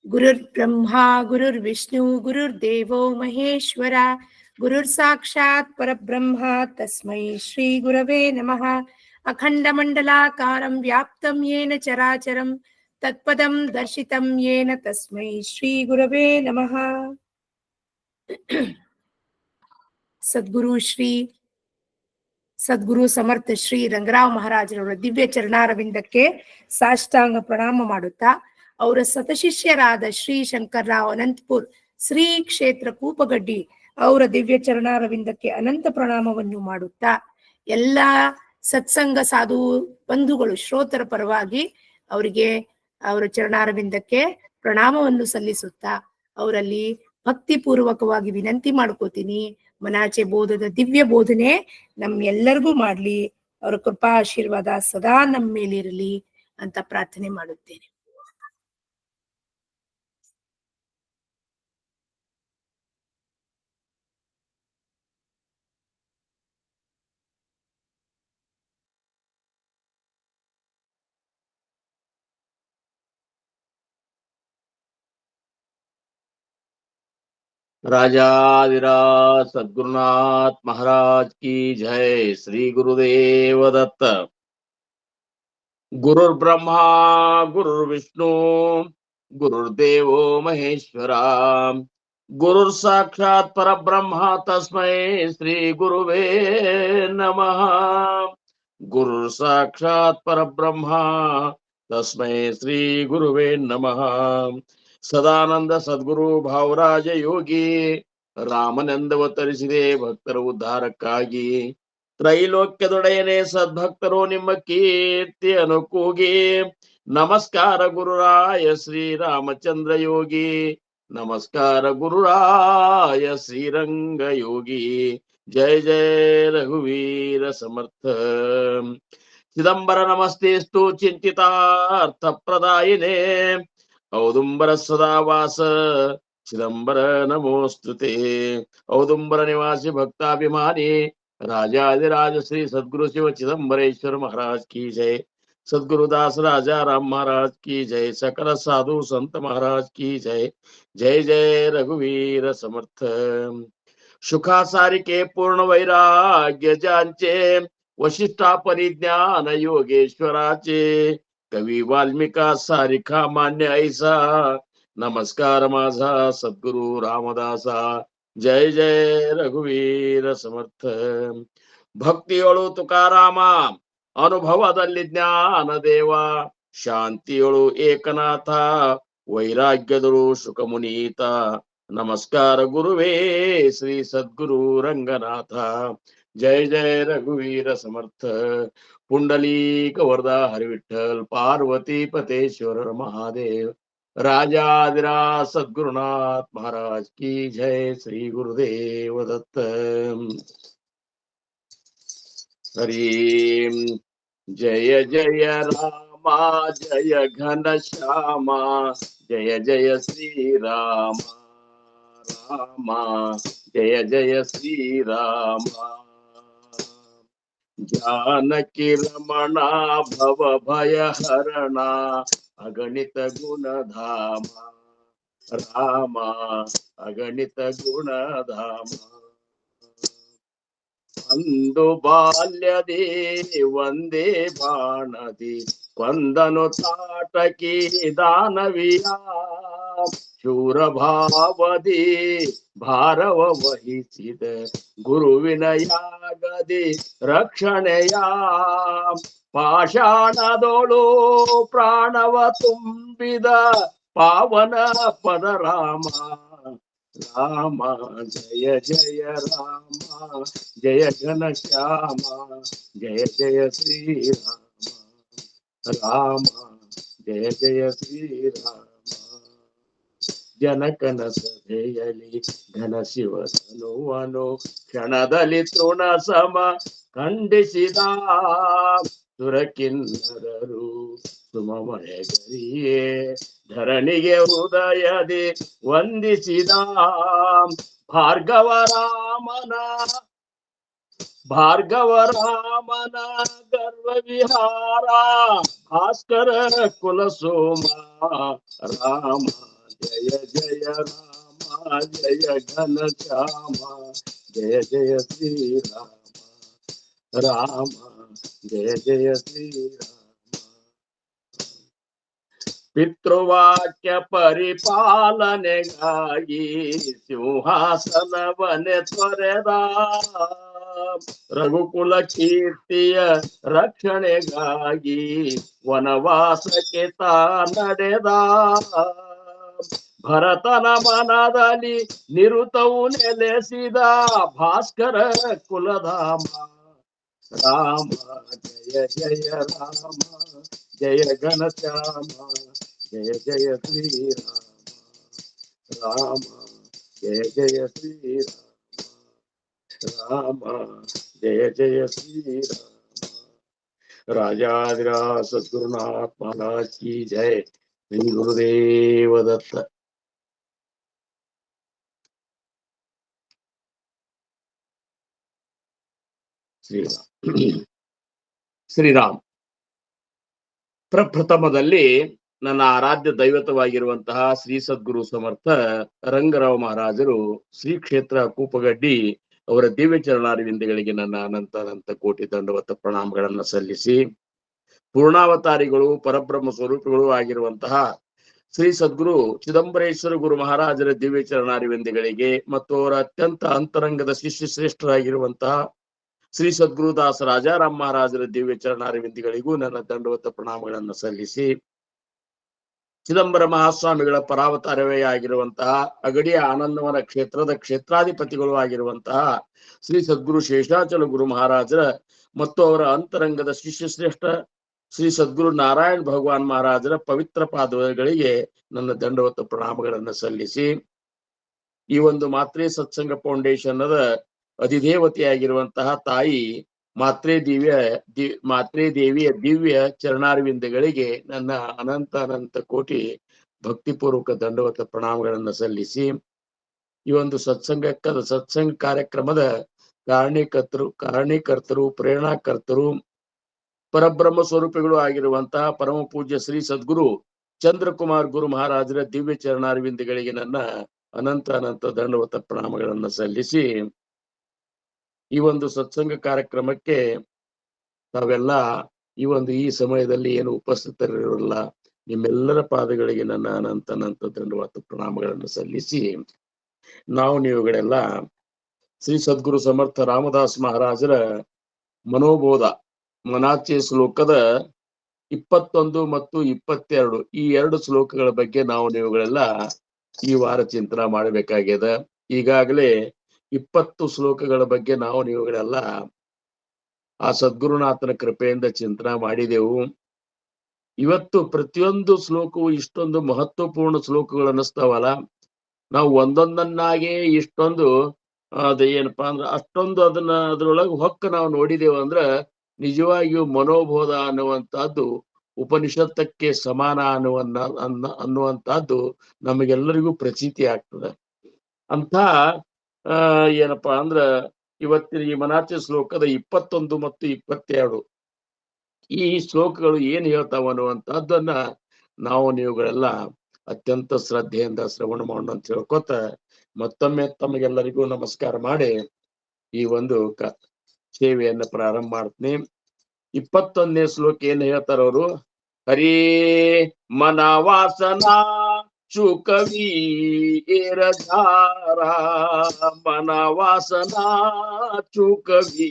गुरुर्ब्रह्मा गुरुर्विष्णु गुरुर्देवो महेश्वरा गुरुर्साक्षात् परब्रह्म तस्मै श्री गुरवे नमः। अखण्डमण्डलाकारं व्याप्तं येन चराचरं तत्पदं दर्शितं येन तस्मै श्री गुरवे नमः। ಸದ್ಗುರು ಸಮರ್ಥ ಶ್ರೀ ರಂಗರಾವ್ ಮಹಾರಾಜರವರ ದಿವ್ಯ ಚರಣಾರವಿಂದಕ್ಕೆ ಸಾಷ್ಟಾಂಗ ಪ್ರಣಾಮ ಮಾಡುತ್ತಾ, ಅವರ ಸತಶಿಷ್ಯರಾದ ಶ್ರೀ ಶಂಕರ್ರಾವ್ ಅನಂತಪುರ್ ಶ್ರೀ ಕ್ಷೇತ್ರ ಕೂಪಗಡ್ಡಿ ಅವರ ದಿವ್ಯ ಚರಣಾರವಿಂದಕ್ಕೆ ಅನಂತ ಪ್ರಣಾಮವನ್ನು ಮಾಡುತ್ತಾ, ಎಲ್ಲ ಸತ್ಸಂಗ ಸಾಧು ಬಂಧುಗಳು ಶ್ರೋತರ ಪರವಾಗಿ ಅವರಿಗೆ ಅವರ ಚರಣಾರವಿಂದಕ್ಕೆ ಪ್ರಣಾಮವನ್ನು ಸಲ್ಲಿಸುತ್ತಾ, ಅವರಲ್ಲಿ ಭಕ್ತಿಪೂರ್ವಕವಾಗಿ ವಿನಂತಿ ಮಾಡ್ಕೋತೀನಿ, ಮನಾಚೆ ಬೋಧದ ದಿವ್ಯ ಬೋಧನೆ ನಮ್ಮೆಲ್ಲರಿಗೂ ಮಾಡ್ಲಿ, ಅವರ ಕೃಪಾ ಆಶೀರ್ವಾದ ಸದಾ ನಮ್ಮ ಮೇಲಿರಲಿ ಅಂತ ಪ್ರಾರ್ಥನೆ ಮಾಡುತ್ತೇನೆ. राजाधिराज सद्गुरुनाथ महाराज की जय। श्री गुरुदेव दत्त। गुरुर्ब्रह्मा गुरुर्विष्णु गुरुर्देवो महेश्वरा गुरुर्साक्षात् परब्रह्म तस्मै श्री गुरुवे नमः। गुरुर्साक्षात् परब्रह्म तस्मै श्री गुरुवे नमः। ಸದಾನಂದ ಸದ್ಗುರು ಭಾವರಾಜ ಯೋಗಿ ರಾಮನಂದವತರಿಸಿದೆ ಭಕ್ತರ ಉದ್ಧಾರಕ್ಕಾಗಿ. ತ್ರೈಲೋಕ್ಯದೊಡೆಯನೇ ಸದ್ಭಕ್ತರು ನಿಮ್ಮ ಕೀರ್ತಿ ಅನುಕೂಗಿ. ನಮಸ್ಕಾರ ಗುರುರಾಯ ಶ್ರೀರಾಮಚಂದ್ರ ಯೋಗಿ, ನಮಸ್ಕಾರ ಗುರುರಾಯ ಶ್ರೀರಂಗ ಯೋಗಿ. ಜಯ ಜಯ ರಘುವೀರ ಸಮರ್ಥ. ಚಿದಂಬರ ನಮಸ್ತೆಸ್ತು ಚಿಂತಿತಾರ್ಥ ಪ್ರದಾಯಿನೇ ಔದುಂಬರ ಸದಾವಾಸ ಚಿದಂಬರ ನಮೋಸ್ತುತೆ. ಔದುಂಬರ ನಿವಾಸಿ ಭಕ್ತಾಭಿಮಾನಿ राजाधिराज श्री सद्गुरु शिव चिदंबरेश्वर महाराज की जय। सद्गुरुदास राजा राम महाराज की जय। सकल साधु संत महाराज की जय। जय जय रघुवीर समर्थ। सुखासारिके पूर्ण वैराग्य ज्यांचे वशिष्ठा परिज्ञान योगेश्वराचे कवी वाल्मिका सारिखा मान्य ऐसा नमस्कार माझा सद्गुरु रामदासा। जय जय रघुवीर समर्थ. ಭಕ್ತಿಯೊಳು ತುಕಾರಾಮ ಅನುಭವದಲ್ಲಿ ಜ್ಞಾನ ದೇವ ಶಾಂತಿಯೊಳು ಏಕನಾಥ ವೈರಾಗ್ಯದಳು ಶುಕಮುನೀತ ನಮಸ್ಕಾರ ಗುರುವೇ ಶ್ರೀ ಸದ್ಗುರು ರಂಗನಾಥ. जय जय रघुवीर समर्थ. पुंडलीक वरदा हरिविठ्ठल पार्वती पतेश्वर महादेव राजाधिराज सद्गुरुनाथ महाराज की जय। श्री गुरुदेव दत्त। हरि जय जय रामा जय घन श्यामा जय जय श्री राम रामा जय जय श्री राम। जानकी रमणा भव भय हरणा अगणित गुणधामा रामा अगणित गुणधामा। अंदु बाल्यदे वंदे बाणದಿ ಕೊಂದನು ತಾಟಕಿ ದಾನವಿಯ ಶೂರಭಾವದಿ ಭಾರವ ವಹಿಸಿದ ಗುರುವಿನಯಾಗದಿ ರಕ್ಷಣೆಯ ಪಾಷಾಣದೋಳು ಪ್ರಾಣವ ತುಂಬಿದ ಪಾವನ ಪದ ರಾಮ ರಾಮ ಜಯ ಜಯ ರಾಮ ಜಯ ಘನ ಶ್ಯಾಮ ಜಯ ಜಯ ಶ್ರೀರಾಮ ರಾಮ ಜಯ ಜಯ ಶ್ರೀರಾಮ। ಜನಕನ ಸಭೆಯಲ್ಲಿ ಘನ ಶಿವ ತನುವನು ಕ್ಷಣದಲ್ಲಿ ತೃಣ ಸಮ ಖಂಡಿಸಿದ ಸುರಕಿನ್ನರರು ಸುಮಮಯ ಗರಿಯೇ ಧರಣಿಗೆ ಹೃದಯದಿ ವಂದಿಸಿದ ಭಾರ್ಗವ ರಾಮನ ಗರ್ವ ವಿಹಾರ ಭಾಸ್ಕರ ಕುಲ ಸೋಮ ರಾಮ ಜಯ ಜಯ ರಾಮ ಜಯ ಘನ ಶ್ಯಾಮ ಜಯ ಜಯ ಶ್ರೀರಾಮ ರಾಮ ಜಯ ಜಯ ಶ್ರೀರಾಮ. ಪಿತೃವಾಕ್ಯ ಪರಿಪಾಲನೆಗಾಗಿ ಸಿಂಹಾಸನವನೆ ತೊರೆದ, ರಘುಕುಲ ಕೀರ್ತಿಯ ರಕ್ಷಣೆಗಾಗಿ ವನವಾಸಕ್ಕೆ ತಾ ನಡೆದ. ಭರತನ ಮನದಲ್ಲಿ ನಿರುತವು ನೆಲೆಸಿದ ಭಾಸ್ಕರ ಕುಲಧಾಮ ರಾಮ ಜಯ ಜಯ ರಾಮ ಜಯ ಘನ ಶ್ಯಾಮ ಜಯ ಜಯ ಶ್ರೀರಾಮ ರಾಮ ಜಯ ಜಯ ಶ್ರೀರಾಮ ರಾಮ ಜಯ ಜಯ ಶ್ರೀರಾಮ. ರಾಜಾಧಿರಾಜ ಸದ್ಗುರುನಾಥ ಮಹಾರಾಜ್ ಕಿ ಜಯ. ಶ್ರೀ ಗುರುದೇವ ದತ್ತ. ಶ್ರೀರಾಮ್. ಪ್ರಪ್ರಥಮದಲ್ಲಿ ನನ್ನ ಆರಾಧ್ಯ ದೈವತವಾಗಿರುವಂತಹ ಶ್ರೀ ಸದ್ಗುರು ಸಮರ್ಥ ರಂಗರಾವ್ ಮಹಾರಾಜರು ಶ್ರೀ ಕ್ಷೇತ್ರ ಕೂಪಗಡ್ಡಿ ಅವರ ದಿವ್ಯ ಚರಣಾರವಿಂದಗಳಿಗೆ ನನ್ನ ಅನಂತ ಕೋಟಿ ದಂಡವತ ಪ್ರಣಾಮಗಳನ್ನ ಸಲ್ಲಿಸಿ, ಪೂರ್ಣಾವತಾರಿಗಳು ಪರಬ್ರಹ್ಮ ಸ್ವರೂಪಿಗಳು ಆಗಿರುವಂತಹ ಶ್ರೀ ಸದ್ಗುರು ಚಿದಂಬರೇಶ್ವರ ಗುರು ಮಹಾರಾಜರ ದಿವ್ಯ ಚರಣಾರವಿಂದಗಳಿಗೆ ಮತ್ತು ಅವರ ಅತ್ಯಂತ ಅಂತರಂಗದ ಶಿಷ್ಯ ಶ್ರೇಷ್ಠರಾಗಿರುವಂತಹ ಶ್ರೀ ಸದ್ಗುರುದಾಸ ರಾಜಾರಾಮ್ ಮಹಾರಾಜರ ದಿವ್ಯ ಚರಣಾರವಿಂದಗಳಿಗೂ ನನ್ನ ದಂಡವತ ಪ್ರಣಾಮಗಳನ್ನು ಸಲ್ಲಿಸಿ, ಚಿದಂಬರ ಮಹಾಸ್ವಾಮಿಗಳ ಪರಾವತಾರವೇ ಆಗಿರುವಂತಹ ಅಗಡಿಯ ಆನಂದವನ ಕ್ಷೇತ್ರದ ಕ್ಷೇತ್ರಾಧಿಪತಿಗಳು ಆಗಿರುವಂತಹ ಶ್ರೀ ಸದ್ಗುರು ಶೇಷಾಚಲ ಗುರು ಮಹಾರಾಜರ ಮತ್ತು ಅವರ ಅಂತರಂಗದ ಶಿಷ್ಯ ಶ್ರೇಷ್ಠ ಶ್ರೀ ಸದ್ಗುರು ನಾರಾಯಣ ಭಗವಾನ್ ಮಹಾರಾಜರ ಪವಿತ್ರ ಪಾದಗಳಿಗೆ ನನ್ನ ದಂಡವತ ಪ್ರಣಾಮಗಳನ್ನು ಸಲ್ಲಿಸಿ, ಈ ಒಂದು ಮಾತ್ರೆ ಸತ್ಸಂಗ ಫೌಂಡೇಶನ್ ಅಧಿದೇವತೆಯಾಗಿರುವಂತಹ ತಾಯಿ ಮಾತ್ರೆ ದೇವಿಯ ದಿವ್ಯ ಚರಣಾರವಿಂದಗಳಿಗೆ ನನ್ನ ಅನಂತ ಕೋಟಿ ಭಕ್ತಿಪೂರ್ವಕ ದಂಡವತ ಪ್ರಣಾಮಗಳನ್ನು ಸಲ್ಲಿಸಿ, ಈ ಒಂದು ಸತ್ಸಂಗ ಕಾರ್ಯಕ್ರಮದ ಕಾರಣೀಕರ್ತರು ಪ್ರೇರಣಾಕರ್ತರು ಪರಬ್ರಹ್ಮ ಸ್ವರೂಪಿಗಳು ಆಗಿರುವಂತಹ ಪರಮ ಪೂಜ್ಯ ಶ್ರೀ ಸದ್ಗುರು ಚಂದ್ರಕುಮಾರ್ ಗುರು ಮಹಾರಾಜರ ದಿವ್ಯ ಚರಣಾರವಿಂದಗಳಿಗೆ ನನ್ನ ಅನಂತ ದಂಡವತ ಪ್ರಣಾಮಗಳನ್ನು ಸಲ್ಲಿಸಿ, ಈ ಒಂದು ಸತ್ಸಂಗ ಕಾರ್ಯಕ್ರಮಕ್ಕೆ ತಾವೆಲ್ಲ ಈ ಸಮಯದಲ್ಲಿ ಏನು ಉಪಸ್ಥಿತರಿರಲ್ಲ, ನಿಮ್ಮೆಲ್ಲರ ಪಾದಗಳಿಗೆ ನನ್ನ ಅನಂತ ದಂಡವತ ಪ್ರಣಾಮಗಳನ್ನು ಸಲ್ಲಿಸಿ, ನೀವುಗಳೆಲ್ಲ ಶ್ರೀ ಸದ್ಗುರು ಸಮರ್ಥ ರಾಮದಾಸ್ ಮಹಾರಾಜರ ಮನೋಬೋಧ ಮನಾಚೆ ಶ್ಲೋಕದ 21 ಮತ್ತು 22 ಈ 2 ಶ್ಲೋಕಗಳ ಬಗ್ಗೆ ನೀವುಗಳೆಲ್ಲ ಈ ವಾರ ಚಿಂತನೆ ಮಾಡಬೇಕಾಗ್ಯದ. ಈಗಾಗಲೇ 20 ಶ್ಲೋಕಗಳ ಬಗ್ಗೆ ನೀವುಗಳೆಲ್ಲ ಆ ಸದ್ಗುರುನಾಥನ ಕೃಪೆಯಿಂದ ಚಿಂತನೆ ಮಾಡಿದೆವು. ಇವತ್ತು ಪ್ರತಿಯೊಂದು ಶ್ಲೋಕವು ಇಷ್ಟೊಂದು ಮಹತ್ವಪೂರ್ಣ ಶ್ಲೋಕಗಳು ಅನ್ನಿಸ್ತಾವಲ್ಲ, ನಾವು ಒಂದೊಂದನ್ನಾಗೆ ಇಷ್ಟೊಂದು ಏನಪ್ಪಾ ಅಂದ್ರೆ ಅಷ್ಟೊಂದು ಅದ್ರೊಳಗೆ ಹೊಕ್ಕ ನಾವು ನೋಡಿದೆವು ಅಂದ್ರ ನಿಜವಾಗಿಯೂ ಮನೋಬೋಧ ಅನ್ನುವಂತಹದ್ದು ಉಪನಿಷತ್ತಕ್ಕೆ ಸಮಾನ ಅನ್ನುವಂತಹದ್ದು ನಮಗೆಲ್ಲರಿಗೂ ಪ್ರತೀತಿ ಆಗ್ತದೆ. ಅಂತ ಏನಪ್ಪಾ ಅಂದ್ರ ಇವತ್ತಿನ ಈ ಮನಾಚೆ ಶ್ಲೋಕದ 21 ಮತ್ತು 22 ಈ ಶ್ಲೋಕಗಳು ಏನ್ ಹೇಳ್ತಾವ ಅನ್ನುವಂತಹದ್ದನ್ನ ನೀವುಗಳೆಲ್ಲ ಅತ್ಯಂತ ಶ್ರದ್ಧೆಯಿಂದ ಶ್ರವಣ ಮಾಡೋಣ ಅಂತ ಹೇಳ್ಕೊತ ಮತ್ತೊಮ್ಮೆ ತಮಗೆಲ್ಲರಿಗೂ ನಮಸ್ಕಾರ ಮಾಡಿ ಈ ಒಂದು ಸೇವೆಯನ್ನ ಪ್ರಾರಂಭ ಮಾಡ್ತೀನಿ. 21ನೇ ಶ್ಲೋಕ ಏನ್ ಹೇಳ್ತಾರ ಅವರು, ಹರೇ ಮನ ವಾಸನಾ ಚುಕವಿ ಏರಧಾರ, ಮನ ವಾಸನಾ ಚುಕವಿ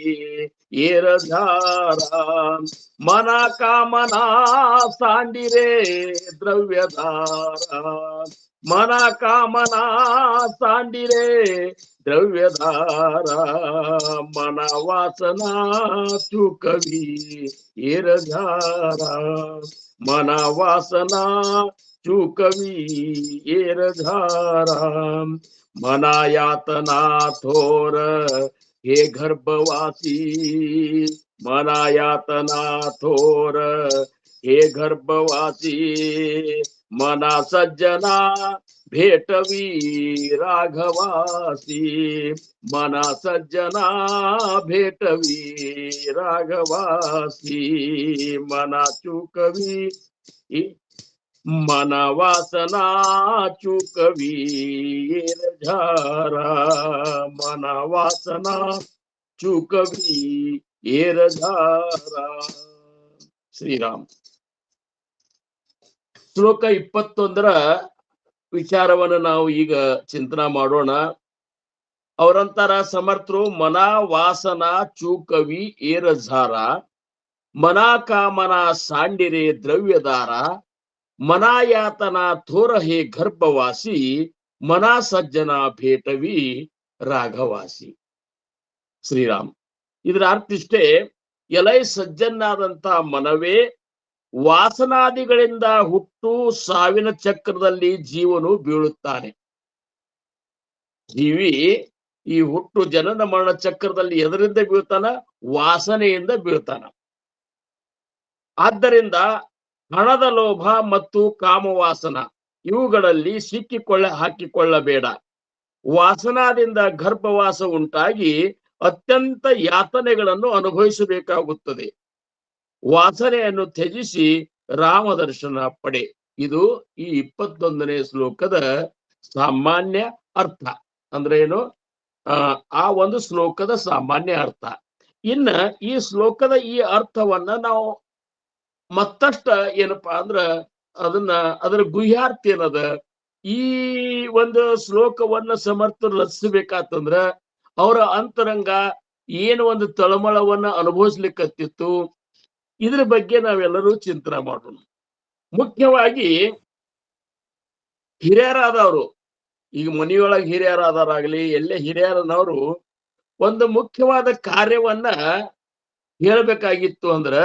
ಏರಧಾರ, ಮನ ಕಾಮನಾ ಸಾಂಡಿರೆ ದ್ರವ್ಯಧಾರ, ಮನ ಕಾಮನಾ ಸಾಂಡಿರೆ ದ್ರವ್ಯಧಾರ, ಮನ ವಾಸನಾ ಚುಕವಿ ಏರಧಾರ, ಮನ ವಾಸನಾ ಚುಕವಿ ಏರಧಾರ, ಮನಾಯಾತನಾ ಥೋರ ಹೇ ಗರ್ಭವಾಸಿ, ಮನಾಯಾತನಾ ಥೋರ ಹೇ ಗರ್ಭವಾಸಿ, ಮನ ಸಜ್ಜನಾ भेटवी राघवासी मना सज्जना भेटवी राघवासी मना चुकवी मन वासना चुकवी झारा मन वासना चुकवी झारा ಶ್ರೀರಾಮ್. ಶ್ಲೋಕ 21 ವಿಚಾರವನ್ನು ನಾವು ಈಗ ಚಿಂತನಾ ಮಾಡೋಣ. ಅವರಂತರ ಸಮರ್ಥರು ಮನ ವಾಸನ ಚೂಕವಿ ಏರಜಾರ ಮನಾ ಕಾಮನ ಸಾಂಡಿರೆ ದ್ರವ್ಯದಾರ ಮನಾಯಾತನ ಥೋರಹೆ ಗರ್ಭವಾಸಿ ಮನಾ ಸಜ್ಜನ ಭೇಟವಿ ರಾಘವಾಸಿ. ಶ್ರೀರಾಮ್. ಇದರ ಅರ್ಥ ಇಷ್ಟೇ, ಎಲೈ ಸಜ್ಜನ್ನಾದಂತ ಮನವೇ, ವಾಸನಾದಿಗಳಿಂದ ಹುಟ್ಟು ಸಾವಿನ ಚಕ್ರದಲ್ಲಿ ಜೀವನು ಬೀಳುತ್ತಾನೆ. ಜೀವಿ ಈ ಹುಟ್ಟು ಜನನ ಮರಣ ಚಕ್ರದಲ್ಲಿ ಎದರಿಂದ ಬೀಳ್ತಾನ? ವಾಸನೆಯಿಂದ ಬೀಳ್ತಾನ. ಆದ್ದರಿಂದ ಹಣದ ಲೋಭ ಮತ್ತು ಕಾಮವಾಸನ ಇವುಗಳಲ್ಲಿ ಹಾಕಿಕೊಳ್ಳಬೇಡ. ವಾಸನಾದಿಂದ ಗರ್ಭವಾಸ ಉಂಟಾಗಿ ಅತ್ಯಂತ ಯಾತನೆಗಳನ್ನು ಅನುಭವಿಸಬೇಕಾಗುತ್ತದೆ. ವಾಸನೆಯನ್ನು ತ್ಯಜಿಸಿ ರಾಮದರ್ಶನ ಪಡೆ. ಇದು ಈ 21ನೇ ಶ್ಲೋಕದ ಸಾಮಾನ್ಯ ಅರ್ಥ. ಅಂದ್ರೆ ಏನು? ಆ ಒಂದು ಶ್ಲೋಕದ ಸಾಮಾನ್ಯ ಅರ್ಥ. ಇನ್ನ ಈ ಶ್ಲೋಕದ ಈ ಅರ್ಥವನ್ನ ನಾವು ಮತ್ತಷ್ಟ ಏನಪ್ಪಾ ಅಂದ್ರ ಅದರ ಗುಹ್ಯಾರ್ಥ ಏನದ? ಈ ಒಂದು ಶ್ಲೋಕವನ್ನ ಸಮರ್ಥರು ರಚಿಸಬೇಕಾತಂದ್ರ ಅವರ ಅಂತರಂಗ ಏನು ಒಂದು ತಳಮಳವನ್ನ ಅನುಭವಿಸ್ಲಿಕ್ಕತ್ತಿತ್ತು, ಇದ್ರ ಬಗ್ಗೆ ನಾವೆಲ್ಲರೂ ಚಿಂತನೆ ಮಾಡೋಣ. ಮುಖ್ಯವಾಗಿ ಹಿರಿಯರಾದವರು, ಈಗ ಮನೆಯೊಳಗೆ ಹಿರಿಯರಾದವರಾಗ್ಲಿ ಎಲ್ಲೇ ಹಿರಿಯರನವರು ಒಂದು ಮುಖ್ಯವಾದ ಕಾರ್ಯವನ್ನ ಹೇಳ್ಬೇಕಾಗಿತ್ತು ಅಂದ್ರ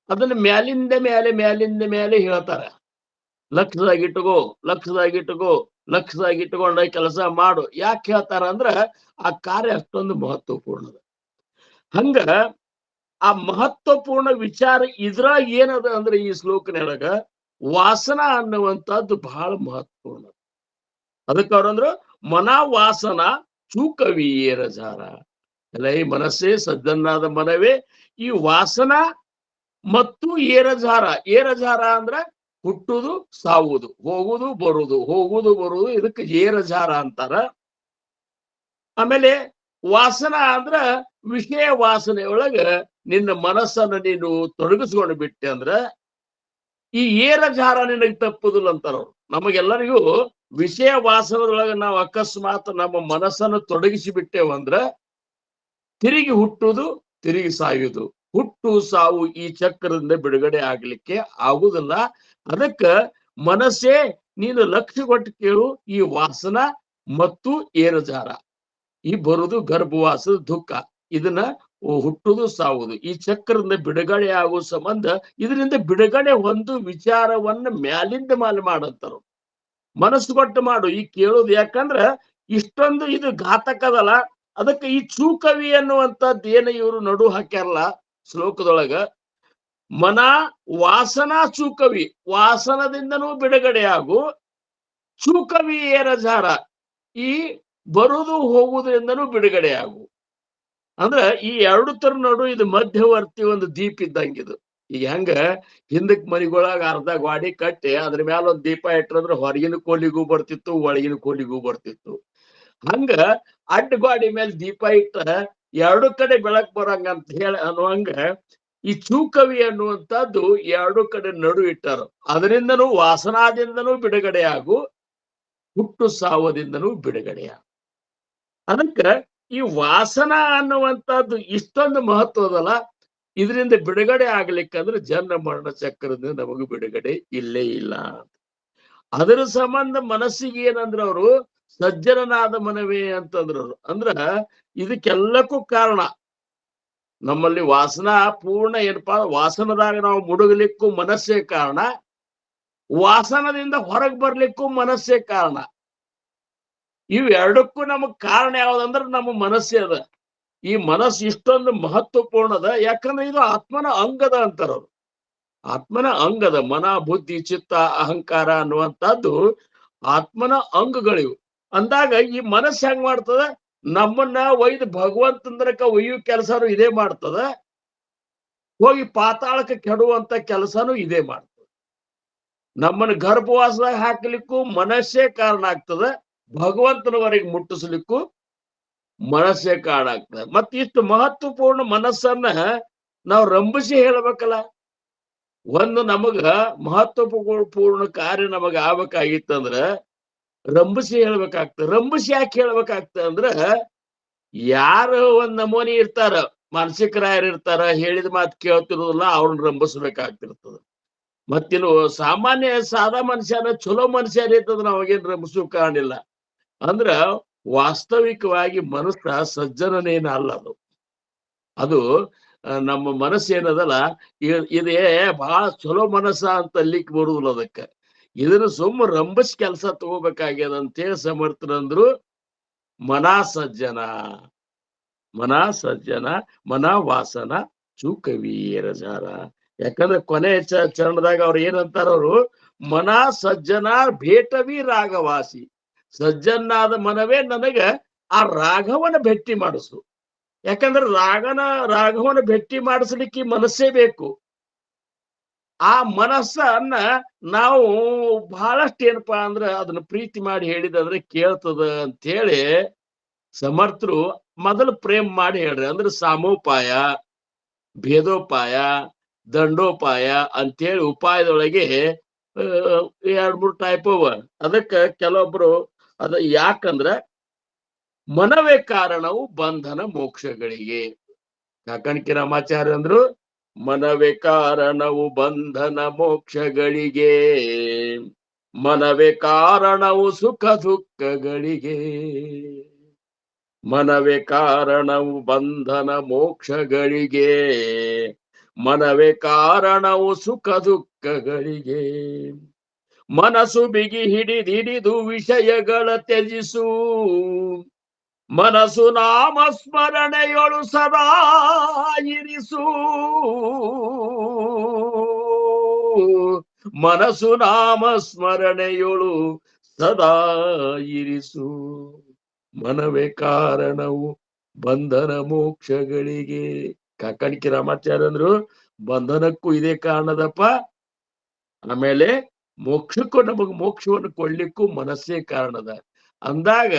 ಅದನ್ನ ಮ್ಯಾಲಿಂದ ಮೇಲೆ ಹೇಳ್ತಾರ. ಲಕ್ಷದಾಗಿಟ್ಟುಕೊಂಡ ಕೆಲಸ ಮಾಡು. ಯಾಕೆ ಹೇಳ್ತಾರ ಅಂದ್ರ ಆ ಕಾರ್ಯ ಅಷ್ಟೊಂದು ಮಹತ್ವಪೂರ್ಣದ. ಹಂಗ ಆ ಮಹತ್ವಪೂರ್ಣ ವಿಚಾರ ಇದ್ರಾಗ ಏನದ ಅಂದ್ರೆ ಈ ಶ್ಲೋಕನೊಳಗ ವಾಸನ ಅನ್ನುವಂಥದ್ದು ಬಹಳ ಮಹತ್ವಪೂರ್ಣ. ಅದಕ್ಕೆ ಅವ್ರಂದ್ರು ಮನ ವಾಸನ ಚೂಕವಿ ಏರಜಾರ. ಎಲ್ಲ ಈ ಮನಸ್ಸೇ ಸಜ್ಜನ್ನಾದ ಮನವೇ, ಈ ವಾಸನ ಮತ್ತು ಏರಜಾರ ಅಂದ್ರ ಹುಟ್ಟುದು ಸಾವುದು, ಹೋಗುದು ಬರುದು ಇದಕ್ಕೆ ಏರಜಾರ ಅಂತಾರ. ಆಮೇಲೆ ವಾಸನ ಅಂದ್ರ ವಿಷಯ ವಾಸನೆಯೊಳಗ ನಿನ್ನ ಮನಸ್ಸನ್ನು ನೀನು ತೊಡಗಿಸ್ಕೊಂಡು ಬಿಟ್ಟೆ ಅಂದ್ರ ಈ ಏರಜಾರ ನಿನಗೆ ತಪ್ಪುದಿಲ್ಲ ಅಂತಾರ ಅವ್ರು. ನಮಗೆಲ್ಲರಿಗೂ ವಿಷಯ ವಾಸನದೊಳಗ ನಾವು ಅಕಸ್ಮಾತ್ ನಮ್ಮ ಮನಸ್ಸನ್ನು ತೊಡಗಿಸಿ ಬಿಟ್ಟೇವಂದ್ರ ತಿರುಗಿ ಹುಟ್ಟುದು, ತಿರುಗಿ ಸಾಯುವುದು, ಹುಟ್ಟು ಸಾವು ಈ ಚಕ್ರದಿಂದ ಬಿಡುಗಡೆ ಆಗ್ಲಿಕ್ಕೆ ಆಗುದಿಲ್ಲ. ಅದಕ್ಕ ಮನಸ್ಸೇ ನೀನು ಲಕ್ಷ್ಯ ಕೊಟ್ಟು ಕೇಳು. ಈ ವಾಸನ ಮತ್ತು ಏರಜಾರ, ಈ ಬರುದು ಗರ್ಭವಾಸದ ದುಃಖ, ಇದನ್ನ ಹುಟ್ಟುದು ಸಾವುದು ಈ ಚಕ್ರದಿಂದ ಬಿಡುಗಡೆ ಆಗುವ ಸಂಬಂಧ ಇದರಿಂದ ಬಿಡುಗಡೆ ಒಂದು ವಿಚಾರವನ್ನ ಮ್ಯಾಲಿಂದ ಮಾಡಂತಾರ. ಮನಸ್ಸು ಕೊಟ್ಟು ಮಾಡು ಈ ಕೇಳೋದು. ಯಾಕಂದ್ರ ಇಷ್ಟೊಂದು ಇದು ಘಾತಕದಲ್ಲ. ಅದಕ್ಕೆ ಈ ಚೂಕವಿ ಅನ್ನುವಂಥದ್ದು ಏನು ಇವರು ನಡು ಹಾಕ್ಯಾರಲ್ಲ ಶ್ಲೋಕದೊಳಗ, ಮನ ವಾಸನ ಚೂಕವಿ, ವಾಸನದಿಂದನೂ ಬಿಡುಗಡೆ ಆಗು, ಚೂಕವಿ ಏರಜಾರ, ಈ ಬರುದು ಹೋಗುವುದರಿಂದನೂ ಬಿಡುಗಡೆ ಆಗು. ಅಂದ್ರ ಈ ಎರಡು ತರ ನಡು ಇದು ಮಧ್ಯವರ್ತಿ ಒಂದು ದೀಪ ಇದ್ದಂಗಿದು. ಈಗ ಹೆಂಗ ಹಿಂದಕ್ ಮನಿಗೊಳಗ ಅರ್ಧ ಗಾಡಿ ಕಟ್ಟಿ ಅದ್ರ ಮ್ಯಾಲ ಒಂದ್ ದೀಪ ಇಟ್ಟರಂದ್ರ ಹೊರಗಿನ ಕೋಲಿಗೂ ಬರ್ತಿತ್ತು, ಒಳಗಿನ ಕೋಲಿಗೂ ಬರ್ತಿತ್ತು. ಹಂಗ ಅಡ್ಡ ಗಾಡಿ ಮೇಲೆ ದೀಪ ಇಟ್ಟ ಎರಡು ಕಡೆ ಬೆಳಕ್ ಬರಂಗ ಅಂತ ಹೇಳಿ ಅನ್ನುವಂಗ ಈ ಚೂಕವಿ ಅನ್ನುವಂಥದ್ದು ಎರಡು ಕಡೆ ನಡು ಇಟ್ಟಾರ. ಅದರಿಂದನೂ ವಾಸನಾದಿಂದನೂ ಬಿಡುಗಡೆ ಆಗು, ಹುಟ್ಟು ಸಾವದಿಂದನೂ ಬಿಡುಗಡೆ ಆಗು. ಅದಕ್ಕ ಈ ವಾಸನ ಅನ್ನುವಂಥದ್ದು ಇಷ್ಟೊಂದು ಮಹತ್ವದಲ್ಲ. ಇದರಿಂದ ಬಿಡುಗಡೆ ಆಗ್ಲಿಕ್ಕಂದ್ರೆ ಜನ್ಮ ಮರಣ ಚಕ್ರದಿಂದ ನಮಗೂ ಬಿಡುಗಡೆ ಇಲ್ಲೇ ಇಲ್ಲ. ಅದರ ಸಂಬಂಧ ಮನಸ್ಸಿಗೆ ಏನಂದ್ರ ಅವರು ಸಜ್ಜನನಾದ ಮನವೇ ಅಂತಂದ್ರ ಅವರು. ಅಂದ್ರ ಇದಕ್ಕೆಲ್ಲಕ್ಕೂ ಕಾರಣ ನಮ್ಮಲ್ಲಿ ವಾಸನಾ ಪೂರ್ಣ ಏನಪ್ಪಾ, ವಾಸನದಾಗ ನಾವು ಮುಡುಗಲಿಕ್ಕೂ ಮನಸ್ಸೇ ಕಾರಣ, ವಾಸನದಿಂದ ಹೊರಗೆ ಬರ್ಲಿಕ್ಕೂ ಮನಸ್ಸೇ ಕಾರಣ. ಇವೆರಡಕ್ಕೂ ನಮಗ್ ಕಾರಣ ಯಾವ್ದಂದ್ರ ನಮ್ಮ ಮನಸ್ಸೇ ಅದ. ಈ ಮನಸ್ಸು ಇಷ್ಟೊಂದು ಮಹತ್ವಪೂರ್ಣದ. ಯಾಕಂದ್ರೆ ಇದು ಆತ್ಮನ ಅಂಗದ ಅಂತಾರವ್ರು. ಆತ್ಮನ ಅಂಗದ ಮನ ಬುದ್ಧಿ ಚಿತ್ತ ಅಹಂಕಾರ ಅನ್ನುವಂಥದ್ದು ಆತ್ಮನ ಅಂಗಗಳಿವು ಅಂದಾಗ ಈ ಮನಸ್ಸು ಹೆಂಗ್ ಮಾಡ್ತದ, ನಮ್ಮನ್ನ ಒಯ್ದು ಭಗವಂತಂದ್ರಕ ಒಯ್ಯು ಕೆಲಸನು ಇದೇ ಮಾಡ್ತದ, ಹೋಗಿ ಪಾತಾಳಕ್ಕೆ ಕೆಡುವಂತ ಕೆಲಸನು ಇದೇ ಮಾಡ್ತದ. ನಮ್ಮನ್ನ ಗರ್ಭವಾಸದಾಗ ಹಾಕ್ಲಿಕ್ಕೂ ಮನಸ್ಸೇ ಕಾರಣ ಆಗ್ತದ, ಭಗವಂತನವರೆಗೆ ಮುಟ್ಟಿಸ್ಲಿಕ್ಕೂ ಮನಸ್ಸೇ ಕಾರಣ ಆಗ್ತದೆ. ಮತ್ತೆ ಇಷ್ಟು ಮಹತ್ವಪೂರ್ಣ ಮನಸ್ಸನ್ನ ನಾವು ರಂಭಿಸಿ ಹೇಳ್ಬೇಕಲ್ಲ. ಒಂದು ನಮಗ ಮಹತ್ವಪೂರ್ಣ ಕಾರ್ಯ ನಮಗ ಆಗ್ಬೇಕಾಗಿತ್ತಂದ್ರ ರಂಭಿಸಿ ಹೇಳ್ಬೇಕಾಗ್ತದೆ. ರಂಭಿಸಿ ಯಾಕೆ ಹೇಳ್ಬೇಕಾಗ್ತದೆ ಅಂದ್ರ, ಯಾರು ಒಂದ್ ನಮೂನಿ ಇರ್ತಾರ, ಮಾನಸಿಕರಾಯರು ಇರ್ತಾರ, ಹೇಳಿದ ಮಾತು ಕೇಳ್ತಿರೋದಿಲ್ಲ, ಅವ್ರನ್ನ ರಂಭಿಸ್ಬೇಕಾಗ್ತಿರ್ತದ. ಮತ್ತಿನ್ನು ಸಾಮಾನ್ಯ ಸಾದಾ ಮನುಷ್ಯನ ಚಲೋ ಮನುಷ್ಯರ ಇರ್ತದ ಅವಾಗೇನ್ ರಂಭಿಸು ಕಾಣಿಲ್ಲ. ಅಂದ್ರ ವಾಸ್ತವಿಕವಾಗಿ ಮನುಷ್ಯ ಸಜ್ಜನನೇನ ಅಲ್ಲ. ಅದು ನಮ್ಮ ಮನಸ್ಸು ಏನದಲ್ಲ, ಇದೇ ಬಹಳ ಚಲೋ ಮನಸ್ಸ ಅಂತ ಅಲ್ಲಿಕ್ ಬರುದಿಲ್ಲ. ಅದಕ್ಕೆ ಇದನ್ನ ಸುಮ್ಮ ರಂಭಸ್ ಕೆಲಸ ತಗೋಬೇಕಾಗ್ಯದ ಅಂತೇಳಿ ಸಮರ್ಥರಂದ್ರು. ಮನಾ ಸಜ್ಜನ ಮನ ವಾಸನ ಚೂಕವೀರ ಜಾರ. ಯಾಕಂದ್ರೆ ಕೊನೆ ಚರಣದಾಗ ಅವ್ರು ಏನಂತಾರ, ಅವರು ಮನಾ ಸಜ್ಜನ ಭೇಟವಿ ರಾಗವಾಸಿ. ಸಜ್ಜನಾದ ಮನವೇ ನನಗ ಆ ರಾಘವನ ಭೇಟಿ ಮಾಡಿಸು. ಯಾಕಂದ್ರೆ ರಾಘವನ ಭೇಟಿ ಮಾಡಿಸ್ಲಿಕ್ಕೆ ಮನಸ್ಸೇ ಬೇಕು. ಆ ಮನಸ್ಸನ್ನ ನಾವು ಬಹಳಷ್ಟು ಏನಪ್ಪಾ ಅಂದ್ರ ಅದನ್ನ ಪ್ರೀತಿ ಮಾಡಿ ಹೇಳಿದಂದ್ರೆ ಕೇಳ್ತದ ಅಂತ ಹೇಳಿ ಸಮರ್ಥರು ಮೊದಲು ಪ್ರೇಮ್ ಮಾಡಿ ಹೇಳ್ರಿ. ಅಂದ್ರೆ ಸಾಮೋಪಾಯ, ಭೇದೋಪಾಯ, ದಂಡೋಪಾಯ ಅಂತೇಳಿ ಉಪಾಯದೊಳಗೆ 2-3 ಟೈಪ್ ಅವ. ಅದಕ್ಕೆ ಕೆಲವೊಬ್ರು ಅದ ಯಾಕಂದ್ರ ಮನವೇ ಕಾರಣವು ಬಂಧನ ಮೋಕ್ಷಗಳಿಗೆ. ಕಾಕಣಿಕೆ ರಾಮಾಚಾರ್ಯ ಅಂದ್ರು, ಮನವೇ ಕಾರಣವು ಬಂಧನ ಮೋಕ್ಷಗಳಿಗೆ, ಮನವೇ ಕಾರಣವು ಸುಖ ದುಃಖಗಳಿಗೆ. ಮನವೇ ಕಾರಣವು ಬಂಧನ ಮೋಕ್ಷಗಳಿಗೆ, ಮನವೇ ಕಾರಣವು ಸುಖ ದುಃಖಗಳಿಗೆ. ಮನಸ್ಸು ಬಿಗಿ ಹಿಡಿದಿಡಿದು ವಿಷಯಗಳ ತ್ಯಜಿಸು, ಮನಸ್ಸು ನಾಮ ಸ್ಮರಣೆಯೊಳು ಸದಾ ಇರಿಸು. ಮನಸ್ಸು ನಾಮ ಸ್ಮರಣೆಯೊಳು ಸದಾ ಇರಿಸು, ಮನವೇ ಕಾರಣವು ಬಂಧನ ಮೋಕ್ಷಗಳಿಗೆ. ಕಾಕಣಿಕೆ ರಾಮಾಚಾರ್ಯ ಅಂದ್ರು, ಬಂಧನಕ್ಕೂ ಇದೇ ಕಾರಣದಪ್ಪ, ಆಮೇಲೆ ಮೋಕ್ಷಕ್ಕೂ ಮೋಕ್ಷವನ್ನು ಕೊಡ್ಲಿಕ್ಕೂ ಮನಸ್ಸೇ ಕಾರಣದ. ಅಂದಾಗ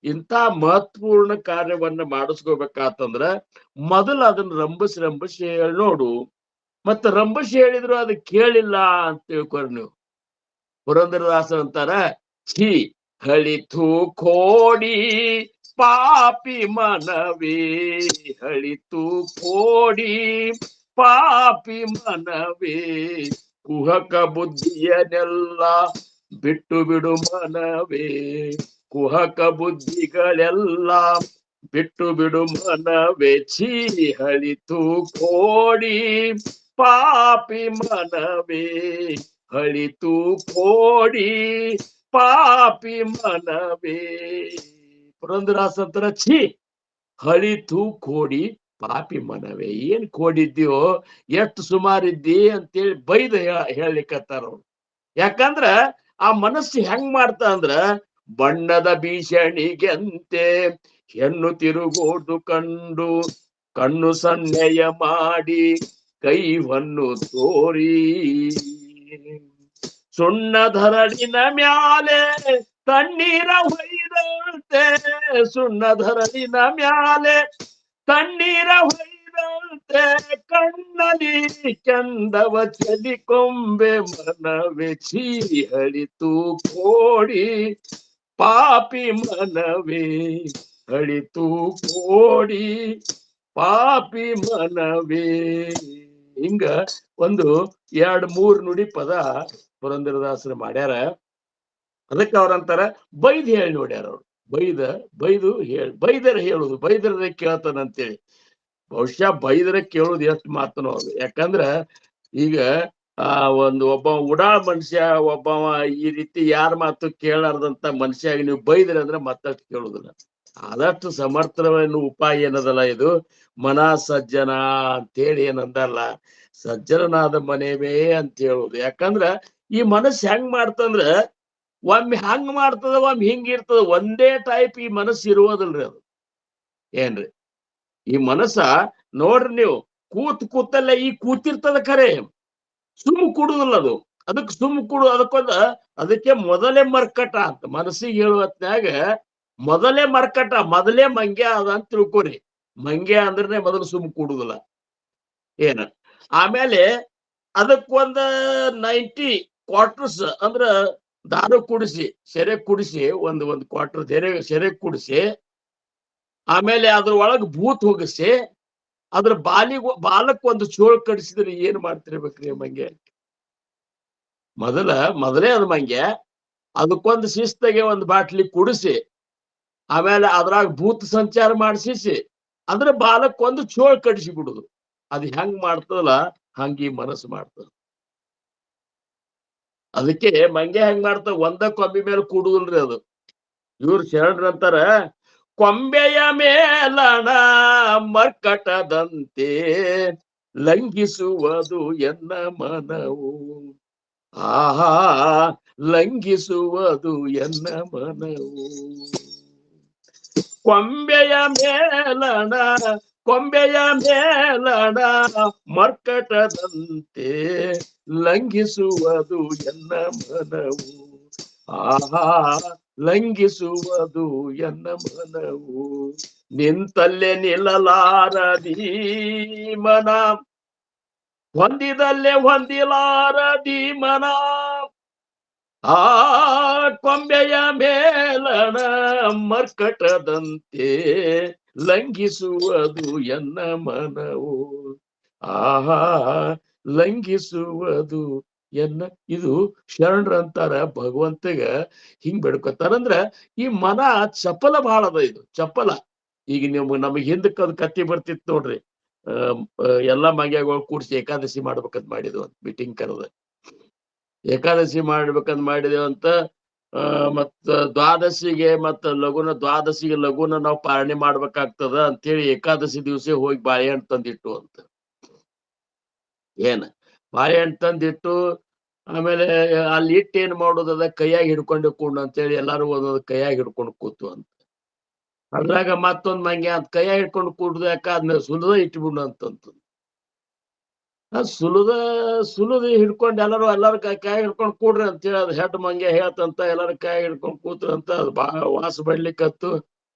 ಇಂಥ ಮಹತ್ವಪೂರ್ಣ ಕಾರ್ಯವನ್ನ ಮಾಡಿಸ್ಕೋಬೇಕಾತಂದ್ರ ಮೊದಲು ಅದನ್ನ ರಂಭಿಸಿ ಹೇಳಿ ನೋಡು. ಮತ್ತ ರಂಭಿಸಿ ಹೇಳಿದ್ರು ಅದು ಕೇಳಿಲ್ಲ ಅಂತ ತಿಳ್ಕೊರಿ ನೀವು. ಪುರಂದರದಾಸ ಅಂತಾರ, ಛೀ ಹಳಿತು ಕೋಡಿ ಪಾಪಿ ಮನವೇ, ಹಳಿತು ಕೋಡಿ ಪಾಪಿ ಮನವೇ, ಕುಹಕ ಬುದ್ಧಿಯನೆಲ್ಲ ಬಿಟ್ಟು ಬಿಡು ಮನವೇ, ಕುಹಕ ಬುದ್ಧಿಗಳೆಲ್ಲ ಬಿಟ್ಟು ಬಿಡು ಮನವೇ. ಛೀ ಹಳಿತು ಕೋಡಿ ಪಾಪಿ ಮನವೇ, ಹಳಿತು ಕೋಡಿ ಪಾಪಿ ಮನವೇ. ಪುರಂದರದಾಸ ಅಂತಾರ, ಛೀ ಹಳಿತು ಕೋಡಿ ಪಾಪಿ ಮನವೇ. ಏನ್ ಕೋಡಿದ್ಯೋ, ಎಷ್ಟು ಸುಮಾರಿದ್ದಿ ಅಂತೇಳಿ ಬೈದ ಹೇಳಲಿಕ್ಕತ್ತಾರ ಅವ್ರು. ಯಾಕಂದ್ರ ಆ ಮನಸ್ಸು ಹೆಂಗ್ ಮಾಡ್ತಾ ಅಂದ್ರ, ಬಣ್ಣದ ಭೀಷಣಿಗೆಂತೆ ಹೆಣ್ಣು ತಿರುಗೋದು ಕಂಡು ಕಣ್ಣು ಸನ್ನೆಯ ಮಾಡಿ ಕೈವನ್ನು ತೋರಿ, ಸುಣ್ಣಧರಳಿನ ಮ್ಯಾಲೆ ತಣ್ಣೀರ ಹೊಯ್ದಂತೆ, ಸುಣ್ಣಧರಳಿನ ಮ್ಯಾಲೆ ತಣ್ಣೀರ ಹೊಯ್ದಂತೆ, ಕಣ್ಣಲಿ ಚಂದವ ಚಲಿಕೊಂಬೆ ಮನವೇ. ಛೀ ಹಳಿತು ಕೋಡಿ ಪಾಪಿ ಮನವೇ, ಹಳಿತು ಕೋಡಿ ಪಾಪಿ ಮನವೇ. ಹಿಂಗ ಒಂದು 2-3 ನುಡಿ ಪದ ಪುರಂದರದಾಸರು ಮಾಡ್ಯಾರ. ಅದಕ್ಕೆ ಅವ್ರಂತಾರ ಬೈದ್ ಹೇಳಿ ನೋಡ್ಯಾರ. ಅವ್ರು ಬೈದರ ಹೇಳುದು, ಬೈದರ ಕೇಳ್ತಾನಂತೇಳಿ. ಬಹುಶಃ ಬೈದರ ಕೇಳುದು ಎಷ್ಟು ಮಾತನೋ ಅದು. ಯಾಕಂದ್ರ ಈಗ ಒಬ್ಬ ಉಡಾಳ್ ಮನುಷ್ಯ, ಒಬ್ಬ ಈ ರೀತಿ ಯಾರ ಮಾತು ಕೇಳಾರ್ದಂತ ಮನುಷ್ಯಾಗಿ ನೀವು ಬೈದ್ರಿ ಅಂದ್ರೆ ಮತ್ತಷ್ಟು ಕೇಳುದಿಲ್ಲ. ಆದಷ್ಟು ಸಮರ್ಥವನ್ನು ಉಪಾಯ ಏನದಲ್ಲ, ಇದು ಮನ ಸಜ್ಜನ ಅಂತೇಳಿ ಏನಂದಲ್ಲ, ಸಜ್ಜನನಾದ ಮನೆವೇ ಅಂತ ಹೇಳುದು. ಯಾಕಂದ್ರ ಈ ಮನಸ್ಸು ಹೆಂಗ್ ಮಾಡ್ತಂದ್ರ, ಒಮ್ಮೆ ಹಂಗ್ ಮಾಡ್ತದ, ಒಮ್ಮೆ ಹಿಂಗ್ ಇರ್ತದ. ಒಂದೇ ಟೈಪ್ ಈ ಮನಸ್ಸು ಇರುವುದಿಲ್ರಿ ಅದು. ಏನ್ರಿ ಈ ಮನಸ್ಸ ನೋಡ್ರಿ ನೀವು, ಕೂತಲ್ಲೇ ಈ ಕೂತಿರ್ತದ ಖರೆ, ಸುಮ್ಮ ಕೂಡುದಿಲ್ಲ ಅದು. ಅದಕ್ಕೆ ಸುಮ್ಮ ಕೂಡು, ಅದಕ್ಕೆ ಮೊದಲೇ ಮರ್ಕಟ ಅಂತ ಮನಸ್ಸಿಗೆ ಹೇಳುವತ್ನ್ಯಾಗ, ಮೊದಲೇ ಮರ್ಕಟ, ಮೊದಲೇ ಮಂಗ್ಯ ಅದ ಅಂತ ತಿಳ್ಕೊರಿ. ಮಂಗ್ಯ ಅಂದ್ರೆ ಮೊದಲು ಸುಮ್ಮ ಕೂಡುದಿಲ್ಲ ಏನ. ಆಮೇಲೆ ಅದಕ್ಕೊಂದ 90 ಕ್ವಾರ್ಟರ್ಸ್ ಅಂದ್ರ ದಾರು ಕುಡಿಸಿ, ಸೆರೆ ಕುಡಿಸಿ, ಒಂದು ಕ್ವಾರ್ಟರ್ ಸೆರೆ ಕುಡಿಸಿ, ಆಮೇಲೆ ಅದ್ರ ಒಳಗ್ ಭೂತ್ ಹೋಗಿಸಿ, ಅದ್ರ ಬಾಲಕ್ ಒಂದು ಚೋಳ್ ಕಡಿಸಿದ್ರೆ ಏನ್ ಮಾಡ್ತಿರ್ಬೇಕ್ರಿ ಮಂಗೆ? ಮೊದಲೇ ಅದು ಮಂಗೆ, ಅದಕ್ಕೊಂದು ಶಿಸ್ತಾಗೆ ಒಂದು ಬಾಟ್ಲಿ ಕುಡಿಸಿ, ಆಮೇಲೆ ಅದ್ರಾಗ ಭೂತ್ ಸಂಚಾರ ಮಾಡಿಸಿ, ಅದ್ರ ಬಾಲಕ್ ಒಂದು ಚೋಳ್ ಕಡಿಸಿ ಬಿಡುದು. ಅದು ಹೆಂಗ್ ಮಾಡ್ತದಲ್ಲ ಹಂಗ ಈ ಮನಸ್ಸು ಮಾಡ್ತದ. ಅದಕ್ಕೆ ಮಂಗೆ ಹೆಂಗ್ ಮಾಡ್ತದ, ಒಂದ ಕೊಂಬಿ ಮೇಲೆ ಕೂಡುದಿಲ್ರಿ ಅದು. ಇವ್ರು ಶರಣರಂತಾರ, ಕೊಂಬೆಯ ಮೇಲಣ ಮರ್ಕಟದಂತೆ ಲಂಘಿಸುವುದು ಎನ್ನ ಮನವು, ಆಹಾ ಲಂಘಿಸುವುದು ಎನ್ನ ಮನವು. ಕೊಂಬೆಯ ಮೇಲಣ ಮರ್ಕಟದಂತೆ ಲಂಘಿಸುವುದು ಎನ್ನ ಮನವು, ಆಹಾ ಲಂಘಿಸುವುದು ಎನ್ನ ಮನವು. ನಿಂತಲ್ಲೇ ನಿಲ್ಲಲಾರದಿ ಮನ, ಹೊಂದಿದಲ್ಲೇ ಹೊಂದಿಲಾರದಿ ಮನ, ಆ ಕೊಂಬೆಯ ಮೇಲಣ ಮರ್ಕಟದಂತೆ ಲಂಘಿಸುವುದು ಎನ್ನ ಮನವು, ಆಹಾ ಲಂಘಿಸುವುದು ಎನ್ನ. ಇದು ಶರಣರಂತಾರ ಭಗವಂತಗ ಹಿಂಗ್ ಬೆಡ್ಕೊತಾರಂದ್ರ, ಈ ಮನ ಚಪಲ ಬಹಳ ಅದ, ಇದು ಚಪಲ. ಈಗ ನೀವು ನಮಗ್ ಹಿಂದಕ್ಕೆ ಅದು ಕತ್ತಿ ಬರ್ತಿತ್ತು ನೋಡ್ರಿ, ಎಲ್ಲಾ ಮಂಗ್ಯಾಗಳು ಕೂಡ್ಸಿ ಏಕಾದಶಿ ಮಾಡ್ಬೇಕಂತ ಮಾಡಿದ್ವು ಅಂತ ಮೀಟಿಂಗ್ ಕರೆದ. ಏಕಾದಶಿ ಮಾಡ್ಬೇಕಂತ ಮಾಡಿದೇವಂತ. ಮತ್ತ ದ್ವಾದಶಿಗೆ ಲಘುನ ನಾವು ಪಾಲನೆ ಮಾಡ್ಬೇಕಾಗ್ತದ ಅಂತೇಳಿ ಏಕಾದಶಿ ದಿವಸ ಹೋಗಿ ಬಾಳೆಹಣ್ಣು ತಂದಿಟ್ಟು ಅಂತ. ಬಾಳೆಹಣ್ಣು ತಂದಿಟ್ಟು, ಆಮೇಲೆ ಅಲ್ಲಿ ಇಟ್ಟು ಏನ್ ಮಾಡೋದದ, ಕೈಯಾಗಿ ಹಿಡ್ಕೊಂಡು ಕೂಡು ಅಂತೇಳಿ ಎಲ್ಲಾರು ಒಂದೊಂದು ಕೈಯಾಗಿ ಹಿಡ್ಕೊಂಡು ಕೂತು ಅಂತ. ಅದ್ರಾಗ ಮತ್ತೊಂದ್ ಮಂಗೆ ಅಂತ ಕೈಯಾಗಿ ಹಿಡ್ಕೊಂಡು ಕೂಡುದು ಯಾಕ, ಅದನ್ನ ಸುಲದ ಇಟ್ಬಿಡು ಅಂತಂತ. ಸುಲದ ಹಿಡ್ಕೊಂಡು ಎಲ್ಲಾರು ಕೈ ಹಿಡ್ಕೊಂಡು ಕೂಡ್ರಿ ಅಂತ ಹೇಳಿ ಅದು ಹೆಡ್ ಮಂಗೆ ಹೇಳ್ತಂತ. ಎಲ್ಲಾರು ಕೈ ಹಿಡ್ಕೊಂಡು ಕೂತ್ರಂತ. ಅದು ಬಹಳ ವಾಸ ಬಡ್ಲಿಕ್ಕತ್ತು.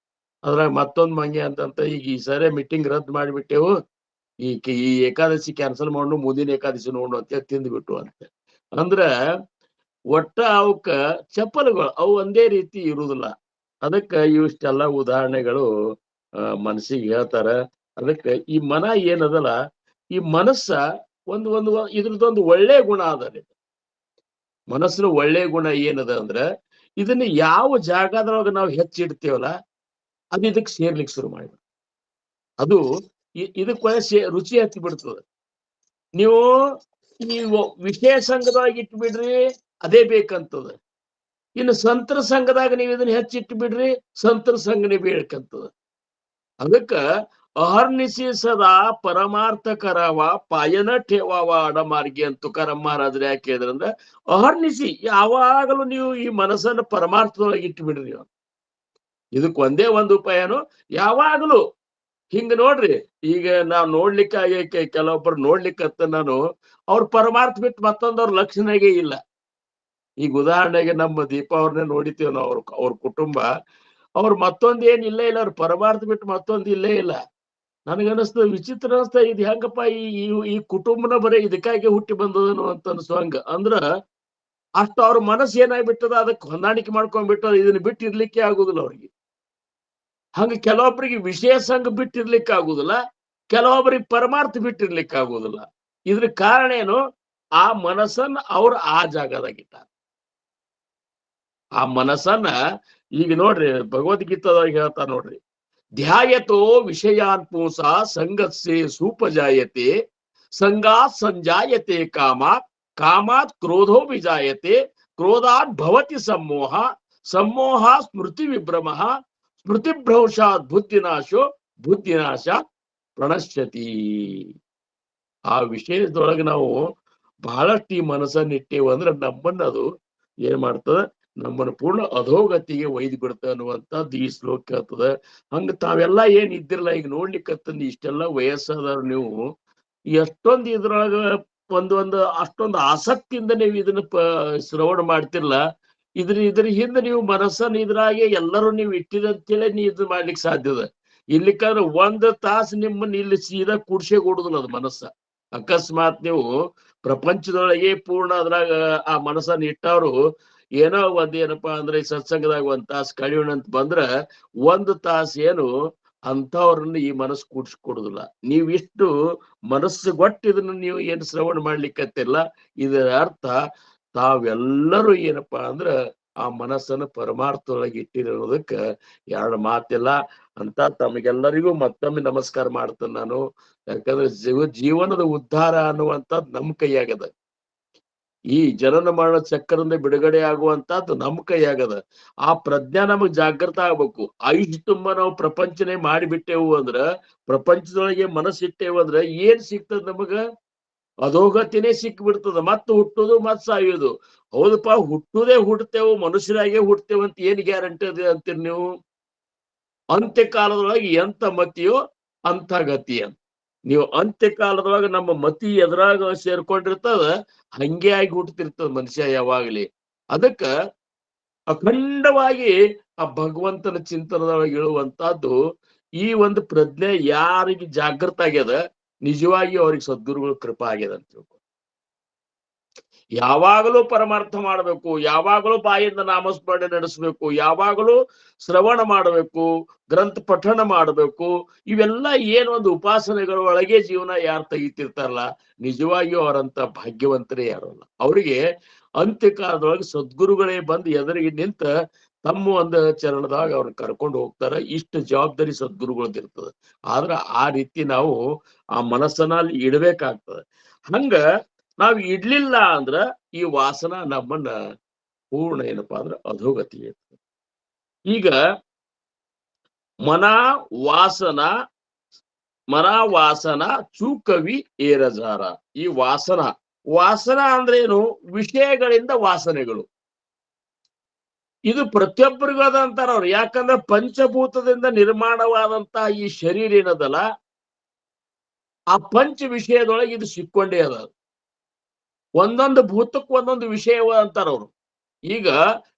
ಅದ್ರಾಗ ಮತ್ತೊಂದ್ ಮಂಗೆ ಅಂತಂತ, ಈಗ ಈ ಸರಿ ಮೀಟಿಂಗ್ ರದ್ದು ಮಾಡಿಬಿಟ್ಟೆವು, ಈ ಏಕಾದಶಿ ಕ್ಯಾನ್ಸಲ್ ಮಾಡು, ಮುಂದಿನ ಏಕಾದಶಿ ನೋಡು ಅಂತ ತಿಂದ್ಬಿಟ್ಟು ಅಂತ. ಅಂದ್ರ ಒಟ್ಟ ಅವಕ್ಕ ಚಪ್ಪಲುಗಳು ಅವು ಒಂದೇ ರೀತಿ ಇರುವುದಿಲ್ಲ. ಅದಕ್ಕ ಇವಿಷ್ಟೆಲ್ಲ ಉದಾಹರಣೆಗಳು ಮನಸ್ಸಿಗೆ ಹೇಳ್ತಾರ. ಅದಕ್ಕ ಈ ಮನ ಏನದಲ್ಲ, ಈ ಮನಸ್ಸ ಇದ್ರದೊಂದು ಒಳ್ಳೆ ಗುಣ ಅದ. ಮನಸ್ಸಿನ ಒಳ್ಳೆ ಗುಣ ಏನದ ಅಂದ್ರ, ಇದನ್ನ ಯಾವ ಜಾಗದೊಳಗ ನಾವು ಹೆಚ್ಚಿಡ್ತೇವಲ್ಲ ಅದು ಇದಕ್ಕೆ ಸೇರ್ಲಿಕ್ಕೆ ಶುರು ಮಾಡಿ, ಅದು ಇದಕ್ಕೆ ರುಚಿ ಹತ್ತಿ ಬಿಡ್ತದ. ನೀವು ವಿಷಯ ಸಂಘದಾಗ ಇಟ್ಬಿಡ್ರಿ, ಅದೇ ಬೇಕಂತದ. ಇನ್ನು ಸಂತರ ಸಂಘದಾಗ ನೀವು ಇದನ್ನ ಹೆಚ್ಚಿಟ್ಟು ಬಿಡ್ರಿ, ಸಂತರ ಸಂಘನೇ ಬೇಕಂತದ. ಅದಕ್ಕ ಅಹರ್ನಿಸಿ ಸದಾ ಪರಮಾರ್ಥಕರವ ಪಾಯನ ಠೇವಾವ ಅಡಮಾರ್ಗಿ ಅಂತ ತುಕಾರಾಮ್ ಮಹಾರಾಜರು ಯಾಕೆ ಹೇಳಿದ್ರಂದ್ರ, ಅಹರ್ನಿಸಿ ಯಾವಾಗಲೂ ನೀವು ಈ ಮನಸ್ಸನ್ನ ಪರಮಾರ್ಥದೊಳಗೆ ಇಟ್ಟು ಬಿಡ್ರಿ. ನೀವು ಇದಕ್ ಒಂದೇ ಒಂದು ಉಪಾಯನು, ಯಾವಾಗಲೂ ಹಿಂಗ ನೋಡ್ರಿ. ಈಗ ನಾವ್ ನೋಡ್ಲಿಕ್ಕೆ ಕೆಲವೊಬ್ಬರು ನೋಡ್ಲಿಕ್ಕತ್ತ, ನಾನು ಅವ್ರ ಪರಮಾರ್ಥ ಬಿಟ್ಟು ಮತ್ತೊಂದವ್ರ ಲಕ್ಷಣಗೆ ಇಲ್ಲ. ಈಗ ಉದಾಹರಣೆಗೆ ನಮ್ಮ ದೀಪಾ ಅವ್ರನ್ನೇ ನೋಡಿತೀವಿ ನಾವು. ಅವ್ರ ಕುಟುಂಬ, ಅವ್ರು ಮತ್ತೊಂದ್ ಏನ್ ಇಲ್ಲೇ ಇಲ್ಲ, ಅವ್ರ ಪರಮಾರ್ಥ ಬಿಟ್ಟು ಮತ್ತೊಂದು ಇಲ್ಲೇ ಇಲ್ಲ. ನನಗನ್ನಿಸ್ತದ, ವಿಚಿತ್ರ ಅನಿಸ್ತಾ, ಇದು ಹೆಂಗಪ್ಪ ಈ ಕುಟುಂಬನ ಬರೀ ಇದಕ್ಕಾಗಿ ಹುಟ್ಟಿ ಬಂದದನು ಅಂತ ಅನ್ಸುವಂಗ. ಅಂದ್ರ ಅಷ್ಟು ಅವ್ರ ಮನಸ್ಸು ಏನಾಗ್ಬಿಟ್ಟದ, ಅದಕ್ಕೆ ಹೊಂದಾಣಿಕೆ ಮಾಡ್ಕೊಂಡ್ಬಿಟ್ಟದ. ಇದನ್ನ ಬಿಟ್ಟಿರ್ಲಿಕ್ಕೆ ಆಗುದಿಲ್ಲ ಅವ್ರಿಗೆ. ಹಂಗ ಕೆಲವೊಬ್ಬರಿಗೆ ವಿಷಯ ಸಂಘ ಬಿಟ್ಟಿರ್ಲಿಕ್ಕೆ ಆಗುದಿಲ್ಲ, ಕೆಲವೊಬ್ಬರಿಗೆ ಪರಮಾರ್ಥ ಬಿಟ್ಟಿರ್ಲಿಕ್ಕೆ ಆಗುದಿಲ್ಲ. ಇದ್ರ ಕಾರಣ ಏನು, ಆ ಮನಸ್ಸನ್ನ ಅವ್ರು ಆ ಜಾಗದಾಗಿಟ್ಟಾರ. ಆ ಮನಸ್ಸನ್ನ ಈಗ ನೋಡ್ರಿ, ಭಗವದ್ಗೀತಾದಾಗ ಹೇಳ್ತಾ ನೋಡ್ರಿ, ಧ್ಯಾಯತೋ ವಿಷಯಾನ್ ಪುಂಸ ಸಂಗಸ್ಸೆ ಸೂಪಜಾಯತೆ, ಸಂಗಾತ್ ಸಂಜಾಯತೆ ಕಾಮಾತ್, ಕಾಮಾತ್ ಕ್ರೋಧೋ ವಿಜಾಯತೆ, ಕ್ರೋಧಾತ್ ಭವತಿ ಸಮೋಹ, ಸಮೋಹ ಸ್ಮೃತಿ ವಿಭ್ರಮ, ಸ್ಮೃತಿಭ್ರಂಶಾತ್ ಬುದ್ಧಿನಾಶೋ, ಬುದ್ಧಿನಾಶಾತ್ ಪ್ರಣಶ್ಯತಿ. ಆ ವಿಷಯದೊಳಗೆ ನಾವು ಬಹಳಷ್ಟು ಈ ಮನಸ್ಸನ್ನ ಇಟ್ಟೇವು ಅಂದ್ರೆ ನಮ್ಮನ್ನ ಅದು ಏನ್ ಮಾಡ್ತದ, ನಮ್ಮನ್ನು ಪೂರ್ಣ ಅಧೋಗತಿಗೆ ಒಯ್ದು ಬಿಡ್ತ ಅನ್ನುವಂಥದ್ದು ಈ ಶ್ಲೋಕ ಹೇಳ್ತದ. ಹಂಗ ತಾವೆಲ್ಲಾ ಏನ್ ಇದ್ದಿರಲ್ಲ, ಈಗ ನೋಡ್ಲಿಕ್ಕತ್ತಂದು ಇಷ್ಟೆಲ್ಲಾ ವಯಸ್ಸಾದವ್ರು ನೀವು ಎಷ್ಟೊಂದು ಇದ್ರೊಳಗ ಒಂದೊಂದು ಅಷ್ಟೊಂದು ಆಸಕ್ತಿಯಿಂದ ನೀವು ಇದನ್ನ ಶ್ರವಣ ಮಾಡ್ತಿರ್ಲ. ಇದ್ರ ಹಿಂದೆ ನೀವು ಮನಸ್ಸನ್ನ ಇದ್ರಾಗೆ ಎಲ್ಲರೂ ನೀವು ಇಟ್ಟಿರಂತೇಳಿ ನೀವು ಇದು ಮಾಡ್ಲಿಕ್ಕೆ ಸಾಧ್ಯದ. ಇಲ್ಲಿಕ್ಕಂದ್ರೆ 1 ತಾಸು ನಿಮ್ಮನ್ನ ಇಲ್ಲಿ ಸೀದಾ ಕೂಡ್ಸೇ ಕೊಡುದಿಲ್ಲ ಅದು ಮನಸ್ಸ. ಅಕಸ್ಮಾತ್ ನೀವು ಪ್ರಪಂಚದೊಳಗೆ ಪೂರ್ಣ ಅದ್ರಾಗ ಆ ಮನಸ್ಸನ್ನ ಇಟ್ಟವ್ರು ಏನೋ ಏನಪ್ಪಾ ಅಂದ್ರೆ ಸತ್ಸಂಗದಾಗ 1 ತಾಸು ಕಳಿಯೋಣ ಅಂತ ಬಂದ್ರ 1 ತಾಸು ಏನು ಅಂಥವ್ರನ್ನ ಈ ಮನಸ್ಸು ಕೂಡ್ಸ್ಕೊಡುದಿಲ್ಲ. ನೀವಿಷ್ಟು ಮನಸ್ಸು ಗೊಟ್ಟು ಇದನ್ನ ನೀವು ಏನು ಶ್ರವಣ ಮಾಡ್ಲಿಕ್ಕತ್ತಿಲ್ಲ, ಇದರ ಅರ್ಥ ತಾವೆಲ್ಲರೂ ಏನಪ್ಪಾ ಅಂದ್ರ ಆ ಮನಸ್ಸನ್ನು ಪರಮಾರ್ಥದೊಳಗೆ ಇಟ್ಟಿರೋದಕ್ಕ 2 ಮಾತಿಲ್ಲ ಅಂತ ತಮಗೆಲ್ಲರಿಗೂ ಮತ್ತೊಮ್ಮೆ ನಮಸ್ಕಾರ ಮಾಡ್ತೇನೆ ನಾನು. ಯಾಕಂದ್ರೆ ಜೀವನದ ಉದ್ಧಾರ ಅನ್ನುವಂಥದ್ದು ನಮ್ಮ ಕೈಯಾಗದ. ಈ ಜನನ ಮರಣ ಚಕ್ರದಿಂದ ಬಿಡುಗಡೆ ಆಗುವಂತದ್ದು ನಮ್ಮ ಕೈಯಾಗದ. ಆ ಪ್ರಜ್ಞಾ ನಮಗ್ ಜಾಗೃತ ಆಗ್ಬೇಕು. ಆಯುಷ್ ತುಂಬಾ ನಾವು ಪ್ರಪಂಚನೇ ಮಾಡಿಬಿಟ್ಟೆವು ಅಂದ್ರ, ಪ್ರಪಂಚದೊಳಗೆ ಮನಸ್ಸಿಟ್ಟೆವು ಅಂದ್ರ ಏನ್ ಸಿಗ್ತದ ನಮಗ? ಅಧೋಗತಿನೇ ಸಿಕ್ಬಿಡ್ತದ. ಮತ್ ಹುಟ್ಟುದು ಮತ್ ಸಾಯುದು. ಹೌದಪ್ಪ, ಹುಟ್ಟುದೇ ಹುಟ್ಟತೇವು, ಮನುಷ್ಯರಾಗೆ ಹುಟ್ಟತೇವೆ ಅಂತ ಏನ್ ಗ್ಯಾರಂಟಿ ಅದ ಅಂತೀರಿ ನೀವು? ಅಂತ್ಯಕಾಲದೊಳಗೆ ಎಂತ ಮತಿಯೋ ಅಂಥ ಗತಿ ಅಂತ. ನೀವು ಅಂತ್ಯಕಾಲದೊಳಗೆ ನಮ್ಮ ಮತಿ ಎದುರಾಗ ಸೇರ್ಕೊಂಡಿರ್ತದ, ಹಂಗೆ ಆಗಿ ಹುಟ್ಟತಿರ್ತದ ಮನುಷ್ಯ ಯಾವಾಗ್ಲಿ. ಅದಕ್ಕ ಅಖಂಡವಾಗಿ ಆ ಭಗವಂತನ ಚಿಂತನದೊಳಗೆ ಇಳುವಂತಹದ್ದು ಈ ಒಂದು ಪ್ರಜ್ಞೆ ಯಾರಿಗೆ ಜಾಗೃತ ಆಗ್ಯದ, ನಿಜವಾಗಿ ಅವ್ರಿಗೆ ಸದ್ಗುರುಗಳು ಕೃಪಾ ಆಗ್ಯದ ಅಂತ ತಿಳ್ಕೊ. ಯಾವಾಗಲೂ ಪರಮಾರ್ಥ ಮಾಡಬೇಕು, ಯಾವಾಗಲೂ ಬಾಯಿಂದ ನಾಮಸ್ಮರಣೆ ನಡೆಸಬೇಕು, ಯಾವಾಗಲೂ ಶ್ರವಣ ಮಾಡಬೇಕು, ಗ್ರಂಥ ಪಠಣ ಮಾಡಬೇಕು. ಇವೆಲ್ಲ ಏನು ಒಂದು ಉಪಾಸನೆಗಳ ಒಳಗೆ ಜೀವನ ಯಾರು ತೆಗಿತಿರ್ತಾರಲ್ಲ, ನಿಜವಾಗಿಯೂ ಅವರಂತ ಭಾಗ್ಯವಂತರೇ ಯಾರಲ್ಲ. ಅವರಿಗೆ ಅಂತ್ಯಕಾಲದೊಳಗೆ ಸದ್ಗುರುಗಳೇ ಬಂದು ಎದುರಿಗೆ ನಿಂತ ತಮ್ಮ ಒಂದು ಚರಣದಾಗ ಅವ್ರನ್ನ ಕರ್ಕೊಂಡು ಹೋಗ್ತಾರ. ಇಷ್ಟು ಜವಾಬ್ದಾರಿ ಸದ್ಗುರುಗಳದಿರ್ತದೆ. ಆದ್ರ ಆ ರೀತಿ ನಾವು ಆ ಮನಸ್ಸನ್ನ ಅಲ್ಲಿ ಇಡ್ಬೇಕಾಗ್ತದೆ. ಹಂಗ ನಾವ್ ಇಡ್ಲಿಲ್ಲ ಅಂದ್ರ ಈ ವಾಸನ ನಮ್ಮನ್ನ ಪೂರ್ಣ ಏನಪ್ಪಾ ಅಂದ್ರ ಅಧೋಗತಿ. ಈಗ ಮನ ವಾಸನ ಚೂಕವಿ ಏರಜಾರ. ಈ ವಾಸನ ಅಂದ್ರೇನು? ವಿಷಯಗಳಿಂದ ವಾಸನೆಗಳು. ಇದು ಪ್ರತಿಯೊಬ್ಬರಿಗೂ ಅದ ಅಂತಾರ ಅವ್ರು. ಯಾಕಂದ್ರೆ ಪಂಚಭೂತದಿಂದ ನಿರ್ಮಾಣವಾದಂತ ಈ ಶರೀರ ಏನದಲ್ಲ, ಆ ಪಂಚ ವಿಷಯದೊಳಗೆ ಇದು ಸಿಕ್ಕೊಂಡೇ ಅದ. ಒಂದೊಂದು ಭೂತಕ್ಕೂ ಒಂದೊಂದು ವಿಷಯವ ಅಂತಾರ ಅವ್ರು. ಈಗ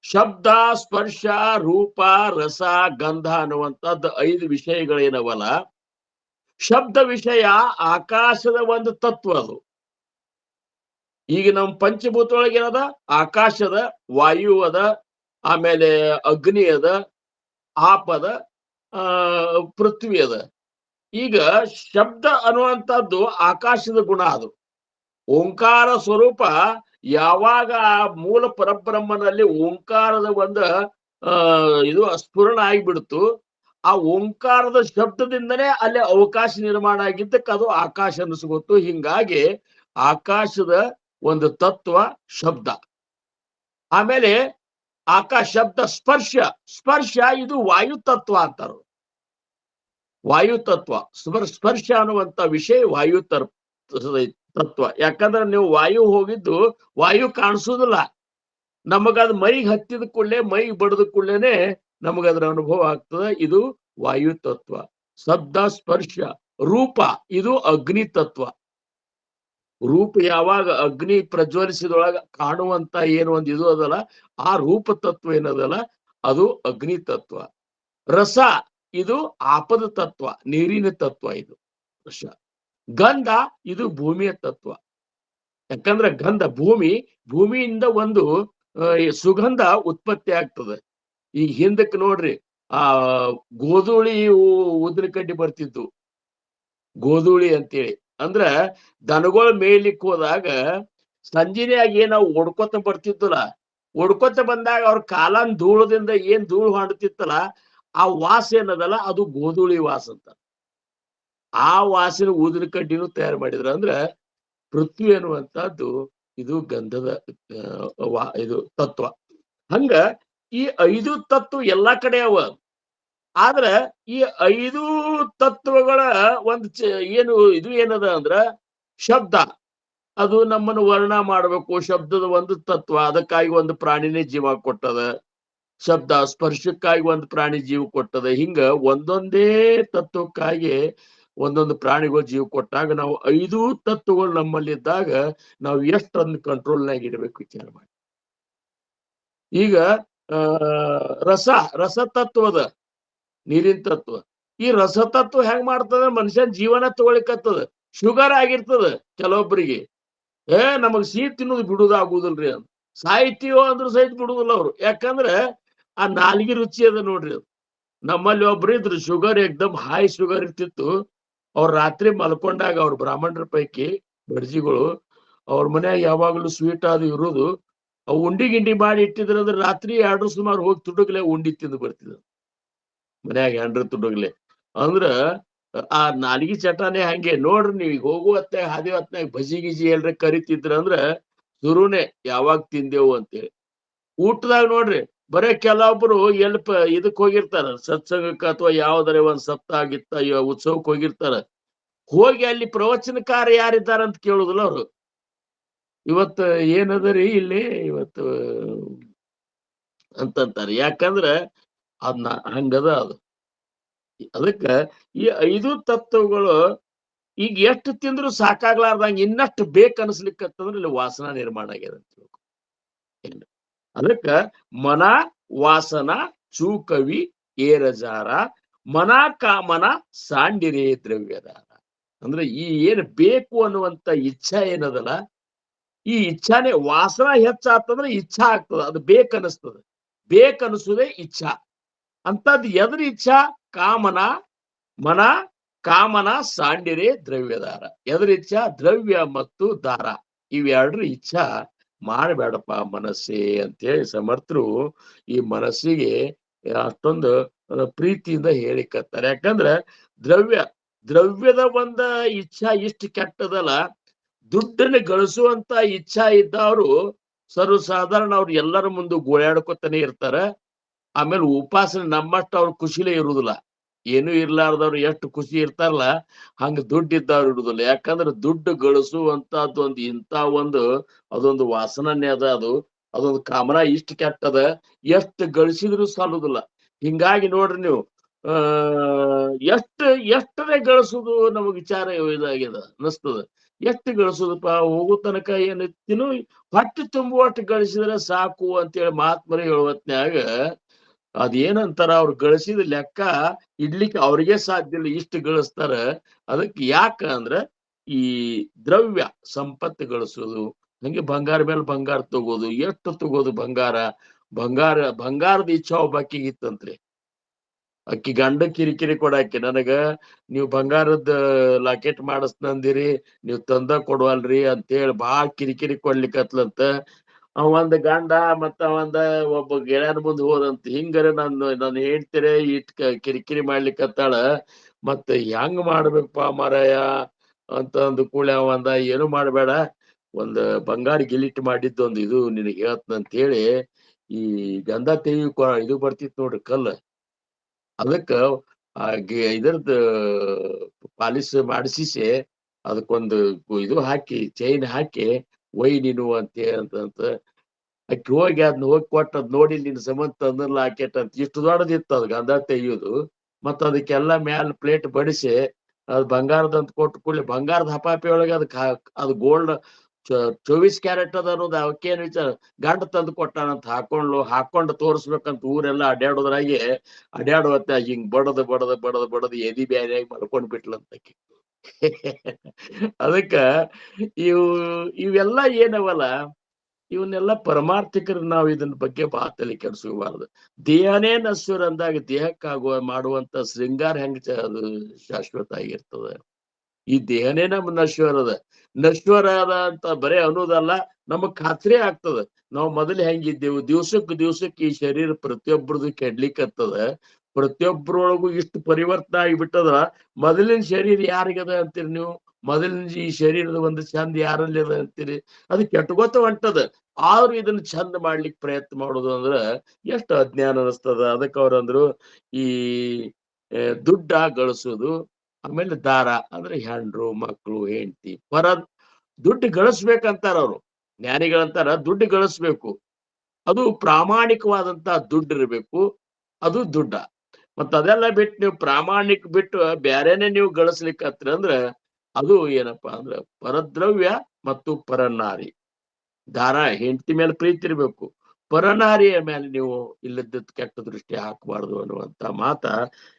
ಶಬ್ದ, ಸ್ಪರ್ಶ, ರೂಪ, ರಸ, ಗಂಧ ಅನ್ನುವಂಥದ್ದು 5 ವಿಷಯಗಳೇನವಲ್ಲ, ಶಬ್ದ ವಿಷಯ ಆಕಾಶದ ಒಂದು ತತ್ವ ಅದು. ಈಗ ನಮ್ಮ ಪಂಚಭೂತೊಳಗೆ ಏನದ? ಆಕಾಶದ, ವಾಯು ಅದ, ಆಮೇಲೆ ಅಗ್ನಿ ಅದ, ಆಪದ, ಪೃಥ್ವಿ ಅದ. ಈಗ ಶಬ್ದ ಅನ್ನುವಂಥದ್ದು ಆಕಾಶದ ಗುಣ ಅದು. ಓಂಕಾರ ಸ್ವರೂಪ ಯಾವಾಗ ಆ ಮೂಲ ಪರಬ್ರಹ್ಮನಲ್ಲಿ ಓಂಕಾರದ ಒಂದು ಇದು ಸ್ಫುರಣ ಆಗಿಬಿಡ್ತು, ಆ ಓಂಕಾರದ ಶಬ್ದದಿಂದನೇ ಅಲ್ಲಿ ಅವಕಾಶ ನಿರ್ಮಾಣ ಆಗಿದ್ದಕ್ಕೆ ಅದು ಆಕಾಶ ಅನ್ನಿಸ್ಕೊತ್ತು. ಹಿಂಗಾಗಿ ಆಕಾಶದ ಒಂದು ತತ್ವ ಶಬ್ದ. ಆಮೇಲೆ ಆಕಾಶ ಶಬ್ದ ಸ್ಪರ್ಶ ಇದು ವಾಯು ತತ್ವ ಅಂತಾರ. ವಾಯು ತತ್ವ ಸ್ಪರ್ಶ ಅನ್ನುವಂತ ವಿಷಯ ವಾಯು ತತ್ವ. ಯಾಕಂದ್ರೆ ನೀವು ವಾಯು ಹೋಗಿದ್ದು ವಾಯು ಕಾಣಿಸೋದಿಲ್ಲ. ನಮಗದ್ ಮೈಗೆ ಹತ್ತಿದ ಕೂಡಲೇ, ಮೈಗೆ ಬಡದ ಕೂಡಲೇನೆ ನಮಗದ್ರ ಅನುಭವ ಆಗ್ತದೆ. ಇದು ವಾಯು ತತ್ವ. ಶಬ್ದ, ಸ್ಪರ್ಶ, ರೂಪ ಇದು ಅಗ್ನಿ ತತ್ವ. ರೂಪ ಯಾವಾಗ ಅಗ್ನಿ ಪ್ರಜ್ವಲಿಸಿದೊಳಗ ಕಾಣುವಂತ ಏನು ಒಂದು ಇದು ಅದಲ್ಲ, ಆ ರೂಪ ತತ್ವ ಏನದಲ್ಲ ಅದು ಅಗ್ನಿ ತತ್ವ. ರಸ ಇದು ಆಪದ ತತ್ವ, ನೀರಿನ ತತ್ವ ಇದು ರಸ. ಗಂಧ ಇದು ಭೂಮಿಯ ತತ್ವ. ಯಾಕಂದ್ರೆ ಗಂಧ ಭೂಮಿಯಿಂದ ಒಂದು ಸುಗಂಧ ಉತ್ಪತ್ತಿ ಆಗ್ತದೆ. ಈಗ ಹಿಂದಕ್ಕೆ ನೋಡ್ರಿ, ಆ ಗೋಧೂಳಿ ಉದ್ದಿನ ಕಡ್ಡಿ ಬರ್ತಿದ್ದು, ಗೋಧೂಳಿ ಅಂತೇಳಿ. ಅಂದ್ರ ದನಗಳ ಮೇಯ್ಲಿಕ್ಕೆ ಹೋದಾಗ ಸಂಜಿನೆಯಾಗಿ ನಾವು ಒಡ್ಕೊತ ಬರ್ತಿದ್ದಲ್ಲ, ಒಡ್ಕೊತ ಬಂದಾಗ ಅವ್ರ ಕಾಲನ್ ಧೂಳದಿಂದ ಏನ್ ಧೂಳು ಹಾಡುತ್ತಿತ್ತಲ್ಲ, ಆ ವಾಸ ಏನದಲ್ಲ ಅದು ಗೋಧೂಳಿ ವಾಸ ಅಂತ. ಆ ವಾಸನ ಊದಿನ ಕಡ್ಡಿನೂ ತಯಾರು ಮಾಡಿದ್ರ. ಅಂದ್ರ ಪೃಥ್ವಿ ಅನ್ನುವಂಥದ್ದು ಇದು ಗಂಧದ ಇದು ತತ್ವ. ಹಂಗ ಈ 5 ತತ್ವ ಎಲ್ಲಾ ಕಡೆ ಅವ. ಆದ್ರ ಈ 5 ತತ್ವಗಳ ಒಂದು ಏನು ಇದು ಏನದ ಅಂದ್ರ ಶಬ್ದ. ಅದು ನಮ್ಮನ್ನು ವರ್ಣ ಮಾಡಬೇಕು. ಶಬ್ದದ ಒಂದು ತತ್ವ, ಅದಕ್ಕಾಗಿ ಒಂದು ಪ್ರಾಣಿನೇ ಜೀವ ಕೊಟ್ಟದ. ಶಬ್ದ ಸ್ಪರ್ಶಕ್ಕಾಗಿ ಒಂದು ಪ್ರಾಣಿ ಜೀವ ಕೊಟ್ಟದ. ಹಿಂಗ ಒಂದೊಂದೇ ತತ್ವಕ್ಕಾಗಿ ಒಂದೊಂದು ಪ್ರಾಣಿಗಳು ಜೀವ ಕೊಟ್ಟಾಗ ನಾವು 5 ತತ್ವಗಳು ನಮ್ಮಲ್ಲಿದ್ದಾಗ ನಾವು ಎಷ್ಟು ಅದನ್ನ ಕಂಟ್ರೋಲ್ನಾಗ ಇಡಬೇಕು ವಿಚಾರ ಮಾಡಿ. ಈಗ ರಸತತ್ವದ ನೀರಿನ ತತ್ವ. ಈ ರಸತತ್ವ ಹೆಂಗ್ ಮಾಡ್ತದ, ಮನುಷ್ಯನ್ ಜೀವನ ತಗೊಳಿಕತ್ತದ. ಶುಗರ್ ಆಗಿರ್ತದ ಕೆಲವೊಬ್ಬರಿಗೆ, ನಮಗ್ ಸಿಹಿ ತಿನ್ನೋದು ಬಿಡುದಾಗುದಿಲ್ರಿ ಅಂತ ಸಾಹಿತ್ಯವೋ ಅಂದ್ರೂ ಸಹಿತ ಬಿಡುದಿಲ್ಲ ಅವ್ರು. ಯಾಕಂದ್ರೆ ಆ ನಾಲ್ಗಿ ರುಚಿ ಅದ ನೋಡ್ರಿ ಅದು. ನಮ್ಮಲ್ಲಿ ಒಬ್ರು ಇದ್ರು, ಶುಗರ್ ಎಕ್ದಮ್ ಹೈ ಶುಗರ್ ಇರ್ತಿತ್ತು. ಅವ್ರ ರಾತ್ರಿ ಮಲ್ಕೊಂಡಾಗ ಅವ್ರ ಬ್ರಾಹ್ಮಣರ ಪೈಕಿ ಬಡ್ಜಿಗಳು ಅವ್ರ ಮನ್ಯಾಗ ಯಾವಾಗ್ಲೂ ಸ್ವೀಟ್ ಅದು ಇರುದು. ಅವು ಉಂಡಿ ಗಿಂಡಿ ಮಾಡಿ ಇಟ್ಟಿದ್ರ ಅಂದ್ರೆ ರಾತ್ರಿ 2 ಸುಮಾರು ಹೋಗಿ ತುಡುಗ್ಲೆ ಉಂಡಿ ತಿಂದು ಬರ್ತಿದ್ರು ಮನ್ಯಾಗ. ಹೆಂಡ್ರ ತುಡುಗ್ಲೆ ಅಂದ್ರ ಆ ನಾಲ್ಗಿ ಚಟಾನೆ ಹಂಗೆ ನೋಡ್ರಿ. ನೀವು ಈಗ ಹೋಗು ಹೊತ್ನಾಗ ಹಾದಿ ಹೊತ್ನಾಗ ಬಜಿ ಗಿಜಿ ಎಲ್ರ ಕರಿತಿದ್ರ ಅಂದ್ರ ಶುರುನೆ ಯಾವಾಗ ತಿಂದೆವು ಅಂತೇಳಿ. ಊಟದಾಗ ನೋಡ್ರಿ ಬರೇ ಕೆಲವೊಬ್ರು ಎಲ್ಪ ಇದಕ್ ಹೋಗಿರ್ತಾರ, ಸತ್ಸಂಗಕ್ಕ ಅಥವಾ ಯಾವ್ದಾರ ಒಂದ್ ಸಪ್ತಾಗಿತ್ತ ಉತ್ಸವಕ್ಕೆ ಹೋಗಿರ್ತಾರ. ಹೋಗಿ ಅಲ್ಲಿ ಪ್ರವಚನಕಾರ ಯಾರಿದ್ದಾರ ಅಂತ ಕೇಳುದಿಲ್ಲ ಅವ್ರು. ಇವತ್ತ ಏನದರಿ ಇಲ್ಲಿ ಇವತ್ತು ಅಂತಂತಾರೆ. ಯಾಕಂದ್ರ ಅದನ್ನ ಹಂಗದ ಅದು. ಅದಕ್ಕ ಈ 5 ತತ್ವಗಳು ಈಗ ಎಷ್ಟು ತಿಂದ್ರು ಸಾಕಾಗ್ಲಾರ್ದಂಗ ಇನ್ನಷ್ಟು ಬೇಕನ್ಸ್ಲಿಕ್ಕತ್ತಂದ್ರ ಇಲ್ಲಿ ವಾಸನ ನಿರ್ಮಾಣ ಆಗ್ಯದ ಅಂತ ತಿಳ್ಕೊ. ಅದಕ್ಕ ಮನ ವಾಸನ ಚೂಕವಿ ಏರಜಾರ ಮನ ಕಾಮನ ಸಾಂಡಿರೇ ದ್ರವ್ಯದಾರ. ಅಂದ್ರೆ ಈ ಏನ್ ಬೇಕು ಅನ್ನುವಂತ ಇಚ್ಛಾ ಏನದಲ್ಲ, ಈ ಇಚ್ಛಾನೇ ವಾಸನ ಹೆಚ್ಚಾತಂದ್ರೆ ಇಚ್ಛಾ ಆಗ್ತದ, ಅದು ಬೇಕನ್ನಿಸ್ತದ. ಬೇಕನ್ನಿಸುದೇ ಇಚ್ಛಾ. ಅಂತದ್ ಎದ್ರ ಇಚ್ಛಾ? ಕಾಮನ ಮನ ಕಾಮನ ಸಾಂಡಿರೇ ದ್ರವ್ಯದಾರ. ಎದ್ರ ಇಚ್ಛಾ? ದ್ರವ್ಯ ಮತ್ತು ದಾರ. ಇವೆರಡ್ರ ಇಚ್ಛಾ ಮಾಡಬೇಡಪ್ಪ ಮನಸ್ಸೇ ಅಂತೇಳಿ ಸಮರ್ಥರು ಈ ಮನಸ್ಸಿಗೆ ಅಷ್ಟೊಂದು ಪ್ರೀತಿಯಿಂದ ಹೇಳಿಕತ್ತಾರೆ. ಯಾಕಂದ್ರೆ ದ್ರವ್ಯದ ಒಂದ ಇಚ್ಛಾ ಇಷ್ಟು ಕೆಟ್ಟದಲ್ಲ. ದುಡ್ಡನ್ನು ಗಳಿಸುವಂತ ಇಚ್ಛಾ ಇದ್ದವರು ಸರ್ವಸಾಧಾರಣ ಅವ್ರು ಎಲ್ಲರ ಮುಂದೆ ಗೋಳಾಡ್ಕೊತಾನೆ ಇರ್ತಾರ. ಆಮೇಲೆ ಉಪಾಸನೆ ನಮ್ಮಷ್ಟು ಅವ್ರ ಖುಷಿಲೇ ಇರುದಿಲ್ಲ. ಏನೂ ಇರ್ಲಾರ್ದವ್ರು ಎಷ್ಟು ಖುಷಿ ಇರ್ತಾರಲ್ಲ, ಹಂಗ ದುಡ್ಡು ಇದ್ದವ್ರು ಇರುದಿಲ್ಲ. ಯಾಕಂದ್ರೆ ದುಡ್ಡು ಗಳಿಸುವಂತದ್ದು ಒಂದು ಇಂಥ ಒಂದು ಅದೊಂದು ವಾಸನನೇ ಅದ. ಅದೊಂದು ಕಾಮನ ಇಷ್ಟು ಕೆಟ್ಟದ, ಎಷ್ಟು ಗಳಿಸಿದ್ರು ಸಾಲುದಿಲ್ಲ. ಹಿಂಗಾಗಿ ನೋಡ್ರಿ ನೀವು ಎಷ್ಟರೇ ಗಳಿಸುದು ನಮಗ್ ವಿಚಾರ ಇದಾಗ್ಯದ ಅನಿಸ್ತದ. ಎಷ್ಟು ಗಳಿಸುದಪ್ಪ, ಹೋಗೋ ತನಕ ಏನು ತಿನ್ನು ಹೊಟ್ಟೆ ತುಂಬುವಷ್ಟು ಗಳಿಸಿದ್ರೆ ಸಾಕು ಅಂತೇಳಿ ಮಹಾತ್ಮರು ಹೇಳುವತ್ನ್ಯಾಗ ಅದೇನಂತಾರ, ಅವ್ರು ಗಳಿಸಿದ ಲೆಕ್ಕ ಇಡ್ಲಿಕ್ಕೆ ಅವ್ರಿಗೆ ಸಾಧ್ಯ ಇಲ್ಲ, ಇಷ್ಟು ಗಳಿಸ್ತಾರ. ಅದಕ್ಕೆ ಯಾಕ ಅಂದ್ರ ಈ ದ್ರವ್ಯ ಸಂಪತ್ತು ಗಳಿಸೋದು, ಹಂಗೆ ಬಂಗಾರ ಮೇಲೆ ಬಂಗಾರ ತಗೋದು. ಎಷ್ಟು ತಗೋದು ಬಂಗಾರದ ಇಚ್ಛಾ ಒಬ್ಬ ಅಕ್ಕಿಗಿತ್ತಂತ್ರಿ. ಅಕ್ಕಿ ಗಂಡ ಕಿರಿಕಿರಿ ಕೊಡಾಕಿ, ನನಗ ನೀವು ಬಂಗಾರದ ಲಾಕೆಟ್ ಮಾಡಿಸ್ನಂದಿರಿ, ನೀವು ತಂದ ಕೊಡ್ವಲ್ರಿ ಅಂತೇಳಿ ಬಾಳ ಕಿರಿಕಿರಿ ಕೊಡ್ಲಿಕ್ಕತ್ಲಂತ. ಒಂದ್ ಗಂಡ ಮತ್ತ ಒಬ್ಬ ಗೆಳೆಯನ ಮುಂದೆ ಹೋದಂತ. ಹಿಂಗರ ನನ್ನ ಹೇಳ್ತೀರ ಇಟ್ ಕಿರಿಕಿರಿ ಮಾಡ್ಲಿಕ್ಕತ್ತಾಳ, ಮತ್ತ ಹೆಂಗ್ ಮಾಡ್ಬೇಕಪ್ಪ ಮಾರಾಯ ಅಂತ ಅಂದ ಕೂಡಲೇ ಏನು ಮಾಡ್ಬೇಡ, ಒಂದ್ ಬಂಗಾರ ಗಿಲಿಟ್ ಮಾಡಿದ್ದು ಒಂದು ಇದು ನಿನಗೆ ಹೇಳ್ತಂತ ಹೇಳಿ ಈ ಗಂಧ ತೆಗಿ ಇದು ಬರ್ತಿತ್ ನೋಡ್ರಿ ಕಲ್ಲ, ಅದಕ್ಕ ಇದರದ್ದು ಪಾಲಿಶ್ ಮಾಡಿಸಿ ಅದಕ್ಕೊಂದು ಇದು ಹಾಕಿ ಚೈನ್ ಹಾಕಿ ಒಯ್ ನೀನು ಅಂತ ಅಕ್ಕಿ ಹೋಗಿ ಅದನ್ನ ಹೋಗಿ ಕೊಟ್ಟದ್ ನೋಡಿ ನಿನ್ ಸಮಂತ ತಂದ್ರಲ್ಲ ಹಾಕೆಟ್ ಅಂತ. ಇಷ್ಟು ದೊಡ್ಡದಿತ್ತು ಅದು ಗಂಧ ತೆಗಿಯೋದು. ಮತ್ತ ಅದಕ್ಕೆಲ್ಲ ಮ್ಯಾಲ ಪ್ಲೇಟ್ ಬಡಿಸಿ ಅದು ಬಂಗಾರದಂತ ಕೊಟ್ಟು ಕೂಡಲೇ ಬಂಗಾರದ ಹಪಾಪಿ ಒಳಗೆ ಅದು ಗೋಲ್ಡ್ 24 ಕ್ಯಾರೆಟ್ ಅದ ಅನ್ನೋದು ಅವಕ್ಕೇನ್ ವಿಚಾರ. ಗಂಡ ತಂದು ಕೊಟ್ಟಾನಂತ ಹಾಕೊಂಡು ತೋರಿಸ್ಬೇಕಂತ ಊರೆಲ್ಲ ಅಡ್ಯಾಡುವತ್ತ ಹಿಂಗ್ ಬಡದ ಎದಿ ಬ್ಯಾನಿಯಾಗಿ ಮಲ್ಕೊಂಡ್ ಬಿಟ್ಲಂತಕಿ. ಅದಕ್ಕ ಇವೆಲ್ಲ ಏನವಲ್ಲ, ಇವನ್ನೆಲ್ಲ ಪರಮಾರ್ಥಿಕರು ನಾವು ಇದನ್ನ ಬಗ್ಗೆ ತಲೆ ಕೆಡಿಸ್ಕೋಬಾರ್ದು. ದೇಹನೇ ನಶ್ವರ ಅಂದಾಗ ದೇಹಕ್ಕಾಗುವ ಮಾಡುವಂತ ಶೃಂಗಾರ ಹೆಂಗ ಅದು ಶಾಶ್ವತ ಆಗಿರ್ತದ. ಈ ದೇಹನೇ ನಮ್ ನಶ್ವರ ಅದ ಅಂತ ಬರೇ ಅನ್ನೋದಲ್ಲ, ನಮಗ್ ಖಾತ್ರಿ ಆಗ್ತದ. ನಾವು ಮೊದಲು ಹೆಂಗಿದ್ದೇವು, ದಿವ್ಸಕ್ಕೆ ಈ ಶರೀರ ಪ್ರತಿಯೊಬ್ಬರದು ಕೆಡ್ಲಿಕ್ಕತ್ತದ. ಪ್ರತಿಯೊಬ್ಬರೊಳಗೂ ಇಷ್ಟು ಪರಿವರ್ತನೆ ಆಗಿಬಿಟ್ಟದ. ಮೊದಲಿನ ಶರೀರ ಯಾರಿಗದ ಅಂತೀರಿ ನೀವು? ಮೊದಲಿನ ಈ ಶರೀರದ ಒಂದು ಚಂದ ಯಾರಲ್ಲಿ ಅದ ಅಂತೀರಿ? ಅದು ಕೆಟ್ಟಗೊತ್ತ ಹೊಂಟದ. ಆದ್ರೂ ಇದನ್ನ ಚಂದ ಮಾಡ್ಲಿಕ್ಕೆ ಪ್ರಯತ್ನ ಮಾಡೋದು ಅಂದ್ರ ಎಷ್ಟು ಅಜ್ಞಾನ ಅನಿಸ್ತದ. ಅದಕ್ಕೆ ಅವ್ರಂದ್ರು ಈ ದುಡ್ಡ ಗಳಿಸೋದು, ಆಮೇಲೆ ದಾರ ಅಂದ್ರೆ ಹೆಂಡ್ರು ಮಕ್ಕಳು ಹೆಂಡತಿ ದುಡ್ಡು ಗಳಿಸ್ಬೇಕಂತಾರ ಅವ್ರು. ಜ್ಞಾನಿಗಳಂತಾರ ದುಡ್ಡು ಗಳಿಸ್ಬೇಕು, ಅದು ಪ್ರಾಮಾಣಿಕವಾದಂತ ದುಡ್ಡು ಇರಬೇಕು, ಅದು ದುಡ್ಡ. ಮತ್ತ ಅದೆಲ್ಲ ಬಿಟ್ಟು ನೀವು ಪ್ರಾಮಾಣಿಕ ಬಿಟ್ಟು ಬ್ಯಾರೇನೆ ನೀವು ಗಳಿಸ್ಲಿಕ್ಕತ್ರಿ ಅಂದ್ರ ಅದು ಏನಪ್ಪಾ ಅಂದ್ರ ಪರದ್ರವ್ಯ ಮತ್ತು ಪರನಾರಿ. ದಾರ ಹೆಂಡತಿ ಮೇಲೆ ಪ್ರೀತಿ ಇರ್ಬೇಕು, ಪರನಾರಿಯ ಮೇಲೆ ನೀವು ಇಲ್ಲದ ಕೆಟ್ಟ ದೃಷ್ಟಿ ಹಾಕಬಾರ್ದು ಅನ್ನುವಂತ ಮಾತ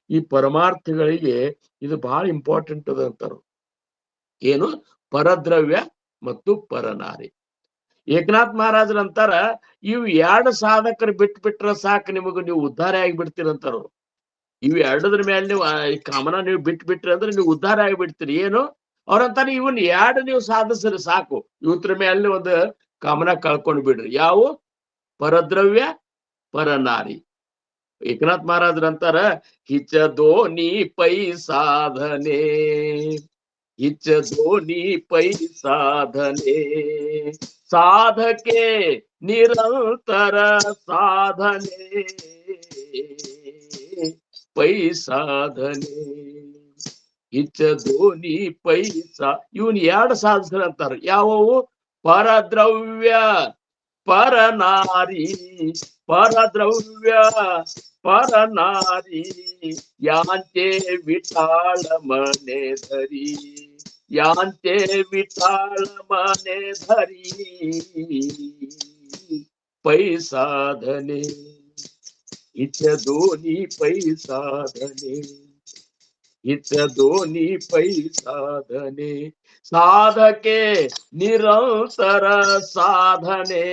ಈ ಪರಮಾರ್ಥಗಳಿಗೆ ಇದು ಬಹಳ ಇಂಪಾರ್ಟೆಂಟ್ ಅದ ಅಂತಾರು. ಏನು? ಪರದ್ರವ್ಯ ಮತ್ತು ಪರನಾರಿ. ಏಕನಾಥ್ ಮಹಾರಾಜರ ಅಂತಾರ, ಇವ್ ಎರಡು ಸಾಧಕರು ಬಿಟ್ರ ಸಾಕು, ನಿಮಗ ನೀವು ಉದ್ಧಾರ ಆಗಿಬಿಡ್ತೀರಂತಾರ. ಇವ್ ಎರಡದ್ರ ಮೇಲೆ ನೀವು ಈ ಕಾಮನ ನೀವು ಬಿಟ್ರಿ ಅಂದ್ರೆ ನೀವು ಉದ್ಧಾರ ಆಗಿಬಿಡ್ತೀರಿ. ಏನು? ಅವ್ರಂತಾನೆ ಇವನ್ ಎರಡು ನೀವು ಸಾಧಿಸ್ರಿ ಸಾಕು, ಇವತ್ರ ಮೇಲೆ ಒಂದು ಕಾಮನ ಕಳ್ಕೊಂಡ್ ಬಿಡ್ರಿ. ಯಾವ? ಪರದ್ರವ್ಯ ಪರನಾರಿ. ಏಕನಾಥ್ ಮಹಾರಾಜರ ಅಂತಾರ, ಹಿಚದೋನಿ ಪೈ ಸಾಧನೆ, ಹಿಚದೋನಿ ಪೈ ಸಾಧನೆ, ಸಾಧಕೆ ನಿರಂತರ ಸಾಧನೆ, ಪೈ ಸಾಧನೆ. ಹಿಚದೋನಿ ಪೈಸಾ, ಇವನ್ ಎರಡು ಸಾಧಿಸ್ರ ಅಂತಾರ. ಯಾವುವು? ಪರದ್ರವ್ಯ ಪರನಾರಿ, ಪರದ್ರವ್ಯ ಪರನಾರಿ, ಯಾಂತೆ ವಿಠಾಳ ಮನೆ ಧರಿ, ಯಾಂತೆ ವಿಠಾಳ ಮನೆ ಧರಿ, ಪೈ ಸಾಧನೆ. ಹಿಚದೋನಿ ಪೈ ಸಾಧನೆ, ಹಿಚದೋನಿ ಪೈ ಸಾಧನೆ, ಸಾಧಕೆ ನಿರಂತರ ಸಾಧನೆ,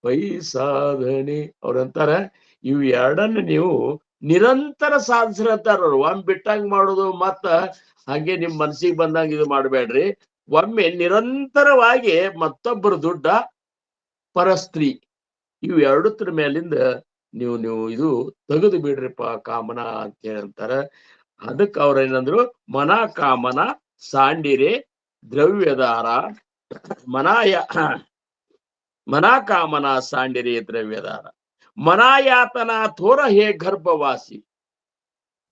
ಪೈ ಸಾಧನೆ. ಅವ್ರಂತಾರ ಇವ್ ಎರಡನ್ನ ನೀವು ನಿರಂತರ ಸಾಧಿಸ್ರಂತಾರ. ಒಮ್ಮೆ ಬಿಟ್ಟಂಗ್ ಮಾಡೋದು ಮತ್ತ ಹಾಗೆ ನಿಮ್ ಮನ್ಸಿಗೆ ಬಂದಂಗ ಇದು ಮಾಡ್ಬೇಡ್ರಿ. ಒಮ್ಮೆ ನಿರಂತರವಾಗಿ ಮತ್ತೊಬ್ಬರ ದುಡ್ಡ, ಪರಸ್ತ್ರೀ, ಇವು ಎರಡತ್ರ ಮೇಲಿಂದ ನೀವು ಇದು ತೆಗೆದು ಬಿಡ್ರಿಪ್ಪ ಕಾಮನ ಅಂತ ಹೇಳಂತಾರ. ಅದಕ್ಕೆ ಅವ್ರ ಏನಂದ್ರು, ಮನ ಕಾಮನ ಸಾಂಡಿರೆ ದ್ರವ್ಯದಾರ, ಮನ ಕಾಮನ ಸಾಂಡಿರೆ ದ್ರವ್ಯದಾರ, ಮನಾಯಾತನ ಥೋರ ಹೇ ಗರ್ಭವಾಸಿ.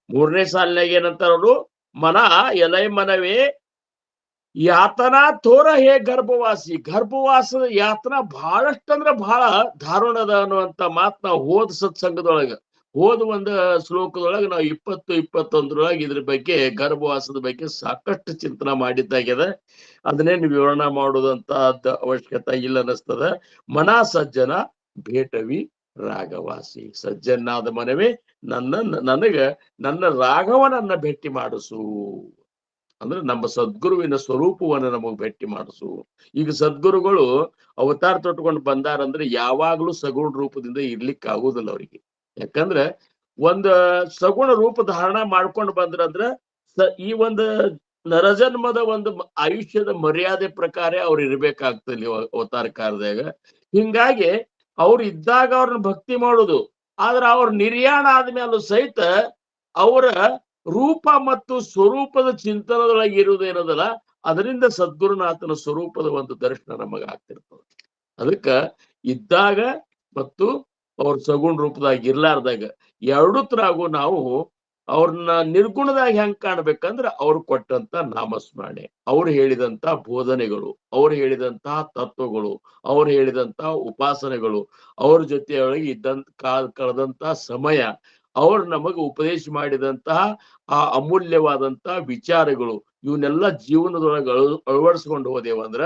ಮೂರನೇ ಸಾಲಿನಾಗ ಏನಂತಾರ ಅವರು, ಮನ ಎಲೈ ಮನವೇ ಯಾತನಾ ಥೋರ ಹೇ ಗರ್ಭವಾಸಿ. ಗರ್ಭವಾಸದ ಯಾತನಾ ಬಹಳಷ್ಟಂದ್ರ ಬಹಳ ದಾರುಣದ ಅನ್ನುವಂತ ಮಾತ್ ನಾವು ಹೋದ ಸತ್ಸಂಗದೊಳಗ, ಹೋದ ಒಂದು ಶ್ಲೋಕದೊಳಗೆ ನಾವು 20-21 ಇದ್ರ ಬಗ್ಗೆ ಗರ್ಭವಾಸದ ಬಗ್ಗೆ ಸಾಕಷ್ಟು ಚಿಂತನೆ ಮಾಡಿದ್ದಾಗ್ಯದ. ಅದನ್ನೇನು ವಿವರಣೆ ಮಾಡುದಂತ ಅವಶ್ಯಕತೆ ಇಲ್ಲ ಅನಿಸ್ತದ. ಮನ ಸಜ್ಜನ ಭೇಟವಿ ರಾಗವಾಸಿ. ಸಜ್ಜನಾದ ಮನವೇ ನನ್ನ ರಾಘವನನ್ನ ಭೇಟಿ ಮಾಡಿಸು ಅಂದ್ರೆ ನಮ್ಮ ಸದ್ಗುರುವಿನ ಸ್ವರೂಪವನ್ನು ನಮಗ್ ಭೇಟಿ ಮಾಡಿಸು. ಈಗ ಸದ್ಗುರುಗಳು ಅವತಾರ ತೊಟ್ಕೊಂಡು ಬಂದಾರಂದ್ರೆ ಯಾವಾಗ್ಲೂ ಸಗುಣ ರೂಪದಿಂದ ಇರ್ಲಿಕ್ಕೆ ಆಗುದಿಲ್ಲ ಅವ್ರಿಗೆ. ಯಾಕಂದ್ರೆ ಒಂದ್ ಸಗುಣ ರೂಪ ಧಾರಣ ಮಾಡ್ಕೊಂಡು ಬಂದ್ರಂದ್ರ ಈ ಒಂದು ನರಜನ್ಮದ ಒಂದು ಆಯುಷ್ಯದ ಮರ್ಯಾದೆ ಪ್ರಕಾರ ಅವ್ರು ಇರ್ಬೇಕಾಗ್ತದೆ ಅವತಾರ ಕಾಲದಾಗ. ಹಿಂಗಾಗಿ ಅವ್ರು ಇದ್ದಾಗ ಅವ್ರನ್ನ ಭಕ್ತಿ ಮಾಡೋದು, ಆದ್ರೆ ಅವ್ರ ನಿರ್ಯಾಣ ಆದ್ಮೇಲೂ ಸಹಿತ ಅವರ ರೂಪ ಮತ್ತು ಸ್ವರೂಪದ ಚಿಂತನದೊಳಗೆ ಇರುವುದೇನದಲ್ಲ, ಅದರಿಂದ ಸದ್ಗುರುನಾಥನ ಸ್ವರೂಪದ ಒಂದು ದರ್ಶನ ನಮಗ ಆಗ್ತಿರ್ತದೆ. ಅದಕ್ಕ ಇದ್ದಾಗ ಮತ್ತು ಅವ್ರ ಸಗುಣ ರೂಪದಾಗ ಇರ್ಲಾರ್ದಾಗ ಎರಡು ತರಾಗೂ ನಾವು ಅವ್ರನ್ನ ನಿರ್ಗುಣದಾಗ ಹೆಂಗ್ ಕಾಣ್ಬೇಕಂದ್ರ ಅವ್ರು ಕೊಟ್ಟಂತ ನಾಮಸ್ಮರಣೆ, ಅವ್ರು ಹೇಳಿದಂತ ಬೋಧನೆಗಳು, ಅವ್ರು ಹೇಳಿದಂತಹ ತತ್ವಗಳು, ಅವ್ರು ಹೇಳಿದಂತ ಉಪಾಸನೆಗಳು, ಅವ್ರ ಜೊತೆಯೊಳಗೆ ಕಳೆದಂತ ಸಮಯ, ಅವ್ರು ನಮಗೆ ಉಪದೇಶ ಮಾಡಿದಂತಹ ಆ ಅಮೂಲ್ಯವಾದಂತಹ ವಿಚಾರಗಳು, ಇವನ್ನೆಲ್ಲ ಜೀವನದೊಳಗೆ ಅಳವಡಿಸ್ಕೊಂಡು ಹೋದೇವಂದ್ರ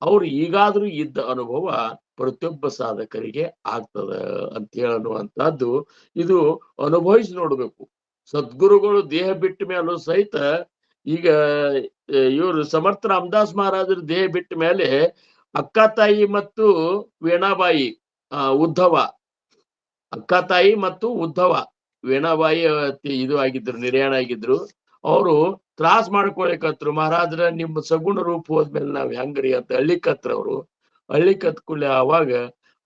ಅವ್ರು ಈಗಾದ್ರೂ ಇದ್ದ ಅನುಭವ ಪ್ರತಿಯೊಬ್ಬ ಸಾಧಕರಿಗೆ ಆಗ್ತದ ಅಂತ ಹೇಳುವಂತಹದ್ದು ಇದು ಅನುಭವಿಸಿ ನೋಡ್ಬೇಕು. ಸದ್ಗುರುಗಳು ದೇಹ ಬಿಟ್ಟ ಮೇಲೂ ಸಹಿತ, ಈಗ ಇವರು ಸಮರ್ಥ ರಾಮದಾಸ್ ಮಹಾರಾಜರು ದೇಹ ಬಿಟ್ಟ ಮೇಲೆ ಅಕ್ಕ ತಾಯಿ ಮತ್ತು ವೀಣಾಬಾಯಿ ಉದ್ಧವ, ಅಕ್ಕ ತಾಯಿ ಮತ್ತು ಉದ್ಧವ ವೀಣಾಬಾಯಿ ಇದು ಆಗಿದ್ರು, ನಿರ್ಯಾಣ ಆಗಿದ್ರು. ಅವರು ತ್ರಾಸ್ ಮಾಡ್ಕೊಳಿಕತ್ರು, ಮಹಾರಾಜ್ರ ನಿಮ್ಮ ಸಗುಣ ರೂಪ ಹೋದ್ಮೇಲೆ ನಾವ್ ಹೆಂಗ್ರಿ ಅಂತ ಹಳ್ಳಿಕತ್ರ. ಅವರು ಹಳ್ಳಿಕತ್ ಕೂಡಲೇ ಅವಾಗ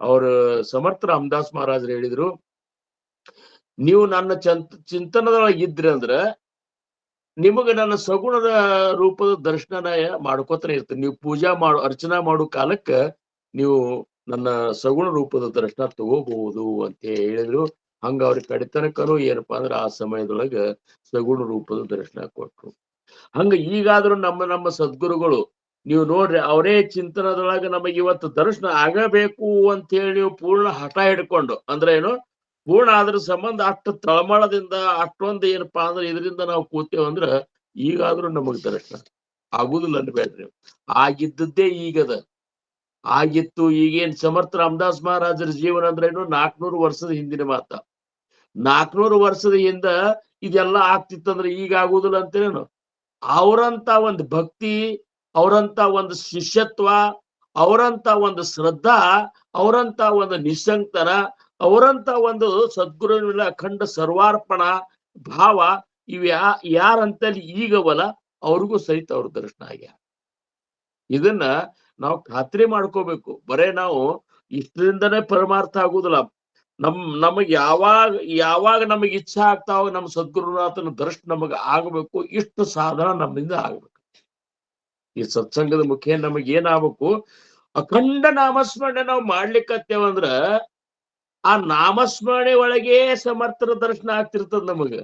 ಅವ್ರು ಸಮರ್ಥ ರಾಮದಾಸ್ ಮಹಾರಾಜರು ಹೇಳಿದ್ರು, ನೀವು ನನ್ನ ಚಿಂತನದೊಳಗೆ ಇದ್ರಿ ಅಂದ್ರ ನಿಮಗ ನನ್ನ ಸಗುಣದ ರೂಪದ ದರ್ಶನ ಮಾಡ್ಕೋತಾನೆ ಇರ್ತದೆ. ನೀವು ಪೂಜಾ ಅರ್ಚನಾ ಮಾಡೋ ಕಾಲಕ್ಕ ನೀವು ನನ್ನ ಸಗುಣ ರೂಪದ ದರ್ಶನ ತಗೋಬಹುದು ಅಂತ ಹೇಳಿದ್ರು. ಹಂಗ ಅವ್ರಿಗೆ ಕಡಿತನಕನು ಏನಪ್ಪಾ ಅಂದ್ರ ಆ ಸಮಯದೊಳಗ ಸಗುಣ ರೂಪದ ದರ್ಶನ ಕೊಟ್ರು. ಹಂಗ ಈಗಾದ್ರೂ ನಮ್ಮ ಸದ್ಗುರುಗಳು ನೀವು ನೋಡ್ರಿ, ಅವರೇ ಚಿಂತನದೊಳಗ ನಮಗೆ ಇವತ್ತು ದರ್ಶನ ಆಗಬೇಕು ಅಂತ ಹೇಳಿ ನೀವು ಪೂರ್ಣ ಹಠ ಹಿಡ್ಕೊಂಡು, ಅಂದ್ರೆ ಏನು ಪೂರ್ಣ ಅದ್ರ ಸಂಬಂಧ ಅಷ್ಟು ತಳಮಳದಿಂದ ಅಷ್ಟೊಂದು ಏನಪ್ಪಾ ಅಂದ್ರೆ ಇದರಿಂದ ನಾವು ಕೂತೇವಂದ್ರ ಈಗಾದ್ರೂ ನಮಗ್ ದರ್ಶನ ಆಗುದಿಲ್ಲ ಅನ್ಬೇಡ್ರಿ. ಆಗಿದ್ದದ್ದೇ ಈಗದ, ಆಗಿತ್ತು. ಈಗೇನ್ ಸಮರ್ಥ ರಾಮದಾಸ್ ಮಹಾರಾಜರ ಜೀವನ ಅಂದ್ರೇನು 400 ವರ್ಷದ ಹಿಂದಿನ ಮಾತ. 400 ವರ್ಷದ ಹಿಂದ ಇದೆಲ್ಲ ಆಗ್ತಿತ್ತಂದ್ರೆ ಈಗ ಆಗುದಿಲ್ಲ ಅಂತೇನು? ಅವರಂತ ಒಂದು ಭಕ್ತಿ, ಅವರಂತ ಒಂದು ಶಿಷ್ಯತ್ವ, ಅವರಂತ ಒಂದು ಶ್ರದ್ಧಾ, ಅವರಂತ ಒಂದು ನಿಸ್ಸಂತನ, ಅವರಂತ ಒಂದು ಸದ್ಗುರುವಿನ ಅಖಂಡ ಸರ್ವಾರ್ಪಣ ಭಾವ ಇವ್ ಯಾರಂತಲ್ಲಿ ಈಗವಲ್ಲ ಅವ್ರಿಗೂ ಸಹಿತ ಅವ್ರ ದರ್ಶನ ಆಗ್ಯಾರ. ಇದನ್ನ ನಾವು ಖಾತ್ರಿ ಮಾಡ್ಕೋಬೇಕು. ಬರೇ ನಾವು ಇಷ್ಟರಿಂದನೇ ಪರಮಾರ್ಥ ಆಗುದಿಲ್ಲ. ನಮಗ್ ಯಾವಾಗ ನಮಗ್ ಇಚ್ಛಾ ಆಗ್ತಾವ ನಮ್ಮ ಸದ್ಗುರುನಾಥನ ದರ್ಶನ ನಮಗ ಆಗ್ಬೇಕು. ಇಷ್ಟು ಸಾಧನ ನಮ್ಮಿಂದ ಆಗ್ಬೇಕು. ಈ ಸತ್ಸಂಗದ ಮುಖೇನ ನಮಗ್ ಏನಾಗ್ಬೇಕು? ಅಖಂಡ ನಾಮಸ್ಮರಣೆ ನಾವು ಮಾಡ್ಲಿಕ್ಕತ್ತೇವಂದ್ರ ಆ ನಾಮಸ್ಮರಣೆ ಒಳಗೆ ಸಮರ್ಥರ ದರ್ಶನ ಆಗ್ತಿರ್ತದ ನಮಗ.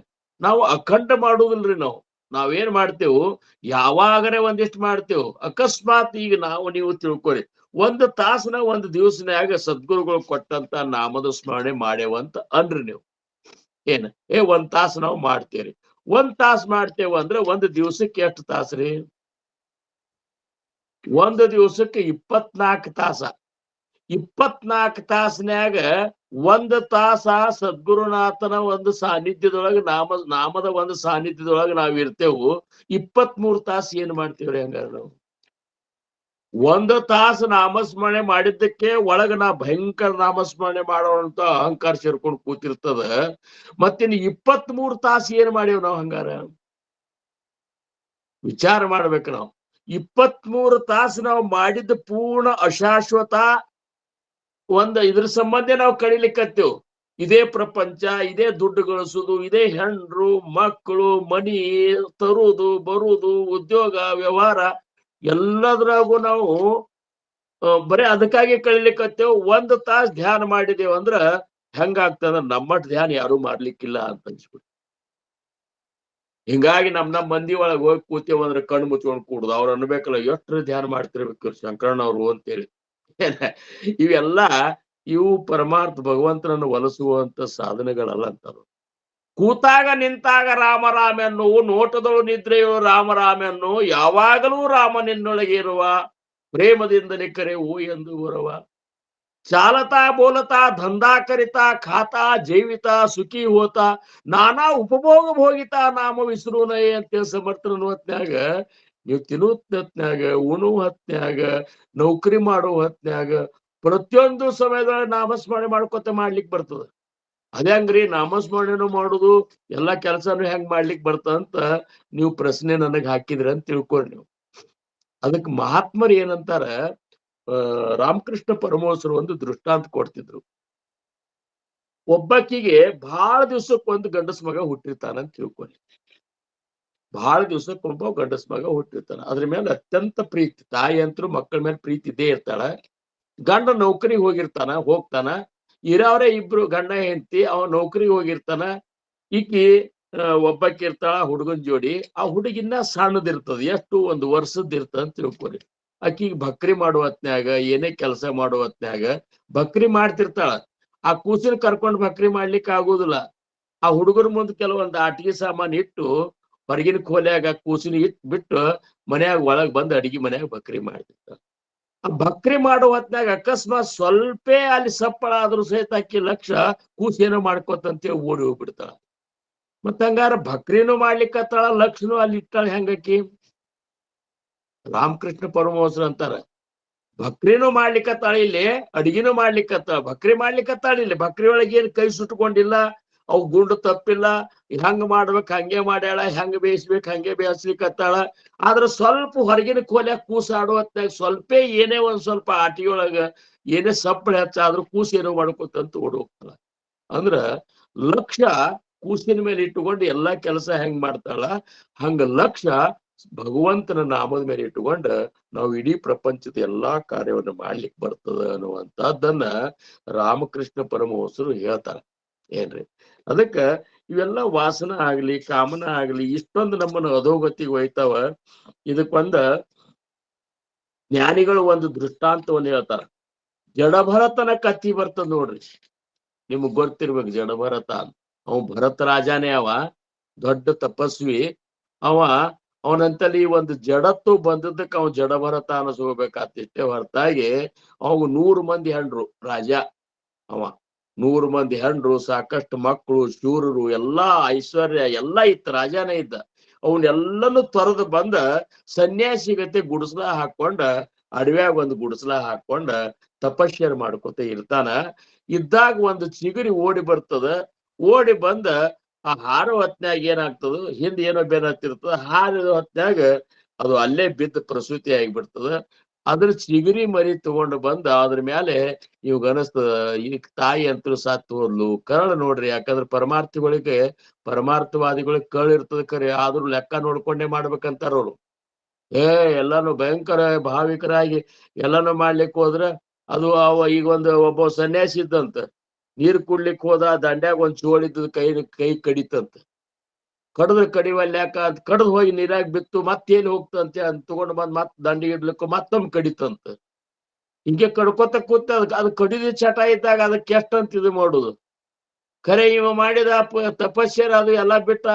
ನಾವು ಅಖಂಡ ಮಾಡುದಿಲ್ರಿ. ನಾವೇನ್ ಮಾಡ್ತೇವು? ಯಾವಾಗನೇ ಒಂದಿಷ್ಟು ಮಾಡ್ತೇವು. ಅಕಸ್ಮಾತ್ ಈಗ ನೀವು ತಿಳ್ಕೊರಿ, 1 ತಾಸನ 1 ದಿವಸನ್ಯಾಗ ಸದ್ಗುರುಗಳು ಕೊಟ್ಟಂತ ನಾಮದ ಸ್ಮರಣೆ ಮಾಡೇವಂತ ಅನ್ರಿ ನೀವು. ಏನ್ 1 ತಾಸು ನಾವು ಮಾಡ್ತೇವ್ರಿ. 1 ತಾಸು ಮಾಡ್ತೇವ ಅಂದ್ರೆ 1 ದಿವಸಕ್ಕೆ ಎಷ್ಟು ತಾಸ್ರಿ? 1 ದಿವಸಕ್ಕೆ 24 ತಾಸ. 24 ತಾಸನ್ಯಾಗ 1 ತಾಸ ಸದ್ಗುರುನಾಥನ ಒಂದು ಸಾನ್ನಿಧ್ಯದೊಳಗ ನಾಮದ ಒಂದು ಸಾನ್ನಿಧ್ಯದೊಳಗ ನಾವ್ ಇರ್ತೇವು. 23 ತಾಸು ಏನ್ ಮಾಡ್ತೇವ್ರಿ ಹಂಗಾರ ನಾವು? 1 ತಾಸು ನಾಮಸ್ಮರಣೆ ಮಾಡಿದ್ದಕ್ಕೆ ಒಳಗ ನಾ ಭಯಂಕರ ನಾಮಸ್ಮರಣೆ ಮಾಡೋಣಂತ ಅಹಂಕಾರ ಸೇರ್ಕೊಂಡು ಕೂತಿರ್ತದ. ಮತ್ತಿನ್ 23 ತಾಸು ಏನ್ ಮಾಡೇವ್ ನಾವ್ ಹಂಗಾರ? ವಿಚಾರ ಮಾಡ್ಬೇಕು ನಾವು. 23 ತಾಸು ನಾವು ಮಾಡಿದ್ದ ಪೂರ್ಣ ಅಶಾಶ್ವತ ಇದ್ರ ಸಂಬಂಧ ನಾವು ಕಳಿಲಿಕ್ಕತ್ತೇವ್. ಇದೇ ಪ್ರಪಂಚ, ಇದೇ ದುಡ್ಡು ಗಳಿಸುದು, ಇದೇ ಹೆಂಡ್ರು ಮಕ್ಕಳು, ಮನಿ ತರುವುದು ಬರುವುದು, ಉದ್ಯೋಗ ವ್ಯವಹಾರ ಎಲ್ಲದ್ರಾಗೂ ನಾವು ಬರೀ ಅದಕ್ಕಾಗಿ ಕಳಿಲಿಕ್ಕತ್ತೇವ್. 1 ತಾಸು ಧ್ಯಾನ ಮಾಡಿದೇವ್ ಅಂದ್ರ ಹೆಂಗಾಗ್ತದ? ನಮ್ಮಟ್ ಧ್ಯಾನ ಯಾರು ಮಾಡ್ಲಿಕ್ಕಿಲ್ಲ ಅಂತ ಅನ್ಸ್ಬಿಟ್ಟು. ಹಿಂಗಾಗಿ ನಮ್ಮ ಮಂದಿ ಒಳಗೆ ಹೋಗಿ ಕೂತೇವಂದ್ರೆ ಕಣ್ಣು ಮುಚ್ಕೊಂಡು ಕೂಡುದು. ಅವ್ರು ಅನ್ಬೇಕಲ್ಲ, ಎಷ್ಟು ಧ್ಯಾನ ಮಾಡ್ತಿರ್ಬೇಕು ಶಂಕರಣ್ಣವ್ರು ಅಂತೇಳಿ. ಇವು ಪರಮಾರ್ಥ ಭಗವಂತನನ್ನು ಒಲಿಸುವಂತ ಸಾಧನೆಗಳಲ್ಲ ಅಂತಾರು. ಕೂತಾಗ ನಿಂತಾಗ ರಾಮ ರಾಮೆನ್ನು, ನೋಟದಳು ನಿದ್ರೆಯು ರಾಮ ರಾಮೆನ್ನು, ಯಾವಾಗಲೂ ರಾಮ ನಿನ್ನೊಳಗೆ ಇರುವ, ಪ್ರೇಮದಿಂದಲೇ ಕರೆವು ಎಂದು ಗುರವ. ಚಾಲತಾ ಬೋಲತಾ ಧಂಧಾ ಕರಿತಾ, ಖಾತಾ ಜೈವಿತ ಸುಖಿ ಹೋತ, ನಾನಾ ಉಪಭೋಗ ಭೋಗಿತ ನಾಮ ವಿಸ್ರೂನಯೇ ಅಂತೇಳಿ ಸಮರ್ಥನ ಹೊತ್ನ್ಯಾಗ ನೀವು ತಿನ್ನುವ ಹೊತ್ನ್ಯಾಗ, ಉಣುವ ಹೊತ್ನ್ಯಾಗ, ನೌಕರಿ ಮಾಡುವ ಹೊತ್ನ್ಯಾಗ ಪ್ರತಿಯೊಂದು ಸಮಯದೊಳಗೆ ನಾಮಸ್ಮರಣೆ ಮಾಡ್ಲಿಕ್ ಬರ್ತದ. ಅದೇ ಹಂಗ್ರಿ, ನಾಮಸ್ಮರಣೆನೂ ಮಾಡುದು ಎಲ್ಲಾ ಕೆಲಸನೂ ಹೆಂಗ್ ಮಾಡ್ಲಿಕ್ ಬರ್ತದಂತ ನೀವು ಪ್ರಶ್ನೆ ನನಗ್ ಹಾಕಿದ್ರಿ ಅಂತ ತಿಳ್ಕೊಳಿ ನೀವು. ಅದಕ್ಕೆ ಮಹಾತ್ಮರು ಏನಂತಾರ, ರಾಮಕೃಷ್ಣ ಪರಮಹಂಸರು ಒಂದು ದೃಷ್ಟಾಂತ ಕೊಡ್ತಿದ್ರು. ಒಬ್ಬಕ್ಕಿಗೆ ಬಹಳ ದಿವ್ಸಕ್ಕೊಂದು ಗಂಡಸ ಮಗ ಹುಟ್ಟಿರ್ತಾನ ಅಂತ ತಿಳ್ಕೊಳ್ಳಿ. ಬಹಳ ದಿವ್ಸಕ್ಕೊಬ್ಬ ಗಂಡಸ ಮಗ ಹುಟ್ಟಿರ್ತಾನ. ಅದ್ರ ಮೇಲೆ ಅತ್ಯಂತ ಪ್ರೀತಿ, ತಾಯಿ ಅಂತರೂ ಮಕ್ಕಳ ಮೇಲೆ ಪ್ರೀತಿ ಇದ್ದೇ ಇರ್ತಾಳ. ಗಂಡ ನೌಕರಿಗೆ ಹೋಗ್ತಾನ. ಇರೋವ್ರೆ ಇಬ್ರು ಗಂಡ ಹೆಂಡತಿ. ಅವ ನೌಕರಿಗೆ ಹೋಗಿರ್ತಾನ. ಈಕಿ ಒಬ್ಬಕ್ಕೆ ಇರ್ತಾಳ ಹುಡುಗನ್ ಜೋಡಿ. ಆ ಹುಡುಗಿನ ಸಣ್ಣದಿರ್ತದ, ಎಷ್ಟು 1 ವರ್ಷದ ಇರ್ತದ ಅಂತ ತಿಳ್ಕೊರಿ. ಆಕಿಗೆ ಭಕ್ರಿ ಮಾಡುವ ಹೊತ್ನ್ಯಾಗ, ಏನೇ ಕೆಲಸ ಮಾಡುವ ಹೊತ್ನ್ಯಾಗ ಭಕ್ರಿ ಮಾಡ್ತಿರ್ತಾಳ. ಆ ಕೂಸಿನ ಕರ್ಕೊಂಡು ಭಕ್ರಿ ಮಾಡ್ಲಿಕ್ಕೆ ಆಗುದಿಲ್ಲ. ಆ ಹುಡುಗರ ಮುಂದೆ ಕೆಲವೊಂದು ಆಟಿಕೆ ಸಾಮಾನು ಇಟ್ಟು ಹೊರಗಿನ ಕೋಲ್ಯಾಗ ಕೂಸಿನ ಬಿಟ್ಟು ಮನ್ಯಾಗ ಒಳಗ್ ಬಂದು ಅಡಿಗೆ ಮನ್ಯಾಗ ಭಕ್ರಿ ಮಾಡ್ತಿರ್ತಾಳ. ಆ ಭಕ್ರಿ ಮಾಡೋ ಹೊತ್ನ್ಯಾಗ ಅಕಸ್ಮಾತ್ ಸ್ವಲ್ಪ ಅಲ್ಲಿ ಸಪ್ಪಳ ಆದ್ರೂ ಸಹಿತ ಆಕಿ ಲಕ್ಷ ಕೂಸೇನೋ ಮಾಡ್ಕೋತಂತೇಳಿ ಓಡಿ ಹೋಗ್ಬಿಡ್ತಾಳ. ಮತ್ತ ಹಂಗಾರ ಭಕ್ರಿನೂ ಮಾಡ್ಲಿಕ್ಕತ್ತಾಳ, ಲಕ್ಷನೂ ಅಲ್ಲಿ ಇಟ್ಟಾಳ. ಹೆಂಗಕ್ಕಿ? ರಾಮಕೃಷ್ಣ ಪರಮಹಂಸರು ಅಂತಾರ, ಭಕ್ರಿನೂ ಮಾಡ್ಲಿಕ್ಕತ್ತಾಳ, ಇಲ್ಲಿ ಅಡಿಗೆನೂ ಮಾಡ್ಲಿಕ್ಕತ್ತಾಳ. ಭಕ್ರಿ ಮಾಡ್ಲಿಕ್ಕತ್ತಾಳ, ಇಲ್ಲಿ ಭಕ್ರಿ ಒಳಗೆ ಏನ್ ಕೈ ಸುಟ್ಕೊಂಡಿಲ್ಲ, ಅವು ಗುಂಡು ತಪ್ಪಿಲ್ಲ. ಹೆಂಗ್ ಮಾಡ್ಬೇಕು ಹಂಗೆ ಮಾಡ್ಯಾಳ, ಹೆಂಗ್ ಬೇಯಿಸ್ಬೇಕು ಹಂಗೆ ಬೇಯಿಸ್ಲಿಕ್ಕತ್ತಾಳ. ಆದ್ರ ಸ್ವಲ್ಪ ಹೊರಗಿನ ಕೋಲ್ಯಾಗ ಕೂಸ ಆಡುವತ್ನಾಗ ಸ್ವಲ್ಪ ಏನೇ ಸ್ವಲ್ಪ ಆಟಿಯೊಳಗ ಏನೇ ಸಪ್ಪಳ ಹೆಚ್ಚಾದ್ರೂ ಕೂಸ ಏನೋ ಮಾಡ್ಕೊತಂತ ಓಡಿ ಹೋಗ್ತಾಳ. ಅಂದ್ರ ಲಕ್ಷ್ಯ ಕೂಸಿನ ಮೇಲೆ ಇಟ್ಟುಕೊಂಡು ಎಲ್ಲಾ ಕೆಲಸ ಹೆಂಗ್ ಮಾಡ್ತಾಳ, ಹಂಗ ಲಕ್ಷ್ಯ ಭಗವಂತನ ನಾಮದ ಮೇಲೆ ಇಟ್ಟುಕೊಂಡ ನಾವು ಇಡೀ ಪ್ರಪಂಚದ ಎಲ್ಲಾ ಕಾರ್ಯವನ್ನು ಮಾಡ್ಲಿಕ್ಕೆ ಬರ್ತದ ಅನ್ನುವಂತಹದ್ದನ್ನ ರಾಮಕೃಷ್ಣ ಪರಮಹಂಸರು ಹೇಳ್ತಾರ. ಏನ್ರಿ? ಅದಕ್ಕ ಇವೆಲ್ಲ ವಾಸನ ಆಗ್ಲಿ ಕಾಮನ ಆಗ್ಲಿ ಇಷ್ಟೊಂದು ನಮ್ಮನ್ನು ಅಧೋಗತಿಗೆ ಒಯ್ತಾವ. ಇದಕ್ಕೊಂದ ಜ್ಞಾನಿಗಳು ಒಂದು ದೃಷ್ಟಾಂತವನ್ನು ಹೇಳ್ತಾರ. ಜಡಭರತನ ಕತ್ತಿ ಬರ್ತದ ನೋಡ್ರಿ, ನಿಮಗ್ ಗೊತ್ತಿರ್ಬೇಕು ಜಡಭರತ. ಅವ ಭರತ ರಾಜಾನೇ, ಅವ ದೊಡ್ಡ ತಪಸ್ವಿ. ಅವನಂತಲ್ಲಿ ಒಂದು ಜಡತ್ತು ಬಂದದ್ದಕ್ಕೆ ಅವ ಜಡಭರತ ಅನಿಸ್ಕೋಬೇಕಾತಿಷ್ಟೇ ಹೊರತಾಗಿ ಅವ 100 ಮಂದಿ ಹೆಂಡ್ರು ರಾಜ. ಅವ 100 ಮಂದಿ ಹೆಂಡ್ರು, ಸಾಕಷ್ಟು ಮಕ್ಕಳು, ಶೂರರು, ಎಲ್ಲಾ ಐಶ್ವರ್ಯ ಎಲ್ಲಾ ಇತ್ತು, ರಾಜಾನೇ ಇದ್ದ. ಅವನ್ನೆಲ್ಲನು ತೊರೆದು ಬಂದ ಸನ್ಯಾಸಿಗತೆ ಗುಡಿಸ್ಲ ಹಾಕೊಂಡ ಅಡವ್ಯಾಗ ಒಂದು ಗುಡಿಸ್ಲ ಹಾಕೊಂಡ ತಪಸ್ಸರ್ ಮಾಡ್ಕೊತ ಇರ್ತಾನ. ಇದ್ದಾಗ ಒಂದು ಚಿಗುರಿ ಓಡಿ ಬರ್ತದ. ಓಡಿ ಬಂದ ಆ ಹಾರೋ ಹೊತ್ನ್ಯಾಗ ಏನಾಗ್ತದ, ಹಿಂದ್ ಏನೋ ಬೇನತ್ತಿರ್ತದ, ಹಾರಿದ ಹೊತ್ನ್ಯಾಗ ಅದು ಅಲ್ಲೇ ಬಿದ್ದು ಪ್ರಸೂತಿ ಆಗಿಬಿಡ್ತದ. ಅದ್ರ ಚಿಗುರಿ ಮರಿ ತಗೊಂಡು ಬಂದ ಅದ್ರ ಮೇಲೆ ಇವಾಗ ಅನಸ್ತದ ಈಗ ತಾಯಿ ಅಂತೂ ಸತ್ತು ಹೋದ್ಲು. ಕರಳ ನೋಡ್ರಿ, ಯಾಕಂದ್ರೆ ಪರಮಾರ್ಥವಾದಿಗಳಿಗೆ ಕರಳು ಇರ್ತದ ಖರೆ, ಆದ್ರೂ ಲೆಕ್ಕ ನೋಡ್ಕೊಂಡೇ ಮಾಡ್ಬೇಕಂತಾರ ಅವ್ರು. ಎಲ್ಲಾನು ಭಯಂಕರ ಭಾವಿಕರಾಗಿ ಎಲ್ಲಾನು ಮಾಡ್ಲಿಕ್ಕೆ ಹೋದ್ರ ಅದು ಈಗ ಒಬ್ಬ ಸನ್ಯಾಸಿ ಇದ್ದಂತ, ನೀರ್ ಕುಡ್ಲಿಕ್ಕೆ ಹೋದ, ದಂಡ್ಯಾಗ ಒಂದ್ ಚೋಳಿದ್ದ ಕೈ ಕಡಿತಂತ. ಕಡದ್ರ ಕಡಿವಲ್ಯಾಕ ಅಂತ ಕಡ್ದು ಹೋಗಿ ನೀರಾಗ ಬಿತ್ತು, ಮತ್ತೇನ್ ಹೋಗ್ತಂತೆ ಅಂತ ತಗೊಂಡು ಬಂದ್ ಮತ್ ದಂಡಿಗೆ ಇಡ್ಲಿಕ್ಕೆ ಮತ್ತೊಮ್ಮೆ ಕಡಿತಂತ. ಹಿಂಗೆ ಕಡ್ಕೊತ ಕೂತ ಅದು ಕಡಿದ ಚಟ ಇದ್ದಾಗ ಅದಕ್ಕೆ ಎಷ್ಟಂತ ಇದು ಮಾಡುದು. ಖರೆ ಇವ ಮಾಡಿದ ತಪಸ್ಸರ ಅದು ಎಲ್ಲಾ ಬಿಟ್ಟ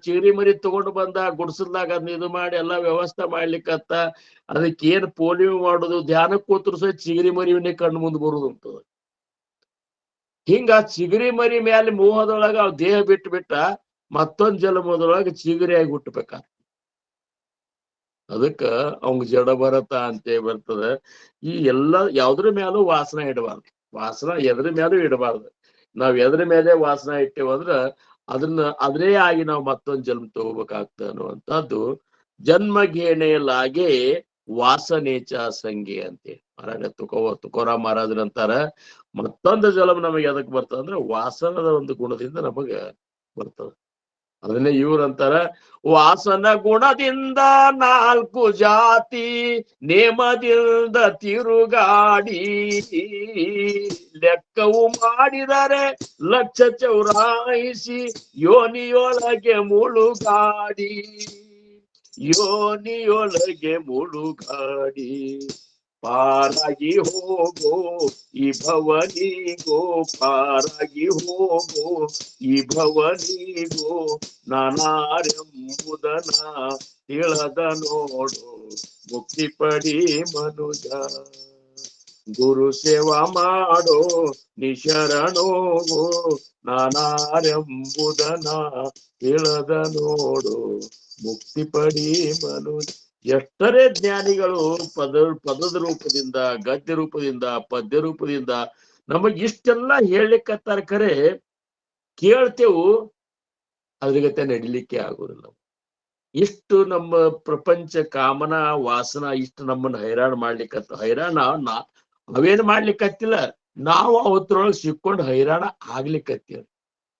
ಚಿಗರಿ ಮರಿ ತಗೊಂಡು ಬಂದ ಗುಡ್ಸಲ್ದಾಗ ಅದನ್ನ ಇದು ಮಾಡಿ ಎಲ್ಲಾ ವ್ಯವಸ್ಥೆ ಮಾಡ್ಲಿಕ್ಕತ್ತ. ಅದಕ್ಕೆ ಏನ್ ಪೋಲಿಯೋ ಮಾಡುದು, ಧ್ಯಾನಕ್ಕೆ ಕೂತ್ರು ಸಹ ಚಿಗರಿ ಮರಿವನ್ನೇ ಕಣ್ಣು ಮುಂದೆ ಬರುದು ಅಂತದ. ಹಿಂಗ ಚಿಗರಿ ಮರಿ ಮ್ಯಾಲೆ ಮೋಹದೊಳಗ ಅವ್ ದೇಹ ಬಿಟ್ಟ ಮತ್ತೊಂದ್ ಜನ್ಮದೊಳಗ ಚಿಗರಿಯಾಗಿ ಹುಟ್ಟಬೇಕ. ಅದಕ್ಕ ಅವಂಗ ಜಡ ಭರತ ಅಂತ ಬರ್ತದ. ಈ ಎಲ್ಲ ಯಾವ್ದ್ರ ಮ್ಯಾಲೂ ವಾಸನ ಇಡಬಾರ್ದು, ವಾಸನ ಎದ್ರ ಮ್ಯಾಲೂ ಇಡಬಾರ್ದು. ನಾವ್ ಎದ್ರ ಮೇಲೆ ವಾಸನ ಇಟ್ಟೇವಂದ್ರ ಅದ್ರೇ ಆಗಿ ನಾವು ಮತ್ತೊಂದ್ ಜನ್ಮ ತಗೋಬೇಕಾಗ್ತ ಅನ್ನುವಂಥದ್ದು. ಜನ್ಮ ಘೇಣೆಯಲ್ಲಾಗೆ ವಾಸನೇಚ ಸಂಗಿ ಅಂತೆ ಮಹಾರಾಜ ತುಕೋರಾಮ್ ಮಹಾರಾಜರಂತಾರ. ಮತ್ತೊಂದು ಜನ್ಮ ನಮಗೆ ಎದಕ್ ಬರ್ತದ ಅಂದ್ರೆ ವಾಸನದ ಒಂದು ಗುಣದಿಂದ ನಮಗ ಬರ್ತದ. ಅದನ್ನೇ ಇವ್ರಂತಾರ, ವಾಸನ ಗುಣದಿಂದ 4 ಜಾತಿ ನೇಮದಿಂದ ತಿರುಗಾಡಿ, ಲೆಕ್ಕವು ಮಾಡಿದರೆ 1,84 ಯೋನಿಯೊಳಗೆ ಮುಳುಗಾಡಿ, ಯೋನಿಯೊಳಗೆ ಮುಳುಗಾಡಿ, ಪಾರಾಗಿ ಹೋಗೋ ಈ ಭವನಿಗೋ, ಪಾರಾಗಿ ಹೋಗೋ ಈ ಭವನಿಗೋ, ನಾನಾರೆಂಬುದನ ತಿಳದ ನೋಡು ಮುಕ್ತಿ ಪಡಿ ಮನುಜ. ಗುರು ಸೇವಾ ಮಾಡೋ ನಿಶರಣೋಗೋ, ನಾನಾರೆಂಬುದನ ತಿಳದ ನೋಡು ಮುಕ್ತಿ ಪಡಿ ಮನುಜ. ಎಷ್ಟರೇ ಜ್ಞಾನಿಗಳು ಪದದ ರೂಪದಿಂದ, ಗದ್ಯ ರೂಪದಿಂದ, ಪದ್ಯ ರೂಪದಿಂದ ನಮಗ್ ಇಷ್ಟೆಲ್ಲ ಹೇಳಲಿಕ್ಕತ್ತಾರ. ಖರೆ ಕೇಳ್ತೇವು, ಅದ್ರಗತೆ ನಡಿಲಿಕ್ಕೆ ಆಗೋದಿಲ್ಲ. ಇಷ್ಟು ನಮ್ಮ ಪ್ರಪಂಚ ಕಾಮನ ವಾಸನ ಇಷ್ಟು ನಮ್ಮನ್ನ ಹೈರಾಣ ಮಾಡ್ಲಿಕ್ಕತ್ತ. ಹೈರಾಣ ಅವೇನ್ ಮಾಡ್ಲಿಕ್ಕತ್ತಿಲ್ಲ, ನಾವು ಅವತ್ರೊಳಗೆ ಸಿಕ್ಕೊಂಡು ಹೈರಾಣ ಆಗ್ಲಿಕ್ಕತ್ತೀವಿ.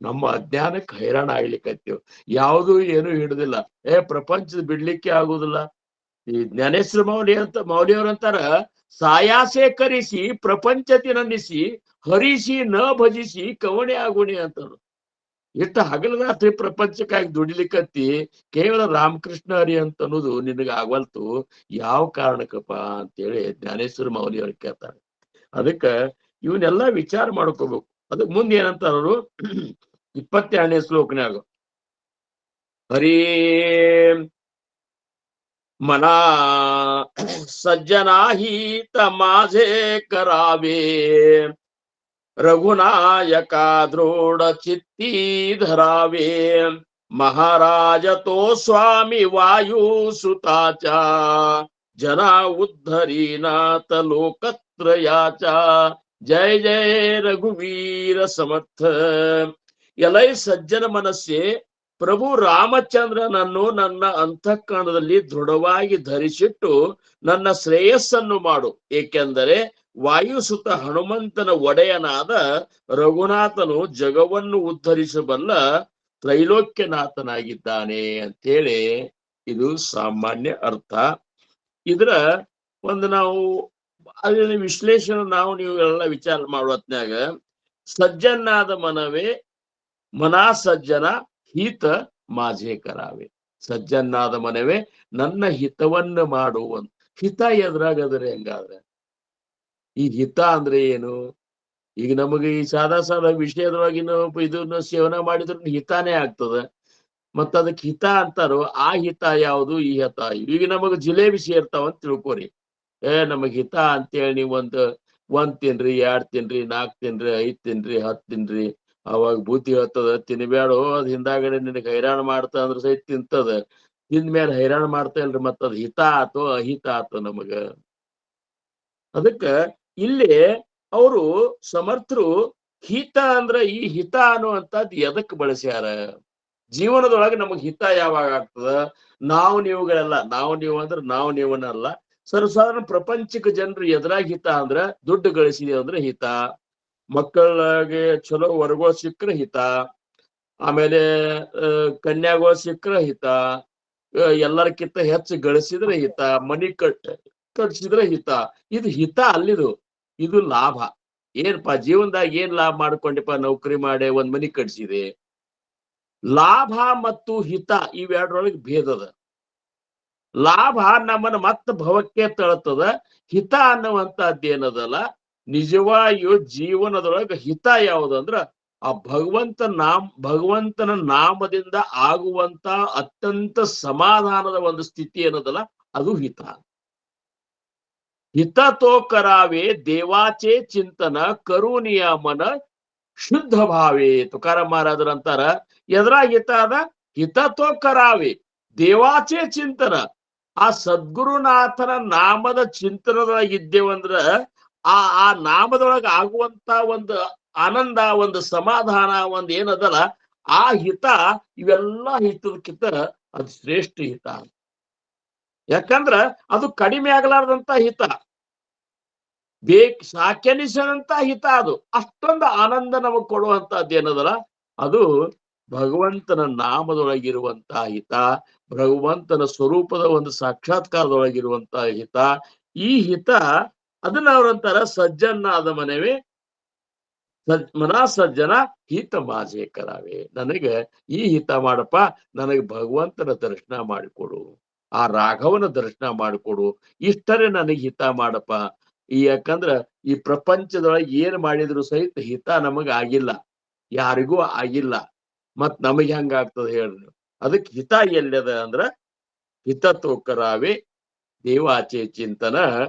ನಮ್ಮ ಅಜ್ಞಾನಕ್ಕೆ ಹೈರಾಣ ಆಗ್ಲಿಕ್ಕತ್ತೀವಿ. ಯಾವುದು ಏನು ಹಿಡುದಿಲ್ಲ. ಪ್ರಪಂಚದ ಬಿಡ್ಲಿಕ್ಕೆ ಆಗುದಿಲ್ಲ. ಈ ಜ್ಞಾನೇಶ್ವರ ಮೌಲಿಯವ್ರಂತಾರ, ಸಾಯಾಸೆ ಕರಿಸಿ ಪ್ರಪಂಚತಿ ನಂದಿಸಿ ಹರಿಸಿ ನ ಭಜಿಸಿ ಕವಣೆ ಆಗುಣಿ ಅಂತಾರು. ಇಷ್ಟ ಹಗಲ ರಾತ್ರಿ ಪ್ರಪಂಚಕ್ಕಾಗಿ ದುಡಿಲಿಕ್ಕತ್ತಿ ಕೇವಲ ರಾಮಕೃಷ್ಣ ಹರಿ ಅಂತ ಅನ್ನೋದು ನಿನಗ ಆಗವಲ್ತು, ಯಾವ ಕಾರಣಕ್ಕಪ್ಪ ಅಂತೇಳಿ ಜ್ಞಾನೇಶ್ವರ ಮೌಲಿಯವ್ರು ಕೇಳ್ತಾರೆ. ಅದಕ್ಕ ಇವನ್ನೆಲ್ಲಾ ವಿಚಾರ ಮಾಡ್ಕೋಬೇಕು. ಅದಕ್ ಮುಂದೆ ಏನಂತಾರವರು 22ನೇ ಶ್ಲೋಕನ್ಯಾಗ, ಹರಿ मना सज्जनाहित माझे करावे, रघुनायका दृढ चित्ती धरावे, महाराज तो स्वामी वायू सुताचा, जना उद्धरीनाथ लोकत्रयाचा. जय जय रघुवीर समर्थ. ಎಲೈ ಸಜ್ಜನ ಮನಸ್ಸೆ, ಪ್ರಭು ರಾಮಚಂದ್ರನನ್ನು ನನ್ನ ಅಂತಃಕರಣದಲ್ಲಿ ದೃಢವಾಗಿ ಧರಿಸಿಟ್ಟು ನನ್ನ ಶ್ರೇಯಸ್ಸನ್ನು ಮಾಡು. ಏಕೆಂದರೆ ವಾಯುಸುತ ಹನುಮಂತನ ಒಡೆಯನಾದ ರಘುನಾಥನು ಜಗವನ್ನು ಉದ್ಧರಿಸಬಲ್ಲ ತ್ರೈಲೋಕ್ಯನಾಥನಾಗಿದ್ದಾನೆ ಅಂತೇಳಿ ಇದು ಸಾಮಾನ್ಯ ಅರ್ಥ. ಇದ್ರ ಒಂದು ನಾವು ಅದನ್ನ ವಿಶ್ಲೇಷಣೆ ನೀವು ಎಲ್ಲ ವಿಚಾರ ಮಾಡುವತ್ನಾಗ, ಸಜ್ಜನಾದ ಮನವೇ ಮನಾ ಸಜ್ಜನ ಹಿತ ಮಾಜೆ ಕರಾವೆ. ಸಜ್ಜನ್ನಾದ ಮನವೇ ನನ್ನ ಹಿತವನ್ನು ಮಾಡುವಂತ. ಹಿತ ಎದ್ರಾಗದ್ರೆ ಹೆಂಗಾದ್ರೆ ಈ ಹಿತ ಅಂದ್ರೆ ಏನು? ಈಗ ನಮಗೆ ಈ ಸಾದಾ ವಿಷಯದೊಳಗಿನ ಇದನ್ನ ಸೇವನೆ ಮಾಡಿದ್ರೆ ಹಿತಾನೇ ಆಗ್ತದ. ಮತ್ತ ಅದಕ್ಕೆ ಹಿತ ಅಂತಾರೋ, ಆ ಹಿತ ಯಾವುದು, ಈ ಹಿತ. ಈಗ ನಮಗ ಜಿಲೇಬಿ ಸೇರ್ತಾವ ಅಂತ ತಿಳ್ಕೊರಿ. ನಮಗ್ ಹಿತ ಅಂತೇಳಿ ನೀವು ಒಂದ್ ತಿನ್ರಿ, 2 ತಿನ್ರಿ, 4 ತಿನ್ರಿ, 5 ತಿನ್ರಿ, 10 ತಿನ್ರಿ. ಅವಾಗ ಬುದ್ಧಿ ಹೇಳ್ತದ ತಿನ್ಬ್ಯಾಡೋ, ಅದ್ ಹಿಂದಾಗಡೆ ನಿನಗೆ ಹೈರಾಣ ಮಾಡ್ತ ಅಂದ್ರ ಸಹಿತ ತಿಂತದ. ತಿಂದ್ಮೇಲೆ ಹೈರಾಣ ಮಾಡ್ತಾ ಇಲ್ರಿ, ಮತ್ತ ಅದ್ ಹಿತ ಆತೋ ಅಹಿತ ಆತೋ ನಮಗ. ಅದಕ್ಕ ಇಲ್ಲಿ ಅವರು ಸಮರ್ಥರು ಹಿತ ಅಂದ್ರ ಈ ಹಿತ ಅನ್ನುವಂಥದ್ದು ಎದಕ್ ಬಳಸ್ಯಾರ? ಜೀವನದೊಳಗೆ ನಮಗ್ ಹಿತ ಯಾವಾಗ ಆಗ್ತದ? ನಾವು ನೀವುಗಳೆಲ್ಲ, ನಾವು ನೀವು ಅಂದ್ರೆ ನಾವು ನೀವನ್ನಲ್ಲ, ಸರ್ವಸಾಧಾರಣ ಪ್ರಪಂಚಕ್ಕೆ ಜನರು ಎದುರಾಗಿ ಹಿತ ಅಂದ್ರ ದುಡ್ಡು ಗಳಿಸಿದೆ ಅಂದ್ರೆ ಹಿತ, ಮಕ್ಕಳಿಗೆ ಚಲೋ ವರ್ಗೋ ಸಿಕ್ಕ್ರೆ ಹಿತ, ಆಮೇಲೆ ಕನ್ಯಾಗಳು ಸಿಕ್ಕ್ರೆ ಹಿತ, ಎಲ್ಲರಕ್ಕಿಂತ ಹೆಚ್ಚು ಗಳಿಸಿದ್ರೆ ಹಿತ, ಮನಿ ಕಟ್ಸಿದ್ರೆ ಹಿತ. ಇದು ಹಿತ ಅಲ್ಲಿದು, ಇದು ಲಾಭ. ಏನ್ಪಾ ಜೀವನದಾಗ ಏನ್ ಲಾಭ ಮಾಡ್ಕೊಂಡಿಪ್ಪ? ನೌಕರಿ ಮಾಡಿ ಒಂದ್ ಮನಿ ಕಟ್ಸಿದೆ. ಲಾಭ ಮತ್ತು ಹಿತ ಇವೆರಡರೊಳಗೆ ಭೇದದ. ಲಾಭ ನಮ್ಮನ್ನ ಮತ್ತ ಭವಕ್ಕೆ ತಳ್ತದ. ಹಿತ ಅನ್ನುವಂತಹದ್ದು ಏನದಲ್ಲ, ನಿಜವಾಗಿಯೂ ಜೀವನದೊಳಗೆ ಹಿತ ಯಾವುದಂದ್ರ ಆ ಭಗವಂತನ ನಾಮದಿಂದ ಆಗುವಂತ ಅತ್ಯಂತ ಸಮಾಧಾನದ ಒಂದು ಸ್ಥಿತಿ ಏನದಲ್ಲ, ಅದು ಹಿತ. ಹಿತ ತೋ ಕರಾವೆ ದೇವಾಚೆ ಚಿಂತನ ಕರುಣಿಯ ಮನ ಶುದ್ಧ ಭಾವೇ. ತುಕಾರಾಮ್ ಮಹಾರಾಜರು ಅಂತಾರ, ಎದ್ರಾಗ ಹಿತ ಅದ? ಹಿತ ತೋ ಕರಾವೆ ದೇವಾಚೆ ಚಿಂತನ. ಆ ಸದ್ಗುರುನಾಥನ ನಾಮದ ಚಿಂತನದೊಳಗ ಇದ್ದೇವಂದ್ರ ಆ ನಾಮದೊಳಗ ಆಗುವಂತ ಒಂದು ಆನಂದ, ಒಂದು ಸಮಾಧಾನ, ಒಂದ್ ಏನದಲ್ಲ ಆ ಹಿತ, ಇವೆಲ್ಲ ಹಿತದಕ್ಕಿಂತ ಅದು ಶ್ರೇಷ್ಠ ಹಿತ. ಯಾಕಂದ್ರ ಅದು ಕಡಿಮೆ ಆಗಲಾರ್ದಂತ ಹಿತ, ಸಾಕೆನಿಸದಂತ ಹಿತ. ಅದು ಅಷ್ಟೊಂದು ಆನಂದ ನಮಗ್ ಕೊಡುವಂತಹದ್ದು ಏನದಲ್ಲ, ಅದು ಭಗವಂತನ ನಾಮದೊಳಗಿರುವಂತಹ ಹಿತ, ಭಗವಂತನ ಸ್ವರೂಪದ ಒಂದು ಸಾಕ್ಷಾತ್ಕಾರದೊಳಗಿರುವಂತಹ ಹಿತ. ಈ ಹಿತ ಅದನ್ನ ಅವ್ರಂತಾರ ಸಜ್ಜನ್ನಾದ ಮನವೇ ಮನಾ ಸಜ್ಜನ ಹಿತ ಮಾಜೆ ಕರಾವೆ. ನನಗೆ ಈ ಹಿತ ಮಾಡಪ್ಪ, ನನಗೆ ಭಗವಂತನ ದರ್ಶನ ಮಾಡಿಕೊಡು, ಆ ರಾಘವನ ದರ್ಶನ ಮಾಡಿಕೊಡು, ಇಷ್ಟರೇ ನನಗೆ ಹಿತ ಮಾಡಪ್ಪ. ಯಾಕಂದ್ರ ಈ ಪ್ರಪಂಚದೊಳಗೆ ಏನ್ ಮಾಡಿದ್ರು ಸಹಿತ ಹಿತ ನಮಗ ಆಗಿಲ್ಲ, ಯಾರಿಗೂ ಆಗಿಲ್ಲ. ಮತ್ ನಮಗ್ ಹೆಂಗಾಗ್ತದ ಹೇಳ್ರಿ? ಅದಕ್ಕೆ ಹಿತ ಎಲ್ಲದ ಅಂದ್ರ ಹಿತ ತೋಕರಾವೆ ದೇವಾಚೆ ಚಿಂತನ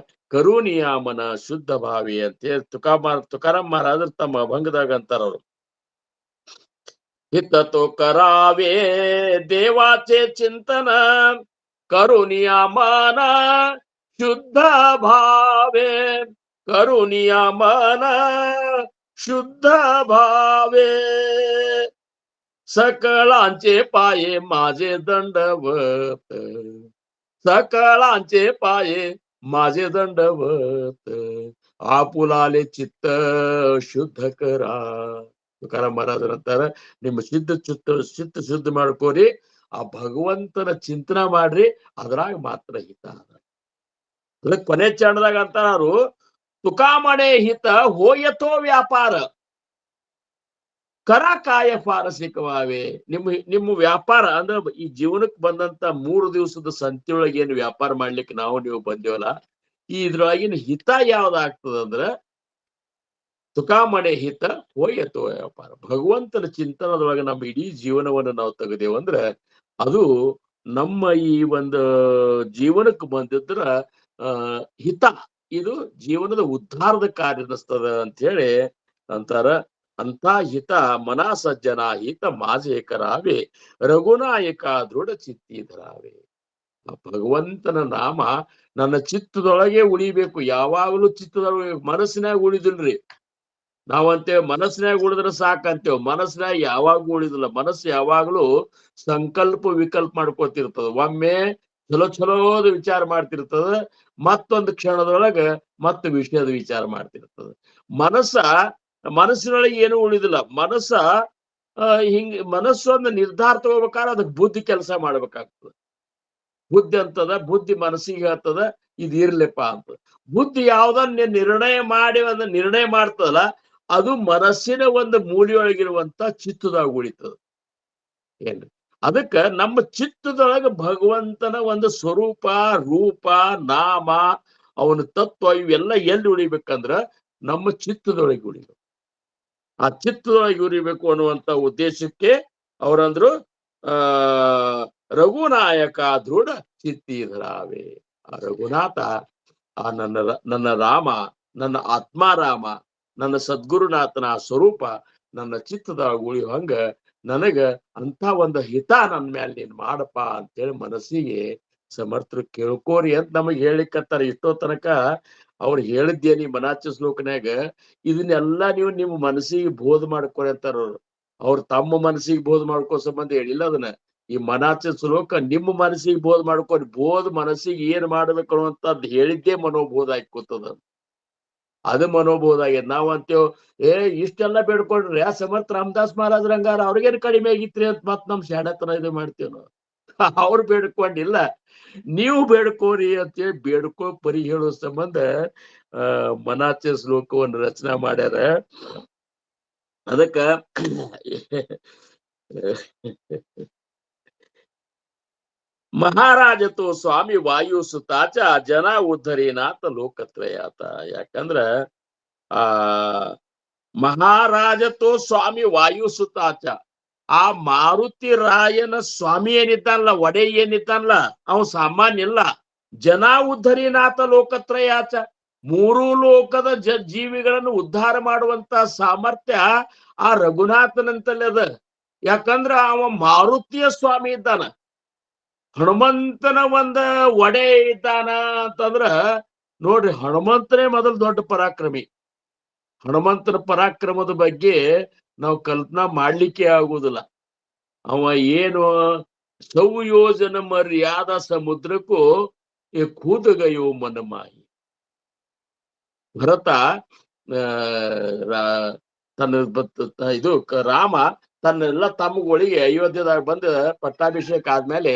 ಕರುಣಿಯಾಮನ ಶುದ್ಧ ಭಾವಿ ಅಂತ ಹೇಳಿ ತುಕಾರಾಮ್ ಮಹಾರಾಜರು ತಮ್ಮ ಅಭಂಗದಾಗ ಅಂತಾರ ಅವರು. ಹಿತ ತೋಕರಾವೆ ದೇವಾಚೆ ಚಿಂತನ ಕರುಣಿಯಾಮನ ಶುದ್ಧ ಭಾವೆ, ಕರುಣಿಯಾಮನ ಶುದ್ಧ ಭಾವೆ. सकळांचे पाये माझे दंडवत, सकळांचे पाये माझे दंडवत, आपुलाले चित्त ಶುದ್ಧ ಕರ. ತುಕಾರಾಮ್ ಮಹಾರಾಜರಂತಾರ, ನಿಮ್ಮ ಚಿತ್ತ ಶುದ್ಧ ಮಾಡ್ಕೋರಿ, ಆ ಭಗವಂತನ ಚಿಂತನ ಮಾಡ್ರಿ, ಅದ್ರಾಗ ಮಾತ್ರ ಹಿತ ಅದ. ಅದಕ್ಕೆ ಕೊನೆ ಚರಣದಾಗ ಅಂತಾರು, ತುಕಾಮಣೆ ಹಿತ ಹೋಯತೋ ವ್ಯಾಪಾರ ಕರ ಕಾಯ ಪಾರಸಿಕವಾವೆ. ನಿಮ್ಮ ವ್ಯಾಪಾರ ಅಂದ್ರೆ ಈ ಜೀವನಕ್ಕೆ ಬಂದಂತ 3 ದಿವಸದ ಸಂತಿಯೊಳಗೆ ಏನು ವ್ಯಾಪಾರ ಮಾಡ್ಲಿಕ್ಕೆ ನಾವು ನೀವು ಬಂದೇವಲ್ಲ, ಈ ಇದ್ರೊಳಗಿನ ಹಿತ ಯಾವ್ದಾಗ್ತದಂದ್ರ ತುಕಾಮಣೆ ಹಿತ ಹೋಯತೋ ವ್ಯಾಪಾರ. ಭಗವಂತನ ಚಿಂತನದೊಳಗೆ ನಮ್ಮ ಇಡೀ ಜೀವನವನ್ನು ನಾವು ತೆಗೆದೇವಂದ್ರ ಅದು ನಮ್ಮ ಈ ಒಂದು ಜೀವನಕ್ಕೆ ಬಂದಿದ್ರ ಹಿತ, ಇದು ಜೀವನದ ಉದ್ಧಾರದ ಕಾರ್ಯನಿಸ್ತದ ಅಂತ ಹೇಳಿ ಅಂತಾರ. ಅಂತ ಹಿತ ಮನಾ ಸಜ್ಜನ ಹಿತ ಮಾಜೆ ಕರಾವೆ, ರಘುನಾಯಕ ದೃಢ ಚಿತ್ತಿಧರಾವೆ. ಆ ಭಗವಂತನ ನಾಮ ನನ್ನ ಚಿತ್ತದೊಳಗೆ ಉಳಿಬೇಕು, ಯಾವಾಗಲೂ ಚಿತ್ತದೊಳಗೆ, ಮನಸ್ಸಿನಾಗ ಉಳಿದಿಲ್ರಿ. ನಾವಂತೇವ್ ಮನಸ್ಸಿನಾಗ ಉಳಿದ್ರೆ ಸಾಕಂತೇವ್, ಮನಸ್ಸಿನಾಗ ಯಾವಾಗೂ ಉಳಿದಿಲ್ಲ. ಮನಸ್ಸು ಯಾವಾಗ್ಲೂ ಸಂಕಲ್ಪ ವಿಕಲ್ಪ ಮಾಡ್ಕೋತಿರ್ತದ. ಒಮ್ಮೆ ಚಲೋದ ವಿಚಾರ ಮಾಡ್ತಿರ್ತದ, ಮತ್ತೊಂದು ಕ್ಷಣದೊಳಗ ಮತ್ತೆ ವಿಷಯದ ವಿಚಾರ ಮಾಡ್ತಿರ್ತದ. ಮನಸ್ಸಿನೊಳಗೆ ಏನು ಉಳಿದಿಲ್ಲ. ಮನಸ್ಸು ಒಂದು ನಿರ್ಧಾರ ತಗೋಬೇಕಾದ್ರೆ ಅದಕ್ಕೆ ಬುದ್ಧಿ ಕೆಲಸ ಮಾಡ್ಬೇಕಾಗ್ತದೆ. ಬುದ್ಧಿ ಅಂತದ, ಬುದ್ಧಿ ಮನಸ್ಸಿಗೆ ಹೇಳ್ತದ ಇದು ಇರ್ಲಿಪ್ಪ ಅಂತ. ಬುದ್ಧಿ ಯಾವ್ದನ್ನ ನಿರ್ಣಯ ಮಾಡಿ ಅದನ್ನ ನಿರ್ಣಯ ಮಾಡ್ತದಲ್ಲ, ಅದು ಮನಸ್ಸಿನ ಒಂದು ಮೂಲೆಯೊಳಗಿರುವಂತ ಚಿತ್ತದಾಗ ಉಳಿತದ. ಏನ್ರಿ ಅದಕ್ಕ ನಮ್ಮ ಚಿತ್ತದೊಳಗ ಭಗವಂತನ ಒಂದು ಸ್ವರೂಪ, ರೂಪ, ನಾಮ, ಅವನ ತತ್ವ ಇವೆಲ್ಲ ಎಲ್ಲಿ ಉಳಿಬೇಕಂದ್ರ ನಮ್ಮ ಚಿತ್ತದೊಳಗೆ ಉಳಿಬೇಕು. ಆ ಚಿತ್ತದೊಳಗೆ ಉಳಿಬೇಕು ಅನ್ನುವಂತ ಉದ್ದೇಶಕ್ಕೆ ಅವರಂದ್ರು ಆ ರಘುನಾಯಕ ದೃಢ ಚಿತ್ತಿಧರಾವೆ. ಆ ರಘುನಾಥ ಆ ನನ್ನ ರಾಮ, ನನ್ನ ಆತ್ಮಾರಾಮ, ನನ್ನ ಸದ್ಗುರುನಾಥನ ಆ ಸ್ವರೂಪ ನನ್ನ ಚಿತ್ತದೊಳಗೆ ಉಳಿಯುವಂಗ ನನಗ ಅಂತ ಒಂದು ಹಿತ ನನ್ನ ಮ್ಯಾಲ ನೀನ್ ಮಾಡಪ್ಪ ಅಂತೇಳಿ ಮನಸ್ಸಿಗೆ ಸಮರ್ಥರು ಕೇಳ್ಕೋರಿ ಅಂತ ನಮಗ್ ಹೇಳಿಕತ್ತಾರ. ಇಷ್ಟೋ ತನಕ ಅವ್ರು ಹೇಳಿದ್ದೇನಿ ಮನಾಚ ಶ್ಲೋಕನ್ಯಾಗ ಇದನ್ನೆಲ್ಲಾ ನೀವು ನಿಮ್ಮ ಮನಸ್ಸಿಗೆ ಬೋಧ ಮಾಡ್ಕೊರಿ ಅಂತಾರ. ಅವ್ರು ತಮ್ಮ ಮನಸ್ಸಿಗೆ ಬೋಧ ಮಾಡ್ಕೋ ಸಂಬಂಧ ಹೇಳಿಲ್ಲ ಅದನ್ನ. ಈ ಮನಾಚ ಶ್ಲೋಕ ನಿಮ್ಮ ಮನಸ್ಸಿಗೆ ಬೋಧ ಮಾಡ್ಕೊರಿ. ಬೋಧ ಮನಸ್ಸಿಗೆ ಏನ್ ಮಾಡ್ಬೇಕು ಅನ್ನುವಂಥದ್ದು ಹೇಳಿದ್ದೇ ಮನೋಬೋಧ ಆಯ್ಕೋತದ. ಅದು ಮನೋಬೋಧ ಆಗ್ಯದ. ನಾವ್ ಅಂತೇವ್ ಇಷ್ಟೆಲ್ಲಾ ಬೇಡ್ಕೊಂಡ್ರಿ ಆ ಸಮರ್ಥ ರಾಮದಾಸ್ ಮಹಾರಾಜ್ ರಂಗಾರ ಅವ್ರಿಗೇನ್ ಕಡಿಮೆ ಆಗಿತ್ರಿ ಅಂತ ಮತ್ ನಮ್ ಶಾಣತನ ಇದು ಮಾಡ್ತೇವ್ ನಾವು. ಅವ್ರು ಬೇಡ್ಕೊಂಡಿಲ್ಲ, ನೀವು ಬೇಡ್ಕೋರಿ ಅಂತೇಳಿ ಬೇಡ್ಕೋ ಪರಿ ಹೇಳೋ ಸಂಬಂಧ ಮನಾಚ ಶ್ಲೋಕವನ್ನು ರಚನಾ ಮಾಡ್ಯಾರ. ಅದಕ್ಕ ಮಹಾರಾಜತೋ ಸ್ವಾಮಿ ವಾಯು ಸುತಾಚ ಜನ ಉದ್ಧರೇನಾಥ ಲೋಕತ್ರಯಾತ. ಯಾಕಂದ್ರ ಆ ಮಹಾರಾಜತೋ ಸ್ವಾಮಿ ವಾಯು ಸುತಾಚ, ಆ ಮಾರುತಿ ರಾಯನ ಸ್ವಾಮಿ ಏನಿದ್ದಾನಲ್ಲ, ಒಡೆ ಏನಿದ್ದಾನಲ್ಲ, ಅವ ಸಾಮಾನ್ಯ ಇಲ್ಲ. ಜನ ಉದ್ಧರಿನಾಥ ಲೋಕತ್ರಯಾಚ, ಮೂರು ಲೋಕದ ಜೀವಿಗಳನ್ನು ಉದ್ಧಾರ ಮಾಡುವಂತ ಸಾಮರ್ಥ್ಯ ಆ ರಘುನಾಥನಂತಲ್ಲಿ ಅದ. ಯಾಕಂದ್ರ ಅವ ಮಾರುತಿಯ ಸ್ವಾಮಿ ಇದ್ದಾನ, ಹನುಮಂತನ ಒಂದ ಒಡೆ ಇದ್ದಾನ ಅಂತಂದ್ರ ನೋಡ್ರಿ, ಹನುಮಂತನೇ ಮೊದಲು ದೊಡ್ಡ ಪರಾಕ್ರಮಿ. ಹನುಮಂತನ ಪರಾಕ್ರಮದ ಬಗ್ಗೆ ನಾವು ಕಲ್ಪನಾ ಮಾಡ್ಲಿಕ್ಕೆ ಆಗುವುದಿಲ್ಲ. ಅವ ಏನು ಸೌಯೋಜನ ಮರ್ಯಾದ ಸಮುದ್ರಕ್ಕೂ ಕೂದಗಯೋ ಮನಮಾಯಿ. ಭರತ ತನ್ನ ಇದು ರಾಮ ತನ್ನೆಲ್ಲ ತಮ್ಮಗಳಿಗೆ ಅಯೋಧ್ಯದಾಗ ಬಂದ ಪಟ್ಟಾಭಿಷೇಕ ಆದ್ಮೇಲೆ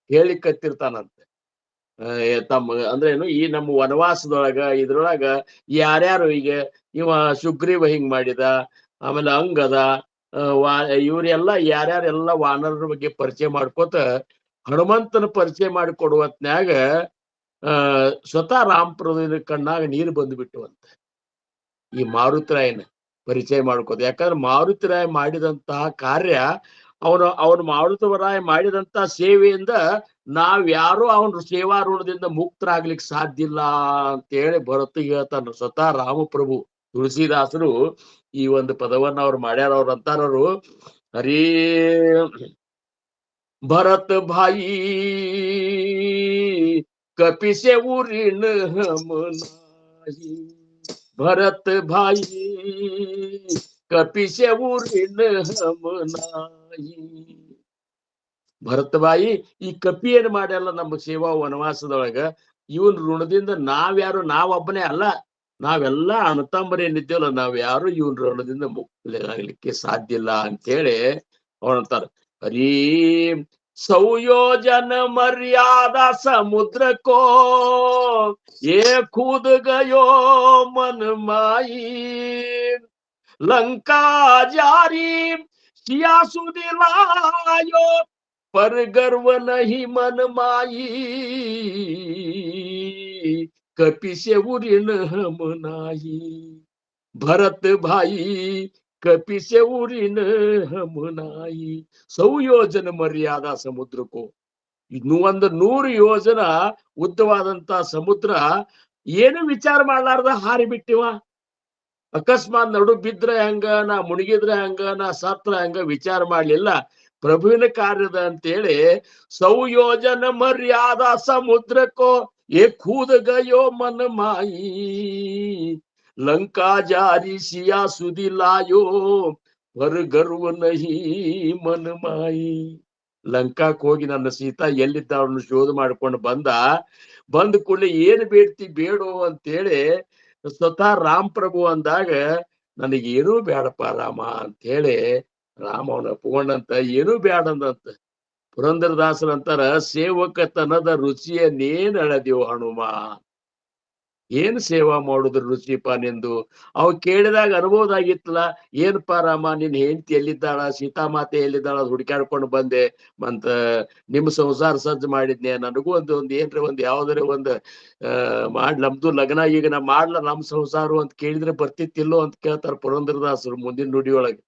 ಹೇಳಿಕತ್ತಿರ್ತಾನಂತೆ. ತಮ್ಮ ಅಂದ್ರೇನು, ಈ ನಮ್ಮ ವನವಾಸದೊಳಗ ಇದ್ರೊಳಗ ಯಾರ್ಯಾರು ಈಗ ಇವ ಸುಗ್ರೀವ ಹಿಂಗ್ ಮಾಡಿದ, ಆಮೇಲೆ ಅಂಗದ ಇವ್ರೆಲ್ಲ ಯಾರ್ಯಾರೆಲ್ಲ ವಾನರರ ಬಗ್ಗೆ ಪರಿಚಯ ಮಾಡ್ಕೋತ ಹನುಮಂತನ ಪರಿಚಯ ಮಾಡಿಕೊಡುವತ್ನ್ಯಾಗ ಸ್ವತಃ ರಾಮಪ್ರಭುವಿನ ಕಣ್ಣಾಗ ನೀರು ಬಂದ್ಬಿಟ್ಟುವಂತೆ ಈ ಮಾರುತಿರಾಯನ ಪರಿಚಯ ಮಾಡ್ಕೋತ. ಯಾಕಂದ್ರೆ ಮಾರುತಿರಾಯ ಮಾಡಿದಂತಹ ಕಾರ್ಯ, ಅವನು ಮಾರುತರಾಯ ಮಾಡಿದಂತಹ ಸೇವೆಯಿಂದ ನಾವ್ಯಾರು ಅವನ ಸೇವಾ ಋಣದಿಂದ ಮುಕ್ತರಾಗ್ಲಿಕ್ಕೆ ಸಾಧ್ಯ ಇಲ್ಲ ಅಂತೇಳಿ ಭರತ ಹೇಳ್ತಾನ. ಸ್ವತಃ ರಾಮಪ್ರಭು ತುಳಸಿದಾಸರು ಈ ಒಂದು ಪದವನ್ನ ಅವ್ರು ಮಾಡ್ಯಾರ. ಅವ್ರು ಅಂತಾರವ್ರು, ಹರೇ ಭರತ್ ಭಾಯಿ ಕಪಿಸೆ ಊರಿನ ಹಮನಾಯಿ, ಭರತ್ ಭಾಯಿ ಕಪಿಸೆ ಊರಿನ ಹಮನಾಯಿ. ಭರತ ಬಾಯಿ ಈ ಕಪಿ ಏನ್ ಮಾಡ್ಯಲ್ಲ ನಮ್ಮ ಸೇವಾ ವನವಾಸದೊಳಗ, ಇವನ್ ಋಣದಿಂದ ನಾವ್ಯಾರು, ನಾವೊಬ್ಬನೇ ಅಲ್ಲ, ನಾವೆಲ್ಲ ಅಣ್ಣತಂಬರೇನಿದ್ದೇವಲ್ಲ, ನಾವ್ಯಾರು ಇವನ್ ಋಣದಿಂದ ಮುಕ್ತರಾಗ್ಲಿಕ್ಕೆ ಸಾಧ್ಯ ಇಲ್ಲ ಅಂತೇಳಿ ಅವನಂತಾರ. ಹರೀ ಸಂಯೋಜನ ಮರ್ಯಾದಾ ಸಮುದ್ರ ಕೋ ಏ ಖುದ್ ಗಯೋ ಮನ್ ಮಾಯಿ, ಲಂಕಾ ಜಾರಿ ಸಿಯಾಸುದಿ लायो पर गर्व नहीं मन माई, कपिसे उरिन हम नाही. भरत भाई कपिसे उरिन हम नाही. ಸಂಯೋಜನ ಮರ್ಯಾದಾ ಸಮುದ್ರಕ್ಕೂ, ಇನ್ನು 100 ಯೋಜನ ಉದ್ದವಾದಂತ ಸಮುದ್ರ ಏನು ವಿಚಾರ ಮಾಡ್ಲಾರ್ದ ಹಾರಿ ಬಿಟ್ಟಿವ. ಅಕಸ್ಮಾತ್ ನಡು ಬಿದ್ರೆ ಹೆಂಗ, ನಾ ಮುಳುಗಿದ್ರೆ ಹೆಂಗ, ನಾ ಸತ್ರ ಹೆಂಗ ವಿಚಾರ ಮಾಡ್ಲಿಲ್ಲ, ಪ್ರಭುವಿನ ಕಾರ್ಯದ ಅಂತೇಳಿ ಸಂಯೋಜನ ಮರ್ಯಾದಾ ಸಮುದ್ರಕ್ಕೋ ಏ ಖುದ್ ಗಯೋ ಮನ ಮಾಯಿ, ಲಂಕಾ ಜಾರಿ ಸಿಯಾ ಸುದಿ ಲಾಯೋ ಪರ್ ಗರ್ವ ನಹಿ ಮನ ಮಾಯಿ. ಲಂಕಾಕ್ ಹೋಗಿ ನನ್ನ ಸೀತಾ ಎಲ್ಲಿದ್ದ ಅವ್ರನ್ನ ಶೋಧ ಮಾಡ್ಕೊಂಡು ಬಂದ ಕೂಡಲೇ ಏನ್ ಬೇಡ್ತಿ ಬೇಡೋ ಅಂತೇಳಿ ಸ್ವತಃ ರಾಮ್ ಪ್ರಭು ಅಂದಾಗ, ನನಗೇನೂ ಬೇಡಪ್ಪ ರಾಮ ಅಂತೇಳಿ ರಾಮ ಅವನ ಒಪ್ಕೊಂಡಂತ, ಏನೂ ಬೇಡಂದಂತ. ಪುರಂದರದಾಸರಂತಾರ, ಸೇವಕತನದ ರುಚಿಯ ನೇನಳದ್ಯೋ ಹನುಮ. ಏನ್ ಸೇವಾ ಮಾಡುದ್ರ ರುಚಿಪ ನಿಂದು. ಅವ್ ಕೇಳಿದಾಗ ಅನ್ಬೋದಾಗಿತ್ತಲ್ಲ, ಏನಪ್ಪಾ ರಾಮ ನಿನ್ ಹೆಂಡತಿ ಎಲ್ಲಿದ್ದಾಳ, ಸೀತಾಮಾತೆ ಎಲ್ಲಿದ್ದಾಳ, ಹುಡುಕ್ಯಾಡ್ಕೊಂಡು ಬಂದೆ ಮಂತ ನಿಮ್ ಸಂಸಾರ ಸಜ್ಜು ಮಾಡಿದ್ನೆ, ನನಗೂ ಒಂದ್ ಏನ್ರ ಯಾವ್ದಾರ ನಮ್ದು ಲಗ್ನ ಈಗ ನಾ ಮಾಡ್ಲ ನಮ್ ಸಂಸಾರ ಅಂತ ಕೇಳಿದ್ರೆ ಬರ್ತಿತ್ತಿಲ್ಲೋ ಅಂತ ಕೇಳ್ತಾರ ಪುರಂದರದಾಸರು ಮುಂದಿನ ನುಡಿಯೊಳಗೆ.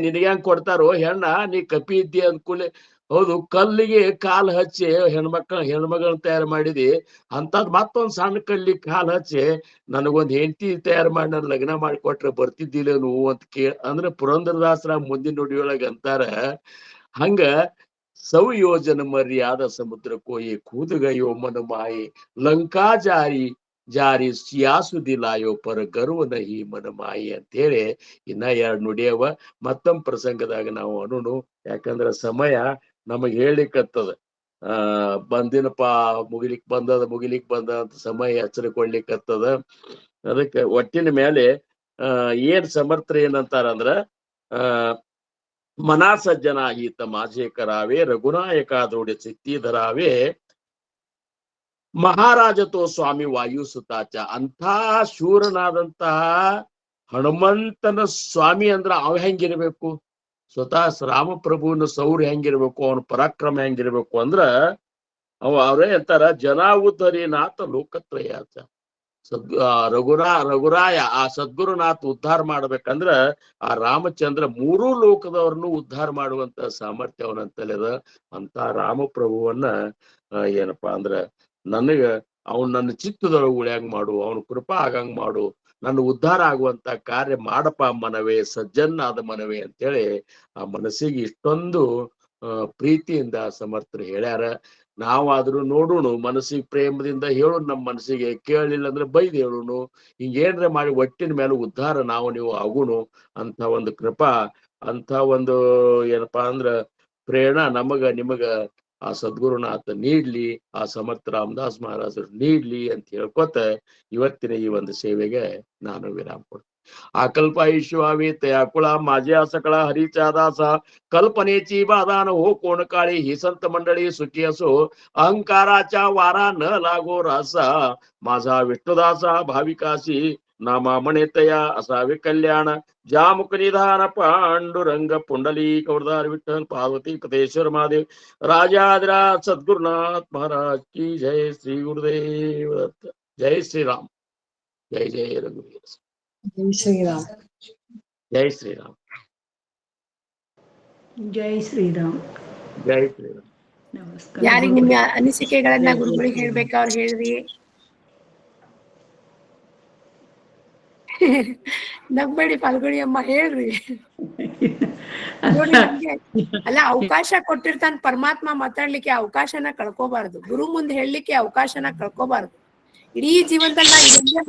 ನಿನಗ್ಯಾಂಗ್ ಕೊಡ್ತಾರೋ ಹೆಣ್ಣ, ನೀ ಕಪಿ ಇದ್ದಿ ಅಂದ್ಕೂಲೆ. ಹೌದು, ಕಲ್ಲಿಗೆ ಕಾಲ್ ಹಚ್ಚಿ ಹೆಣ್ಮಗಳನ್ನ ತಯಾರು ಮಾಡಿದಿ, ಅಂತದ್ ಮತ್ತೊಂದ್ ಸಣ್ಣ ಕಲ್ಲಿಗೆ ಕಾಲ್ ಹಚ್ಚಿ ನನಗೊಂದ್ ಹೆಂಡತಿ ತಯಾರು ಮಾಡಿ ನನ್ ಲಗ್ನ ಮಾಡಿಕೊಟ್ರೆ ಬರ್ತಿದ್ದಿಲ್ಲೇನು ಅಂತ ಅಂದ್ರೆ ಪುರಂದರದಾಸರ ಮುಂದಿನ ನುಡಿಯೊಳಗೆ ಅಂತಾರ. ಹಂಗ ಸೌಯೋಜನ ಮರ್ಯಾದ ಸಮುದ್ರ ಕೋಯಿ ಕೂದುಗಯೋ ಮನ ಮಾಯಿ ಲಂಕಾ ಜಾರಿ ಸಿಯಾಸುದಿಲಾಯೋ ಪರ ಗರ್ವ ನಹಿ ಮನ ಮಾಯಿ ಅಂತ ಹೇಳಿ ಇನ್ನ 2 ನುಡಿಯವ. ಮತ್ತೊಂದ್ ಪ್ರಸಂಗದಾಗ ನಾವು ಅನುನು, ಯಾಕಂದ್ರ ಸಮಯ ನಮಗ್ ಹೇಳಿಕತ್ತದ. ಬಂದಿನಪ್ಪ ಮುಗಿಲಿಕ್ ಬಂದ ಅಂತ ಸಮಯ ಎಚ್ಚರಿಕೊಳ್ಳಿಕ್ಕತ್ತದ. ಅದಕ್ಕೆ ಒಟ್ಟಿನ ಮೇಲೆ ಏನ್ ಸಮರ್ಥರು ಏನಂತಾರಂದ್ರ, ಮನಾ ಸಜ್ಜನಾಗೀತ ಮಾಜೇಕರಾವೇ ರಘುನಾಯಕಾದೋಡಿ ಸಿದ್ಧಿಧರಾವೇ ಮಹಾರಾಜತೋ ಸ್ವಾಮಿ ವಾಯುಸುತಾಚ. ಅಂಥ ಶೂರನಾದಂತಹ ಹನುಮಂತನ ಸ್ವಾಮಿ ಅಂದ್ರ ಅವ ಹೆಂಗಿರ್ಬೇಕು, ಸ್ವತಃ ರಾಮಪ್ರಭುವಿನ ಸೌರ್ಯ ಹೆಂಗಿರ್ಬೇಕು, ಅವನ ಪರಾಕ್ರಮ ಹೆಂಗಿರ್ಬೇಕು ಅಂದ್ರ ಅವರೇ ಅಂತಾರ, ಜನಾವುದ್ಧರಿನಾಥ ಲೋಕತ್ರಯಾಚ. ರಘುರಾಯ ಆ ಸದ್ಗುರುನಾಥ್ ಉದ್ಧಾರ ಮಾಡ್ಬೇಕಂದ್ರ ಆ ರಾಮಚಂದ್ರ 3 ಲೋಕದವ್ರನ್ನು ಉದ್ಧಾರ ಮಾಡುವಂತ ಸಾಮರ್ಥ್ಯ ಅವನಂತಲ್ಲದ. ಅಂತ ರಾಮಪ್ರಭುವನ್ನ ಏನಪ್ಪಾ ಅಂದ್ರ ಅವನ್ ನನ್ನ ಚಿತ್ತದೊಳಗೆ ಉಳ್ಯಾಂಗ್ ಮಾಡು, ಅವನ ಕೃಪಾ ಆಗಂಗ್ ಮಾಡು, ನನ್ನ ಉದ್ಧಾರ ಆಗುವಂತ ಕಾರ್ಯ ಮಾಡಪ್ಪ ಮನವೇ, ಸಜ್ಜನ್ನಾದ ಮನವೇ ಅಂತೇಳಿ ಆ ಮನಸ್ಸಿಗೆ ಇಷ್ಟೊಂದು ಪ್ರೀತಿಯಿಂದ ಸಮರ್ಥರು ಹೇಳ್ಯಾರ. ನಾವಾದ್ರೂ ನೋಡುನು, ಮನಸ್ಸಿಗೆ ಪ್ರೇಮದಿಂದ ಹೇಳು, ನಮ್ಮ ಮನಸ್ಸಿಗೆ ಕೇಳಲಿಲ್ಲ ಅಂದ್ರೆ ಬೈದ್ ಹೇಳುನು, ಹಿಂಗೇನ್ರ ಮಾಡಿ ಒಟ್ಟಿನ ಮೇಲೆ ಉದ್ಧಾರ ನೀವು ಆಗುನು ಅಂತ ಒಂದು ಕೃಪಾ, ಅಂತ ಒಂದು ಏನಪ್ಪಾ ಅಂದ್ರ ಪ್ರೇರಣಾ ನಿಮಗ ಆ ಸದ್ಗುರುನಾಥ ನೀಡ್ಲಿ, ಆ ಸಮರ್ಥ ರಾಮದಾಸ್ ಮಹಾರಾಜರು ನೀಡ್ಲಿ ಅಂತ ಹೇಳ್ಕೊತ ಇವತ್ತಿನ ಈ ಒಂದು ಸೇವೆಗೆ ನಾನು ವಿರಾಮ ಕೊಡ್ತೀನಿ. आकल्प ईश्वावी तयाकुळा माझ्या सकळा हरीचा दासा कल्पनेची बाधान हो कोण काळी ही संत मंडळी सुखी असो अहंकाराच्या वारा न लागो रासा माझा विष्णुदासा भाविकाशी नामा म्हणे तया असावे कल्याण जामुक निधान पांडुरंग पुंडली कवरदार विठ्ठल पार्वती कथेश्वर महादेव राजाधिराज सद्गुरुनाथ महाराज की जय. श्री गुरुदेव दत्त. जय श्री राम. जय जय रघुवीर. जय श्रीराम. जय श्रीराम. जय श्रीराम. जय श्रीराम. ನಮಸ್ಕಾರ. ಯಾರಿಗೆ ನಿಮ್ಮ ಅನಿಸಿಕೆಗಳನ್ನ ಗುರುಗಳಿಗೆ ಹೇಳ್ಬೇಕ ಅವ್ರು ಹೇಳ್ರಿ. ನಗ್ಬೇಡಿ ಪಾಲ್ಗೊಳ್ಳಿ ಅಮ್ಮ, ಹೇಳ್ರಿ. ಅಲ್ಲ, ಅವಕಾಶ ಕೊಟ್ಟಿರ್ತಾನ ಪರಮಾತ್ಮ, ಮಾತಾಡ್ಲಿಕ್ಕೆ ಅವಕಾಶನ ಕಳ್ಕೋಬಾರ್ದು, ಗುರು ಮುಂದೆ ಹೇಳಲಿಕ್ಕೆ ಅವಕಾಶನ ಕಳ್ಕೋಬಾರ್ದು. ಇಡೀ ಜೀವನದಲ್ಲಿ ನಾ ಇದೊಂದೇ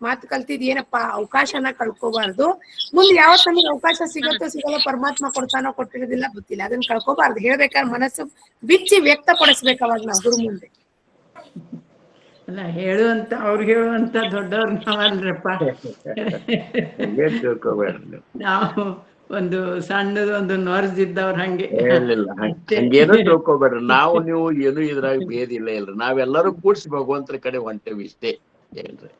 ಮಾತು ಕಲ್ತಿದ್ ಏನಪ್ಪಾ, ಅವಕಾಶನ ಕಳ್ಕೋಬಾರ್ದು. ಮುಂದೆ ಯಾವತ್ ನಮಗೆ ಅವಕಾಶ ಸಿಗತ್ತೋ ಸಿಗಲ್ಲ, ಪರಮಾತ್ಮ ಕೊಡ್ತಾನೋ ಕೊಟ್ಟಿರೋದಿಲ್ಲ ಗೊತ್ತಿಲ್ಲ, ಅದನ್ನ ಕಳ್ಕೋಬಾರ್ದು. ಹೇಳ್ಬೇಕಾದ್ರೆ ಮನಸ್ಸು ಬಿಚ್ಚಿ ವ್ಯಕ್ತಪಡಿಸ್ಬೇಕು ಅವಾಗ ನಾವು ಗುರು ಮುಂದೆ. ಅಲ್ಲ, ಹೇಳುವಂತ ಅವ್ರಿಗೆ ಹೇಳುವಂತ ದೊಡ್ಡವ್ರು ನಾವಲ್ರಪ್ಪ. ನಾವು ಒಂದು ಸಣ್ಣದು ಒಂದು ನೊರ್ಜಿದ್ದವ್ರ ಹಂಗೆ. ಹಂಗೇನೋ ತಿಳ್ಕೊಬೇಡ್ರಿ, ನಾವು ನೀವು ಏನು ಇದ್ರಾಗ ಭೇದ ಇಲ್ಲ. ನಾವೆಲ್ಲರೂ ಕೂಡ್ಸಿ ಭಗವಂತರ ಕಡೆ ಹೊಂಟೇವಿ ಇಷ್ಟೇ. ಏನ್ರಿ?